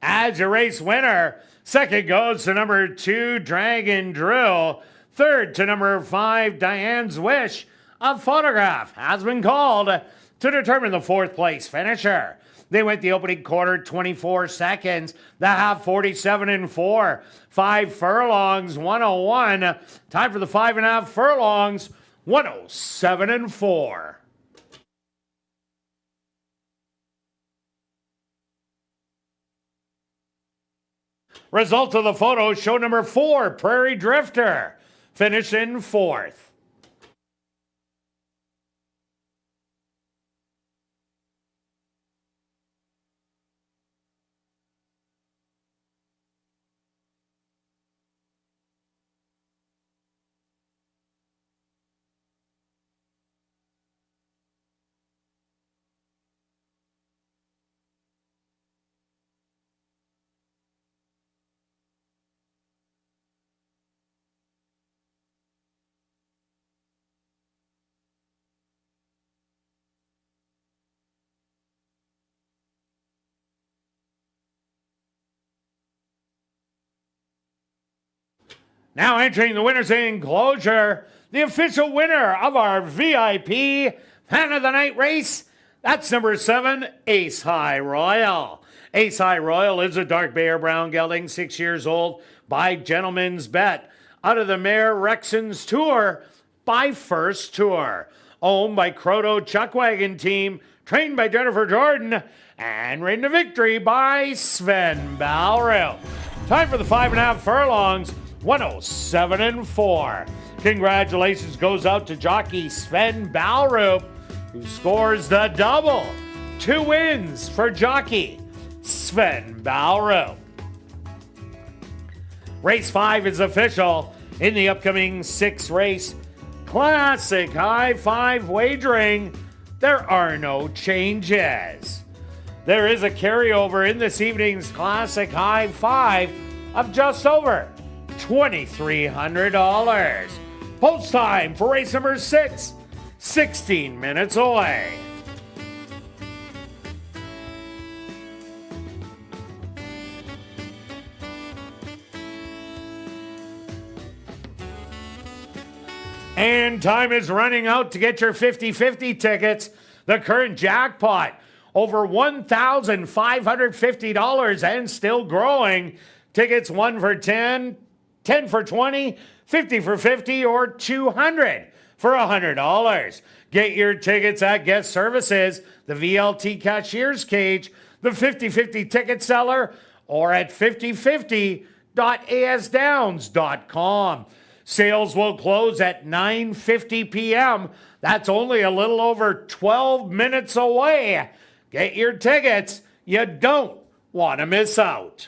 As your race winner, second goes to number 2, Dragon Drew. Third to number 5, Diane's Wish. A photograph has been called to determine the fourth place finisher. They went the opening quarter 24 seconds, the half 47 and 4. 5 furlongs, 101. Time for the 5.5 furlongs, 107 and 4. Result of the photo show number 4, Prairie Drifter, finished in fourth. Now entering the winner's enclosure, the official winner of our VIP Fan of the Night race, that's number 7, Ace High Royal. Ace High Royal is a dark bay or brown gelding, 6 years old, by Gentleman's Bet. Out of the mare Rexon's Tour by First Tour. Owned by Croto Chuckwagon Team, trained by Jennifer Jordan, and ridden to victory by Sven Balro. Time for the 5.5 furlongs, 107 and 4. Congratulations goes out to jockey Sven Balrup, who scores the double. 2 wins for jockey Sven Bowrow. Race 5 is official in the upcoming 6-race Classic High 5 wagering. There are no changes. There is a carryover in this evening's Classic High 5 of just over $2,300. Post time for race number 6, 16 minutes away. And time is running out to get your 50-50 tickets. The current jackpot, over $1,550 and still growing. Tickets 1 for 10, 10 for 20, 50 for 50, or 200 for $100. Get your tickets at Guest Services, the VLT Cashier's Cage, the 50-50 Ticket Seller, or at 5050.asdowns.com. Sales will close at 9:50 p.m. That's only a little over 12 minutes away. Get your tickets. You don't want to miss out.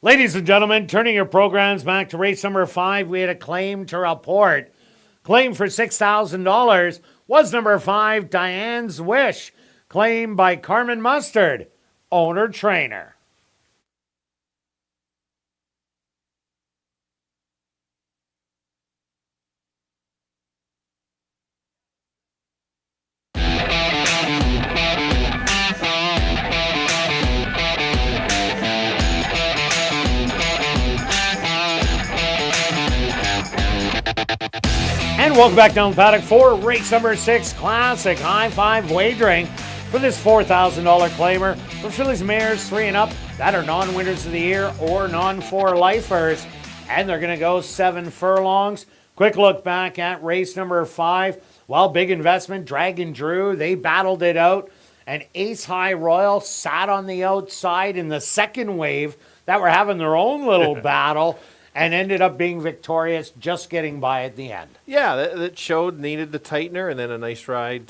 Ladies and gentlemen, turning your programs back to race number 5, we had a claim to report. Claim for $6,000 was number 5, Diane's Wish. Claim by Carmen Mustard, owner-trainer. And welcome back down the paddock for race number 6, Classic High Five Wagering for this $4,000 claimer for fillies, mares 3 and up that are non-winners of the year or non-4 lifers. And they're going to go 7 furlongs. Quick look back at race number 5. Well, big investment, Dragon Drew, they battled it out. And Ace High Royal sat on the outside in the second wave that were having their own little battle. And ended up being victorious, just getting by at the end. Yeah, that showed needed the tightener, and then a nice ride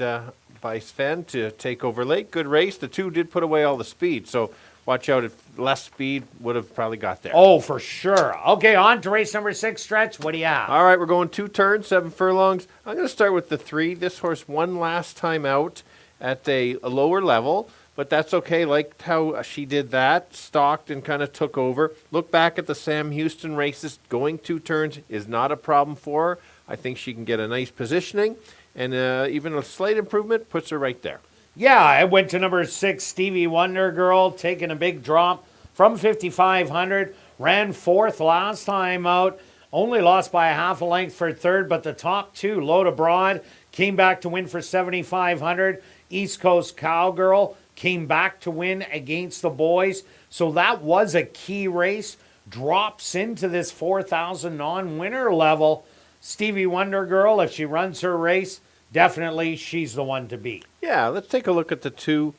by Sven to take over late. Good race. The 2 did put away all the speed, so watch out if less speed would have probably got there. Oh, for sure. Okay, on to race number 6, Stretch. What do you have? All right, we're going 2 turns, 7 furlongs. I'm going to start with the 3. This horse won last time out at a lower level. But that's okay. Liked how she did that, stalked and kind of took over. Look back at the Sam Houston races. Going 2 turns is not a problem for her. I think she can get a nice positioning, and even a slight improvement puts her right there. Yeah, I went to number 6, Stevie Wonder Girl, taking a big drop from 5,500. Ran 4th last time out. Only lost by a half a length for 3rd, but the top 2, Load Abroad, came back to win for 7,500. East Coast Cowgirl came back to win against the boys. So that was a key race. Drops into this 4,000 non-winner level. Stevie Wonder Girl, if she runs her race, definitely she's the one to beat. Yeah, let's take a look at the 2.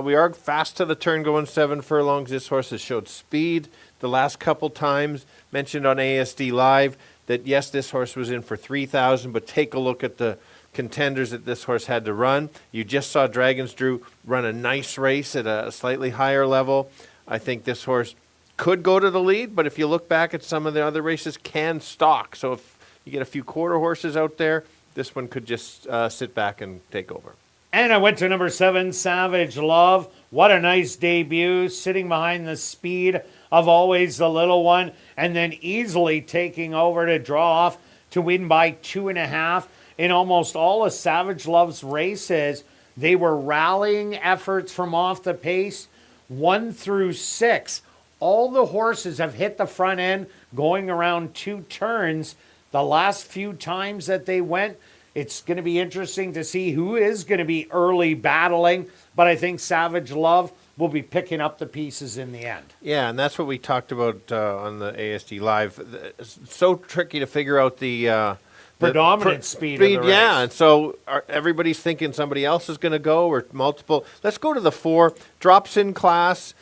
We are fast to the turn going 7 furlongs. This horse has showed speed the last couple times. Mentioned on ASD Live that, yes, this horse was in for 3,000, but take a look at the contenders that this horse had to run. You just saw Dragons Drew run a nice race at a slightly higher level. I think this horse could go to the lead, but if you look back at some of the other races, can stalk. So if you get a few quarter horses out there, this one could just sit back and take over. And I went to number 7, Savage Love. What a nice debut, sitting behind the speed of Always the Little One, and then easily taking over to draw off to win by 2.5. In almost all of Savage Love's races, they were rallying efforts from off the pace, 1 through 6. All the horses have hit the front end going around 2 turns. The last few times that they went, it's going to be interesting to see who is going to be early battling, but I think Savage Love will be picking up the pieces in the end. Yeah, and that's what we talked about on the ASD Live. It's so tricky to figure out the predominant speed of the race. Yeah, and so everybody's thinking somebody else is going to go or multiple. Let's go to the 4. Drops in class,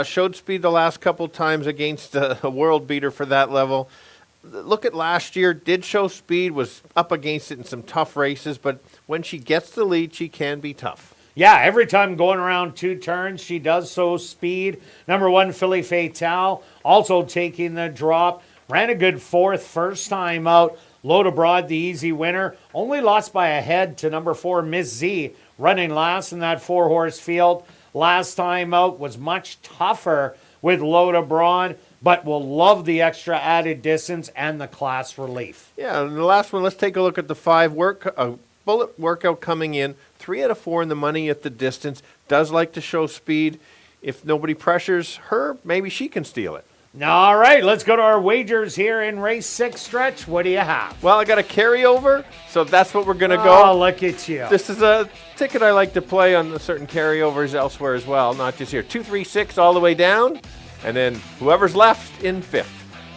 showed speed the last couple times against a world beater for that level. Look at last year, did show speed, was up against it in some tough races, but when she gets the lead, she can be tough. Yeah, every time going around 2 turns, she does show speed. Number 1, Philly Fatale, also taking the drop. Ran a good 4th first time out. Load Abroad, the easy winner. Only lost by a head to number 4, Miss Z, running last in that 4-horse field. Last time out was much tougher with Load Abroad, but will love the extra added distance and the class relief. Yeah, and the last one, let's take a look at the 5 bullet workout coming in. 3 out of 4 in the money at the distance. Does like to show speed. If nobody pressures her, maybe she can steal it. All right, let's go to our wagers here in race 6, Stretch. What do you have? Well, I got a carryover, so that's what we're going to go. Oh, look at you. This is a ticket I like to play on certain carryovers elsewhere as well, not just here. 2, 3, 6 all the way down, and then whoever's left in 5th.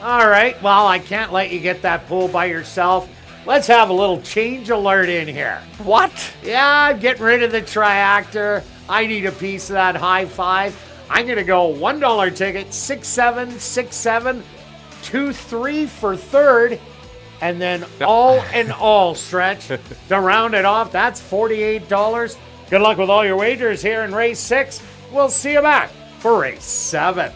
All right, well, I can't let you get that pool by yourself. Let's have a little change alert in here. What? Yeah, I'm getting rid of the triactor. I need a piece of that high five. I'm going to go $1 ticket, 676723 for 3rd, and then all in all, Stretch, to round it off, that's $48. Good luck with all your wagers here in race 6. We'll see you back for race 7.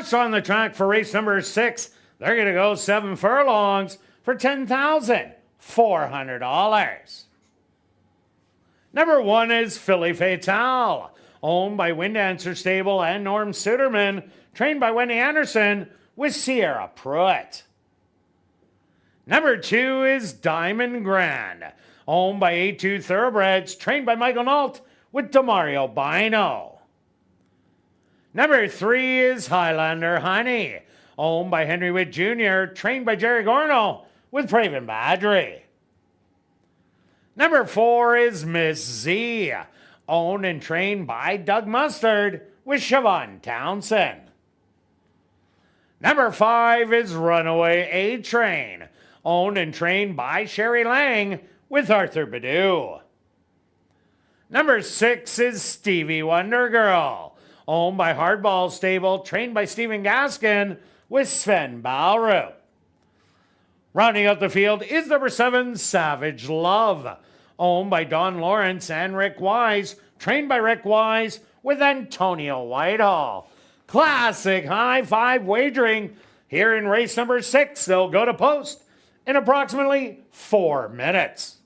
horse on the track for race number 6. They're going to go 7 furlongs for $10,400. Number 1 is Philly Fatale, owned by Wind Dancer Stable and Norm Suderman, trained by Wendy Anderson with Sierra Pruitt. Number 2 is Diamond Grand, owned by A2 Thoroughbreds, trained by Michael Nault with Demario Bino. Number 3 is Highlander Honey, owned by Henry Witt Jr., trained by Jerry Gorno with Praven Badri. Number 4 is Miss Z, owned and trained by Doug Mustard with Siobhan Townsend. Number 5 is Runaway A-Train, owned and trained by Sherry Lang with Arthur Badu. Number 6 is Stevie Wonder Girl, owned by Hardball Stable, trained by Stephen Gaskin with Sven Ballroot. Rounding out the field is number 7, Savage Love, owned by Don Lawrence and Rick Wise, trained by Rick Wise with Antonio Whitehall. Classic high five wagering here in race number 6. They'll go to post in approximately 4 minutes.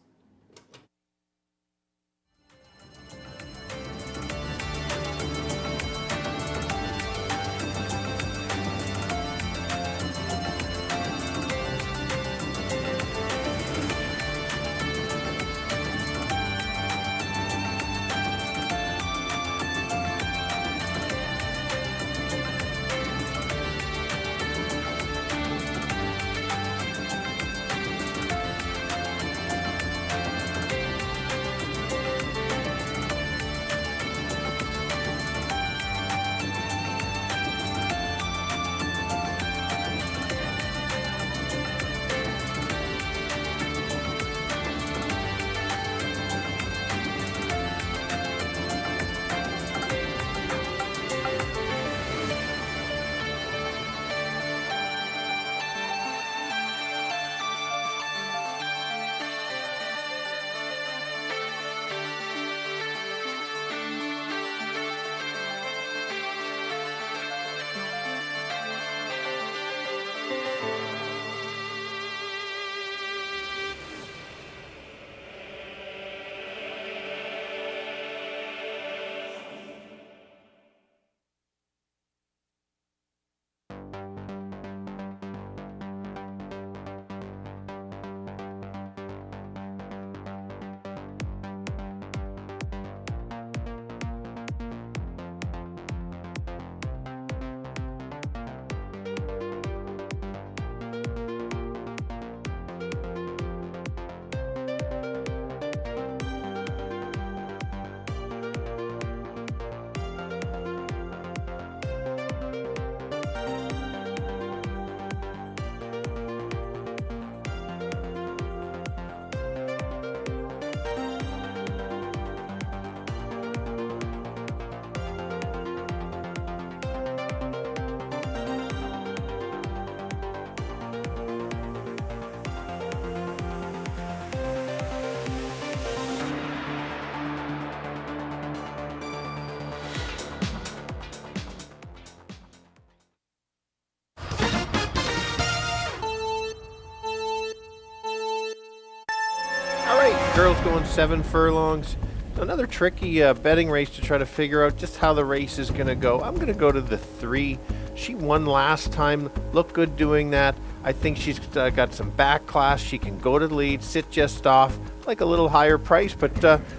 Girls going 7 furlongs. Another tricky betting race to try to figure out just how the race is going to go. I'm going to go to the 3. She won last time, looked good doing that. I think she's got some back class. She can go to the lead, sit just off, like a little higher price, but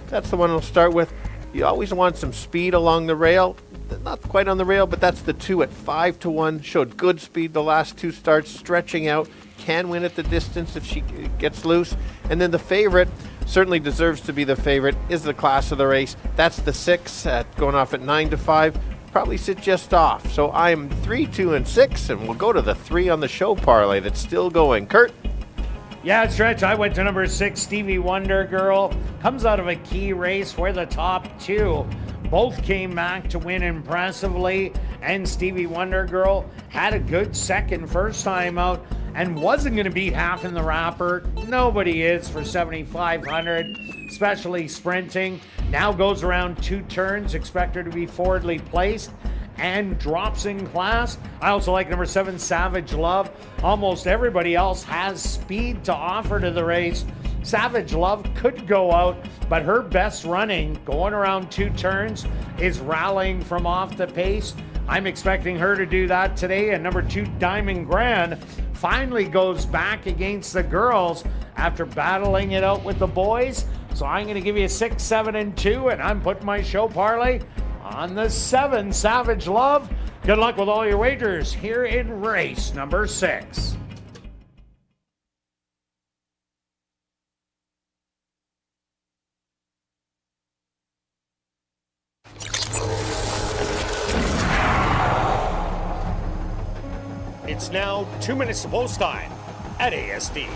that's the one I'll start with. You always want some speed along the rail. Not quite on the rail, but that's the 2 at 5-1. Showed good speed the last 2 starts, stretching out. Can win at the distance if she gets loose. And then the favorite, certainly deserves to be the favorite, is the class of the race. That's the 6 going off at 9-5. Probably sit just off. So I'm 3, 2, and 6, and we'll go to the 3 on the show parlay that's still going. Kirt? Yeah, Stretch, I went to number 6, Stevie Wonder Girl. Comes out of a key race where the top 2 both came back to win impressively, and Stevie Wonder Girl had a good first time out and wasn't going to beat half in the wrapper. Nobody is for 7,500, especially sprinting. Now goes around 2 turns, expect her to be forwardly placed, and drops in class. I also like number 7, Savage Love. Almost everybody else has speed to offer to the race. Savage Love could go out, but her best running, going around 2 turns, is rallying from off the pace. I'm expecting her to do that today. And number 2, Diamond Grand, finally goes back against the girls after battling it out with the boys. So I'm going to give you 6, 7, and 2, and I'm putting my show parlay on the 7, Savage Love. Good luck with all your wagers here in race number 6. It's now 2 minutes to post time at ASD.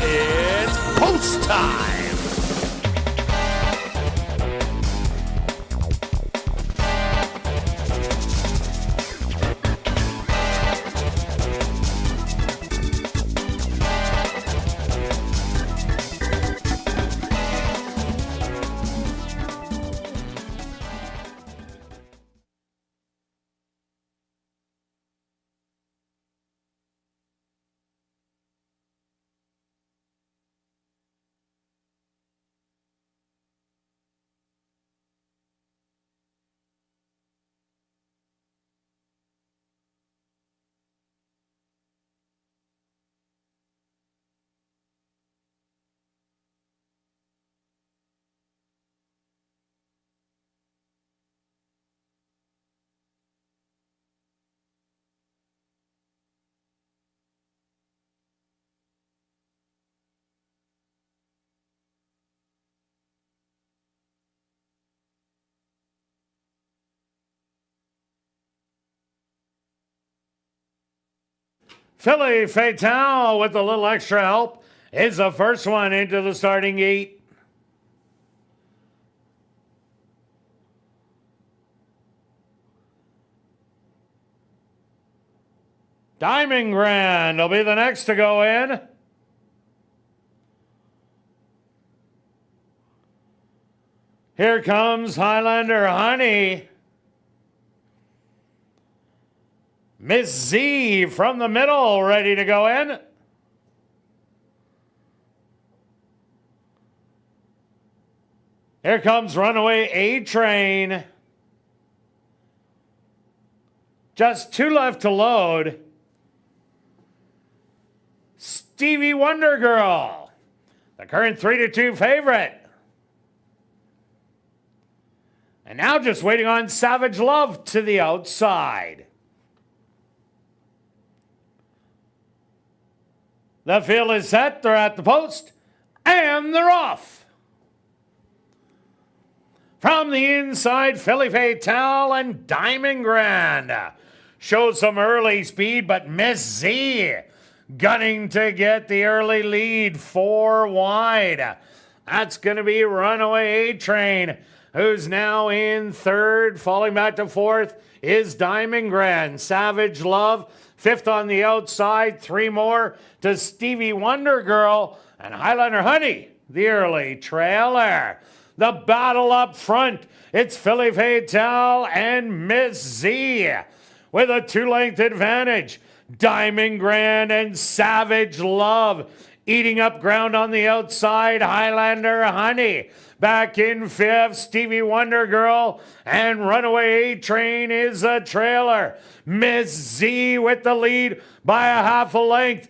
It's post time. Philly Fatale with a little extra help is the first one into the starting gate. Diamond Grand will be the next to go in. Here comes Highlander Honey. Miss Z from the middle, ready to go in. Here comes runaway A-Train. Just 2 left to load. Stevie Wonder Girl, the current 3-2 favorite. And now just waiting on Savage Love to the outside. The field is set, they're at the post, and they're off. From the inside, Philly Fatale and Diamond Grand. Showed some early speed, but Miss Z gunning to get the early lead 4 wide. That's going to be Runaway A-Train, who's now in third. Falling back to fourth is Diamond Grand. Savage Love, fifth on the outside. 3 more to Stevie Wonder Girl and Highlander Honey, the early trailer. The battle up front, it's Philly Fatale and Miss Z with a 2-length advantage. Diamond Grand and Savage Love eating up ground on the outside. Highlander Honey back in fifth. Stevie Wonder Girl and Runaway A-Train is a trailer. Miss Z with the lead by a half a length.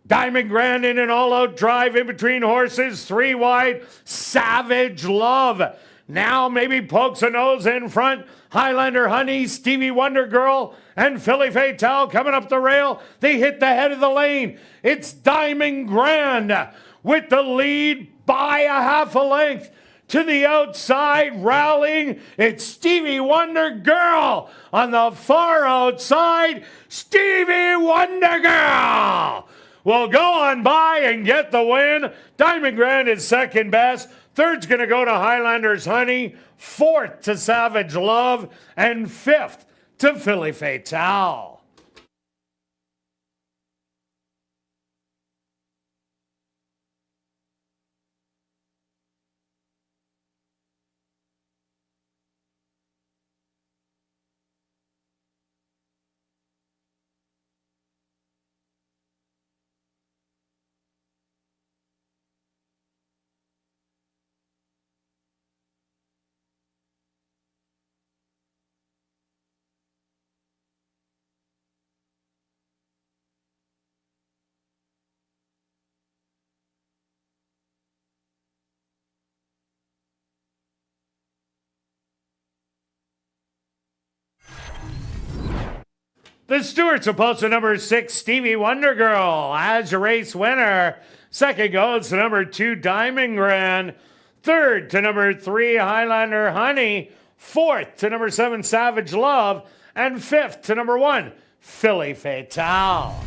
Diamond Grand in an all-out drive in between horses, 3 wide. Savage Love now maybe pokes a nose in front. Highlander Honey, Stevie Wonder Girl, and Philly Fatale coming up the rail. They hit the head of the lane. It's Diamond Grand with the lead by a half a length. To the outside, rallying, it's Stevie Wonder Girl. On the far outside, Stevie Wonder Girl will go on by and get the win. Diamond Grand is second best. Third's going to go to Highlander's Honey. Fourth to Savage Love. And fifth to Philly Fatale. The Stewarts will post to number 6, Stevie Wonder Girl, as your race winner. Second goes to number 2, Diamond Grand. Third to number 3, Highlander Honey. Fourth to number 7, Savage Love. And fifth to number 1, Philly Fatale.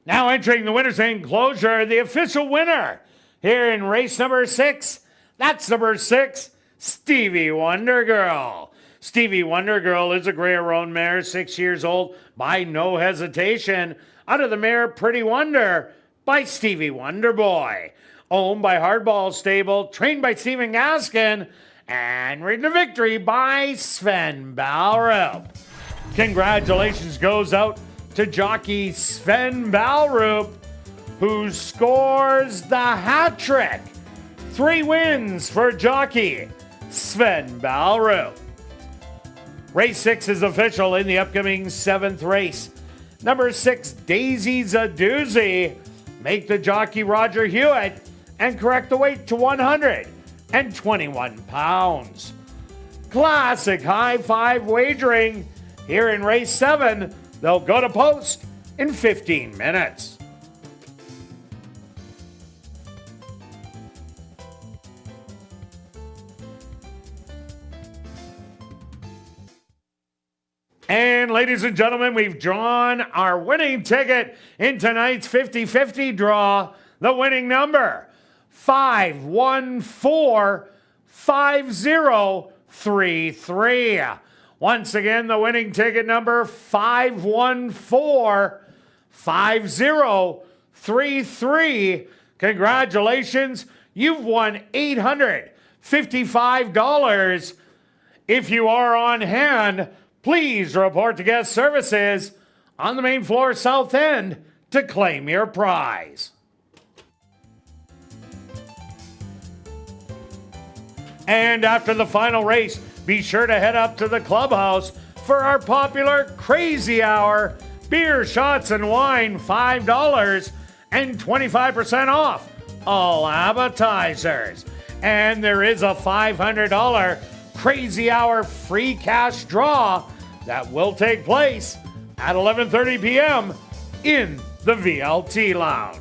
Now entering the winner's enclosure, the official winner here in race number 6. That's number 6, Stevie Wonder Girl. Stevie Wonder Girl is a Grey Roan mare, 6 years old, by no hesitation. Out of the mare Pretty Wonder by Stevie Wonder Boy. Owned by Hardball Stable, trained by Stephen Gaskin, and ridden to victory by Sven Balrup. Congratulations goes out to jockey Sven Balrup, who scores the hat trick. 3 wins for jockey Sven Balrup. Race 6 is official in the upcoming 7th race. Number 6, Daisy's a Doozy. Make the jockey Roger Hewitt and correct the weight to 121 pounds. Classic high five wagering here in race 7. They'll go to post in 15 minutes. And ladies and gentlemen, we've drawn our winning ticket in tonight's 50-50 draw. The winning number, 5145033. Once again, the winning ticket number, 5145033. Congratulations, you've won $855. If you are on hand, please report to guest services on the main floor south end to claim your prize. And after the final race, be sure to head up to the clubhouse for our popular Crazy Hour. Beer, shots, and wine, $5 and 25% off all appetizers. And there is a $500 Crazy Hour free cash draw that will take place at 11:30 p.m. in the VLT Lounge.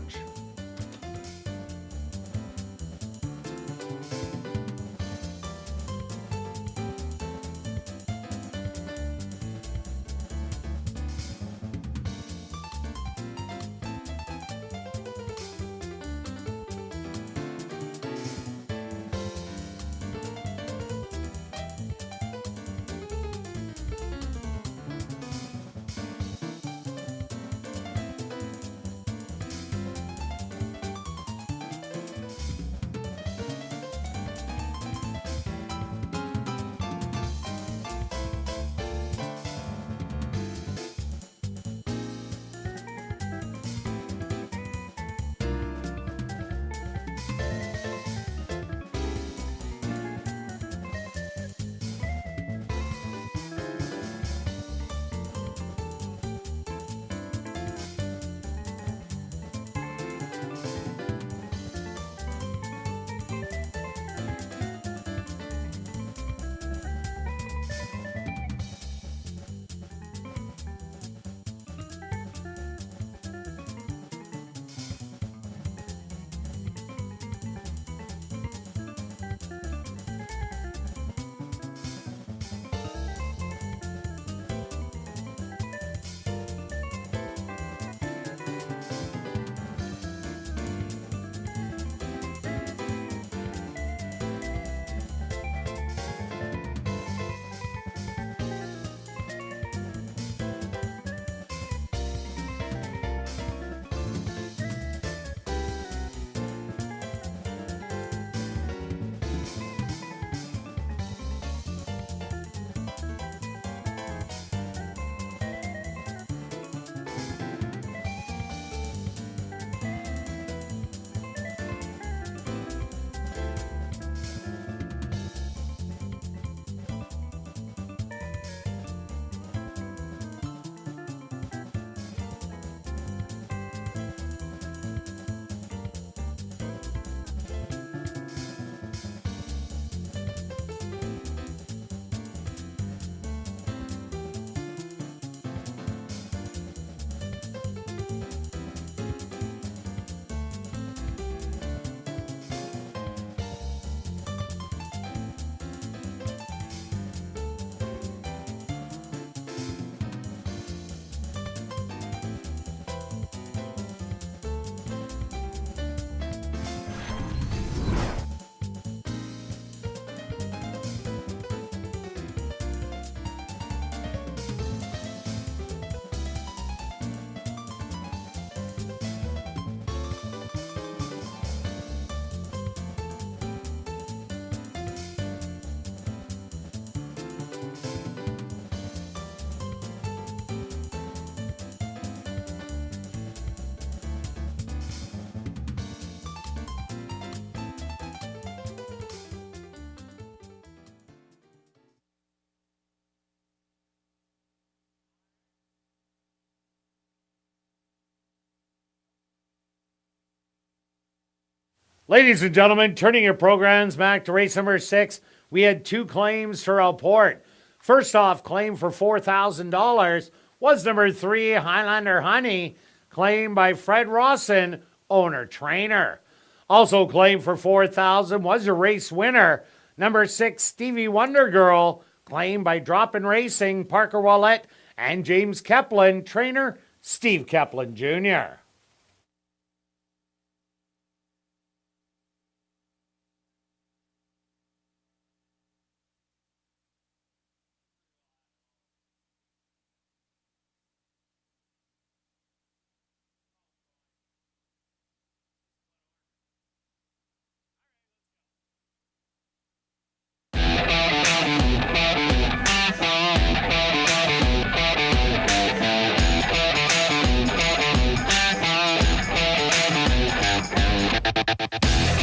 Ladies and gentlemen, turning your programs back to race number 6, we had 2 claims to report. First off, claim for $4,000 was number 3, Highlander Honey, claimed by Fred Rawson, owner-trainer. Also claimed for $4,000 was a race winner, number 6, Stevie Wonder Girl, claimed by Drop-In Racing, Parker Wallette, and James Keplin, trainer Steve Keplin Jr.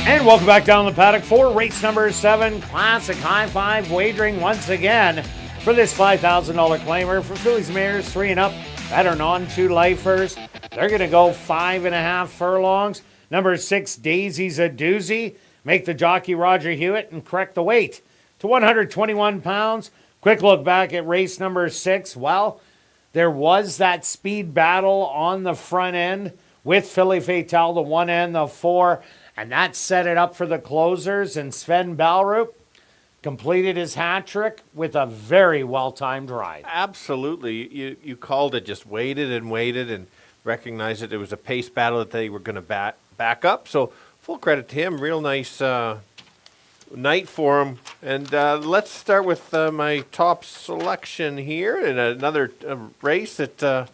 And welcome back down the paddock for race number 7, Classic High Five Wagering once again for this $5,000 claimer for fillies, mares 3 and up that are non-2 lifers. They're going to go 5.5 furlongs. Number 6, Daisy's a Doozy. Make the jockey Roger Hewitt and correct the weight to 121 pounds. Quick look back at race number 6. Well, there was that speed battle on the front end with Philly Fatale, the 1 and the 4. And that set it up for the closers, and Sven Balrup completed his hat trick with a very well-timed ride. Absolutely. You called it, just waited and recognized that it was a pace battle that they were going to back up. So full credit to him. Real nice night for him. And let's start with my top selection here in another race that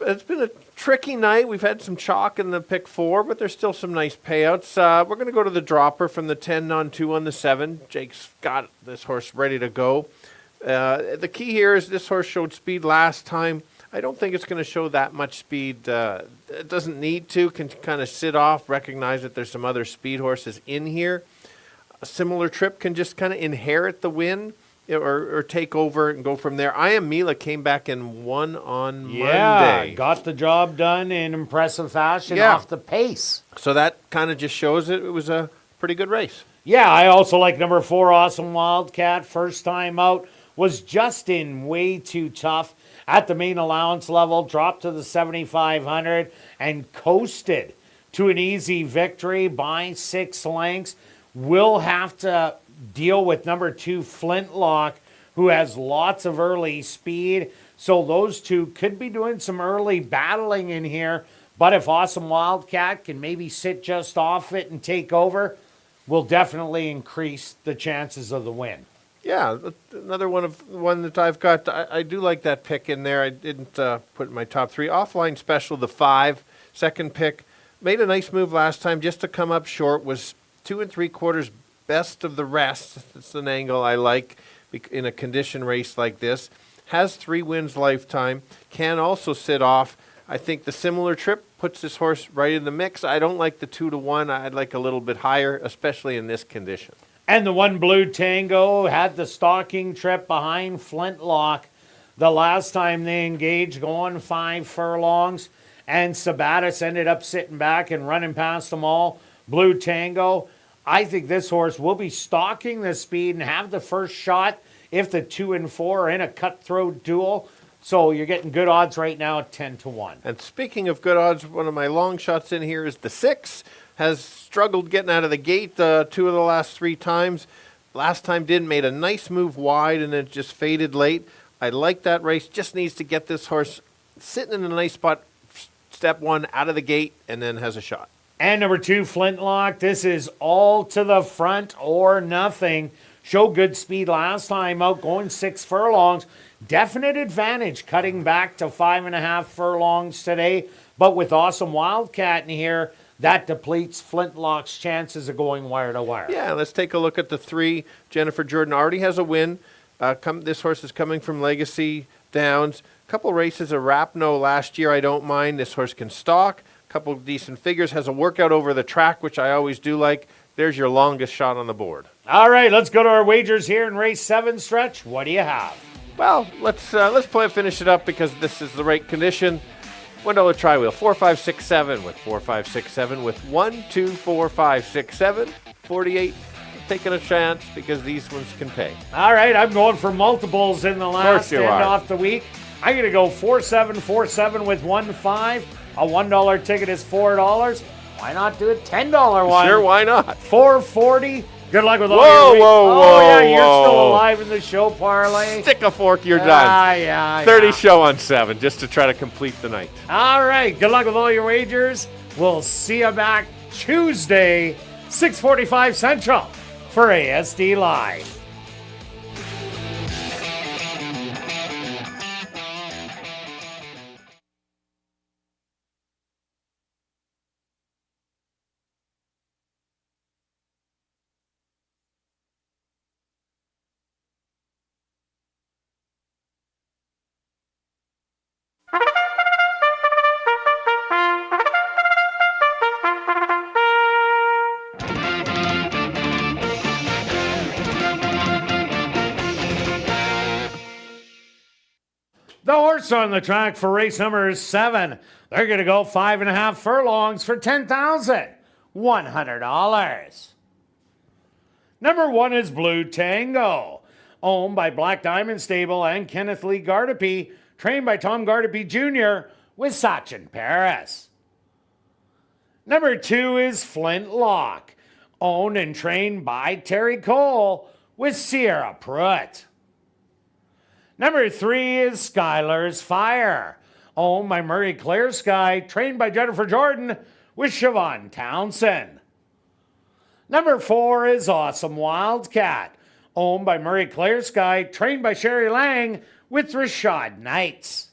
it's been a tricky night. We've had some chalk in the pick 4, but there's still some nice payouts. We're going to go to the dropper from the 10 on 2 on the 7. Jake's got this horse ready to go. The key here is this horse showed speed last time. I don't think it's going to show that much speed. It doesn't need to. Can kind of sit off, recognize that there's some other speed horses in here. A similar trip can just kind of inherit the win. Or take over and go from there. I Am Mila came back and won on Monday. Yeah, got the job done in impressive fashion off the pace. So that kind of just shows it was a pretty good race. Yeah, I also like number 4, Awesome Wildcat. First time out, was just in way too tough at the main allowance level, dropped to the 7,500 and coasted to an easy victory by 6 lengths. Will have to deal with number 2, Flintlock, who has lots of early speed. So those two could be doing some early battling in here. But if Awesome Wildcat can maybe sit just off it and take over, will definitely increase the chances of the win. Yeah, another one that I've got. I do like that pick in there. I didn't put in my top 3. Offline Special, the 5, second pick. Made a nice move last time just to come up short. Was 2 3/4 best of the rest. That's an angle I like in a condition race like this. Has 3 wins lifetime. Can also sit off. I think the similar trip puts this horse right in the mix. I don't like the 2 to 1. I'd like a little bit higher, especially in this condition. And the 1 Blue Tango had the stalking trip behind Flintlock the last time they engaged, going 5 furlongs. And Sabatis ended up sitting back and running past them all. Blue Tango, I think this horse will be stalking the speed and have the first shot if the 2 and 4 are in a cutthroat duel. So you're getting good odds right now at 10 to 1. And speaking of good odds, one of my long shots in here is the 6. Has struggled getting out of the gate 2 of the last 3 times. Last time made a nice move wide and it just faded late. I like that race. Just needs to get this horse sitting in a nice spot, step 1 out of the gate, and then has a shot. And number 2, Flintlock. This is all to the front or nothing. Showed good speed last time out, going 6 furlongs. Definite advantage cutting back to 5.5 furlongs today. But with Awesome Wildcat in here, that depletes Flintlock's chances of going wire to wire. Yeah, let's take a look at the 3. Jennifer Jordan already has a win. This horse is coming from Legacy Downs. Couple races of Rapno last year, I don't mind. This horse can stalk. Couple of decent figures. Has a workout over the track, which I always do like. There's your longest shot on the board. All right, let's go to our wagers here in race 7, Stretch. What do you have? Well, let's finish it up because this is the right condition. $1 tri wheel, 4, 5, 6, 7 with 4, 5, 6, 7 with 1, 2, 4, 5, 6, 7, 48. Taking a chance because these ones can pay. All right, I'm going for multiples in the last you end are. off the week. I'm going to go 4-7 with 1-5. A $1 ticket is $4. Why not do a $10 one? Sure, why not? $4.40. Good luck with all Whoa, your whoa, Oh, yeah, whoa, you're still whoa. alive in the show parlay. Stick a fork, you're done. Yeah. 30 show on 7 just to try to complete the night. All right, good luck with all your wagers. We'll see you back Tuesday, 6:45 Central for ASD Live. The horse on the track for race number 7. They're going to go 5.5 furlongs for $10,100. Number 1 is Blue Tango, owned by Black Diamond Stable and Kenneth Lee Gardepy, trained by Tom Gardepy Jr. with Sachin Paris. Number 2 is Flintlock, owned and trained by Terry Cole with Sierra Pruitt. Number 3 is Skylar's Fire, owned by Murray Clear Sky, trained by Jennifer Jordan with Siobhan Townsend. Number 4 is Awesome Wildcat, owned by Murray Clear Sky, trained by Sherry Lang with Rashad Knights.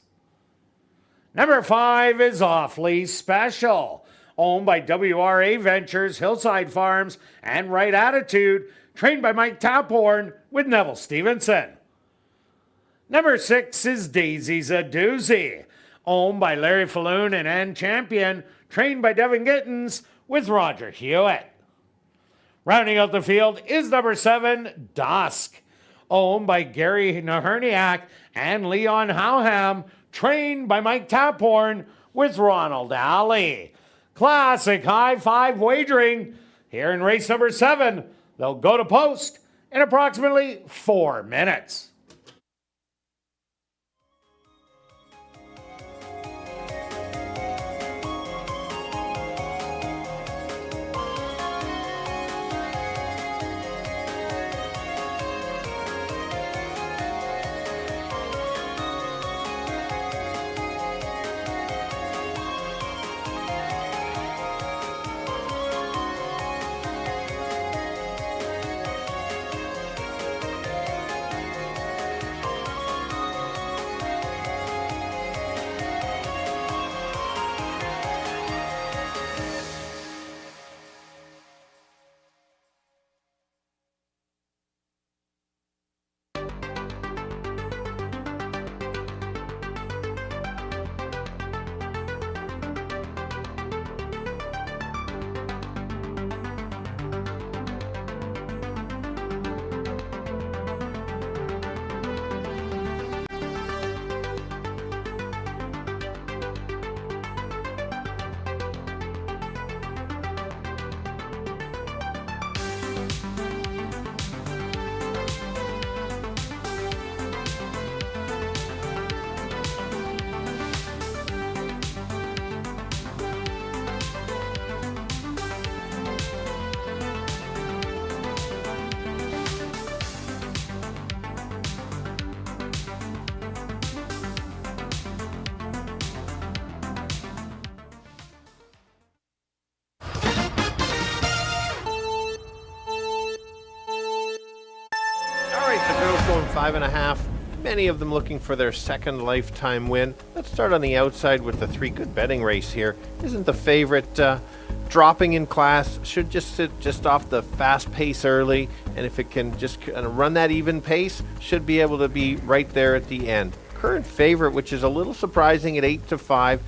Number 5 is Awfully Special, owned by WRA Ventures, Hillside Farms, and Right Attitude, trained by Mike Taphorn with Neville Stevenson. Number 6 is Daisy's a Doozy, owned by Larry Falloon and Ann Champion, trained by Devin Gittins with Roger Hewitt. Rounding out the field is number 7, Dusk, owned by Gary Naherniak and Leon Howham, trained by Mike Taphorn with Ronald Alley. Classic high five wagering here in race number 7. They'll go to post in approximately 4 minutes. The girls going 5.5. Many of them looking for their second lifetime win. Let's start on the outside with the 3 good betting race here. Isn't the favorite dropping in class? Should just sit just off the fast pace early, and if it can just kind of run that even pace, should be able to be right there at the end. Current favorite, which is a little surprising at 8-5.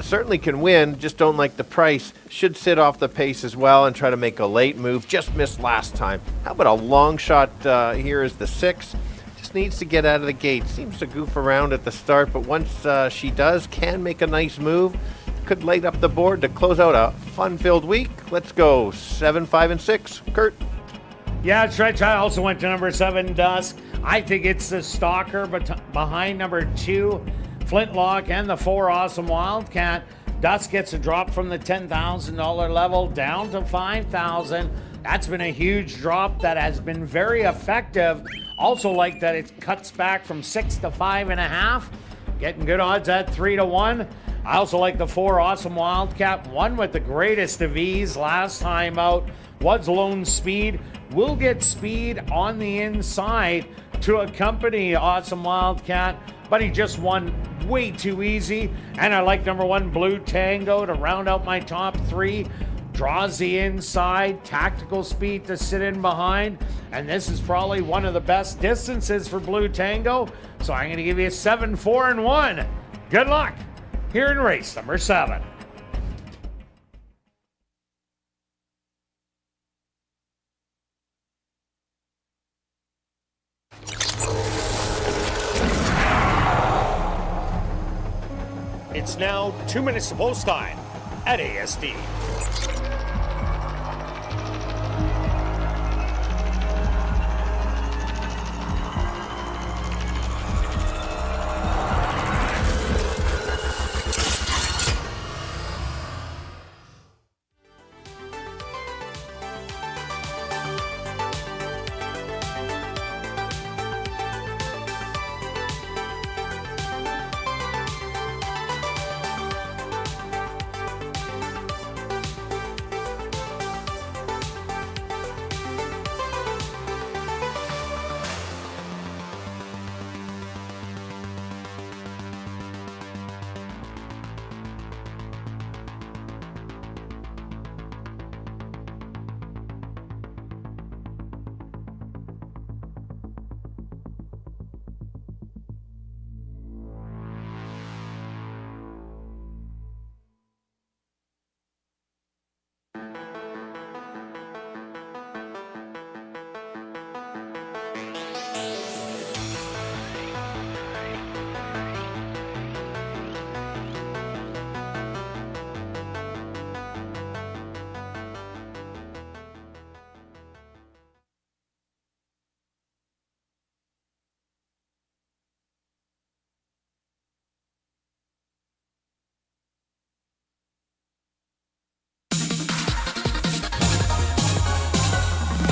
Certainly can win, just don't like the price. Should sit off the pace as well and try to make a late move. Just missed last time. How about a long shot here is the 6. Just just needs to get out of the gate. Seems to goof around at the start, but once she does, can make a nice move. Could light up the board to close out a fun-filled week. Let's go 7, 5, and 6. Kirt. Yeah, Stretch, I also went to number 7, Dusk. I think it's the stalker behind number 2, Flintlock, and the 4, Awesome Wildcat. Dusk gets a drop from the $10,000 level down to $5,000. That's been a huge drop that has been very effective. Also like that it cuts back from 6 to 5.5. Getting good odds at 3 to 1. I also like the 4, Awesome Wildcat. Won with the greatest of ease last time out. Was Lone Speed. Will get speed on the inside to accompany Awesome Wildcat, but he just won way too easy. And I like number 1, Blue Tango, to round out my top 3. Draws the inside, tactical speed to sit in behind, and this is probably one of the best distances for Blue Tango. So I'm going to give you a 7, 4, and 1. Good luck here in race number 7. It's now 2 minutes to post time at ASD.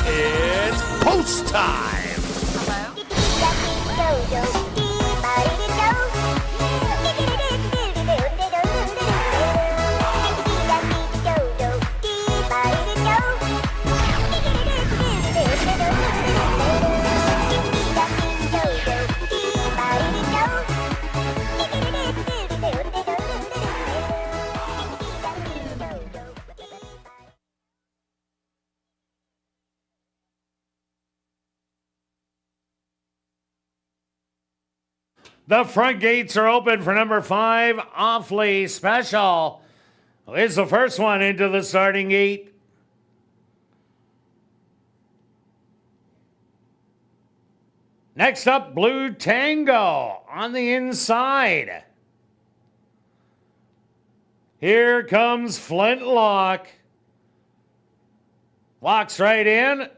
It's post time. The front gates are open for number 5, Awfully Special. Is the first one into the starting gate. Next up, Blue Tango on the inside. Here comes Flintlock. Locks right in.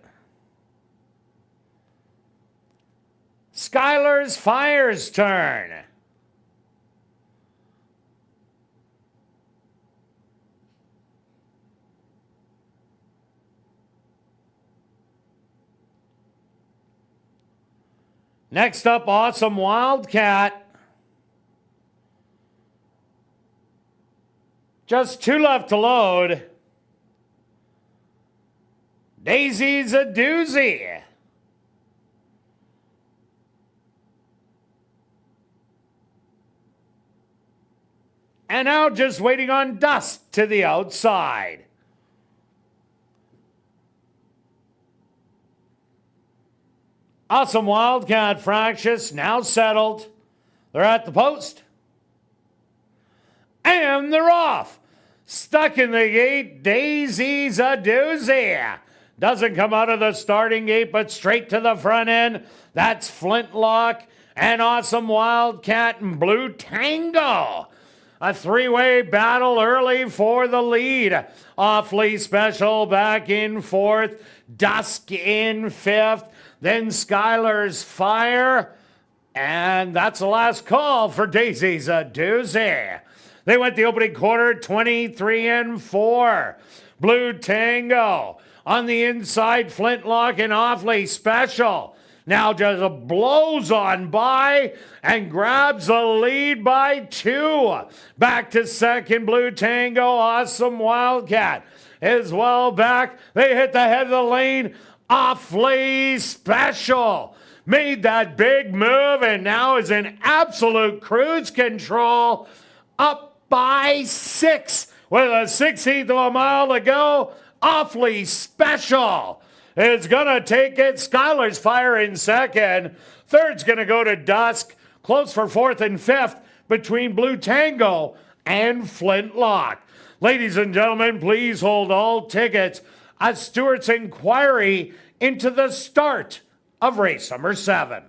Skylar's Fire's turn. Next up, Awesome Wildcat. Just 2 left to load. Daisy's a doozy. And now just waiting on Dusk to the outside. Awesome Wildcat Fractious now settled. They're at the post. And they're off. Stuck in the gate, Daisy's a doozy. Doesn't come out of the starting gate, but straight to the front end. That's Flintlock and Awesome Wildcat and Blue Tango. A three-way battle early for the lead. Awfully Special back in fourth. Dusk in fifth. Then Skylar's Fire. And that's the last call for Daisy's a doozy. They went the opening quarter 23-4. Blue Tango on the inside, Flintlock and Awfully Special. Now just blows on by and grabs the lead by 2. Back to second, Blue Tango, Awesome Wildcat is well back. They hit the head of the lane. Awfully Special made that big move and now is in absolute cruise control, up by 6 with a 16th of a mile to go. Awfully Special is going to take it. Skylar's Fire in second. Third's going to go to Dusk. Close for fourth and fifth between Blue Tango and Flintlock. Ladies and gentlemen, please hold all tickets. A Stewart's inquiry into the start of race number 7.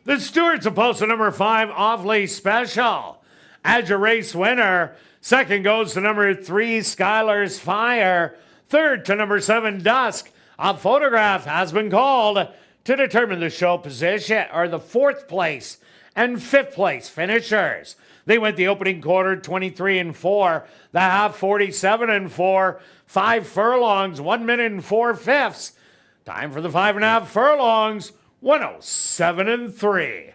The Stewart's opposed to number 5, Awfully Special. As your race winner, second goes to number 3, Skylar's Fire. Third to number 7, Dusk. A photograph has been called to determine the show position, or the 4th place and 5th place finishers. They went the opening quarter 23-4, the half 47-4, 5 furlongs, 1 minute and 4 fifths. Time for the 5.5 furlongs. 107-3.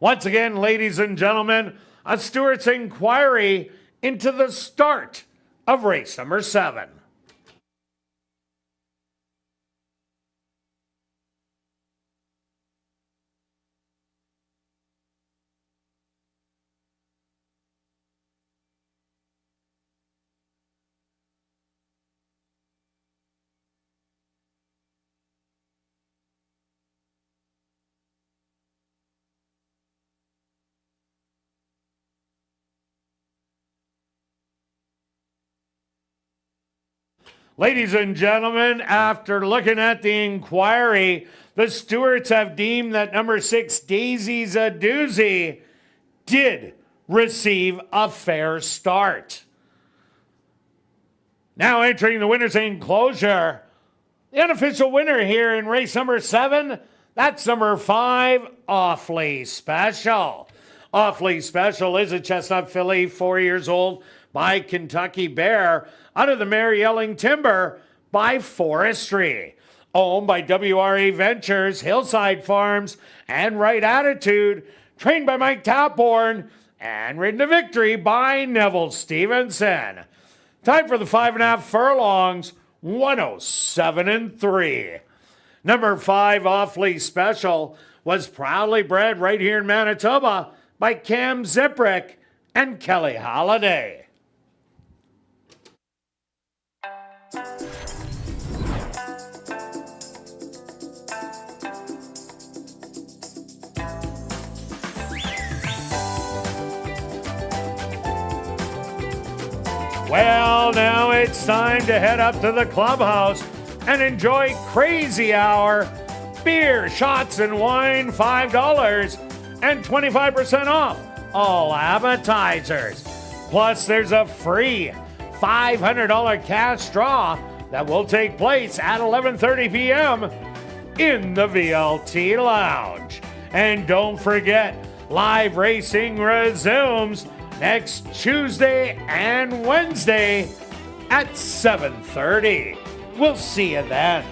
Once again, ladies and gentlemen, a Stewart's inquiry into the start of race number 7. Ladies and gentlemen, after looking at the inquiry, the Stewarts have deemed that number 6, Daisy's a Doozy, did receive a fair start. Now entering the winner's enclosure, the unofficial winner here in race number 7, that's number 5, Awfully Special. Awfully Special is a chestnut filly, 4 years old, by Kentucky Bear, out of the Mary Yelling Timber by Forestry. Owned by WRA Ventures, Hillside Farms, and Right Attitude. Trained by Mike Tapborn, and ridden to victory by Neville Stevenson. Time for the 5.5 furlongs, 107-3. Number 5, Awfully Special, was proudly bred right here in Manitoba by Cam Ziprick and Kelly Holliday. Well, now it's time to head up to the clubhouse and enjoy Crazy Hour. Beer, shots, and wine, $5 and 25% off all appetizers. Plus, there's a free $500 cash draw that will take place at 11:30 p.m. in the VLT Lounge. And don't forget, live racing resumes next Tuesday and Wednesday at 7:30. We'll see you then.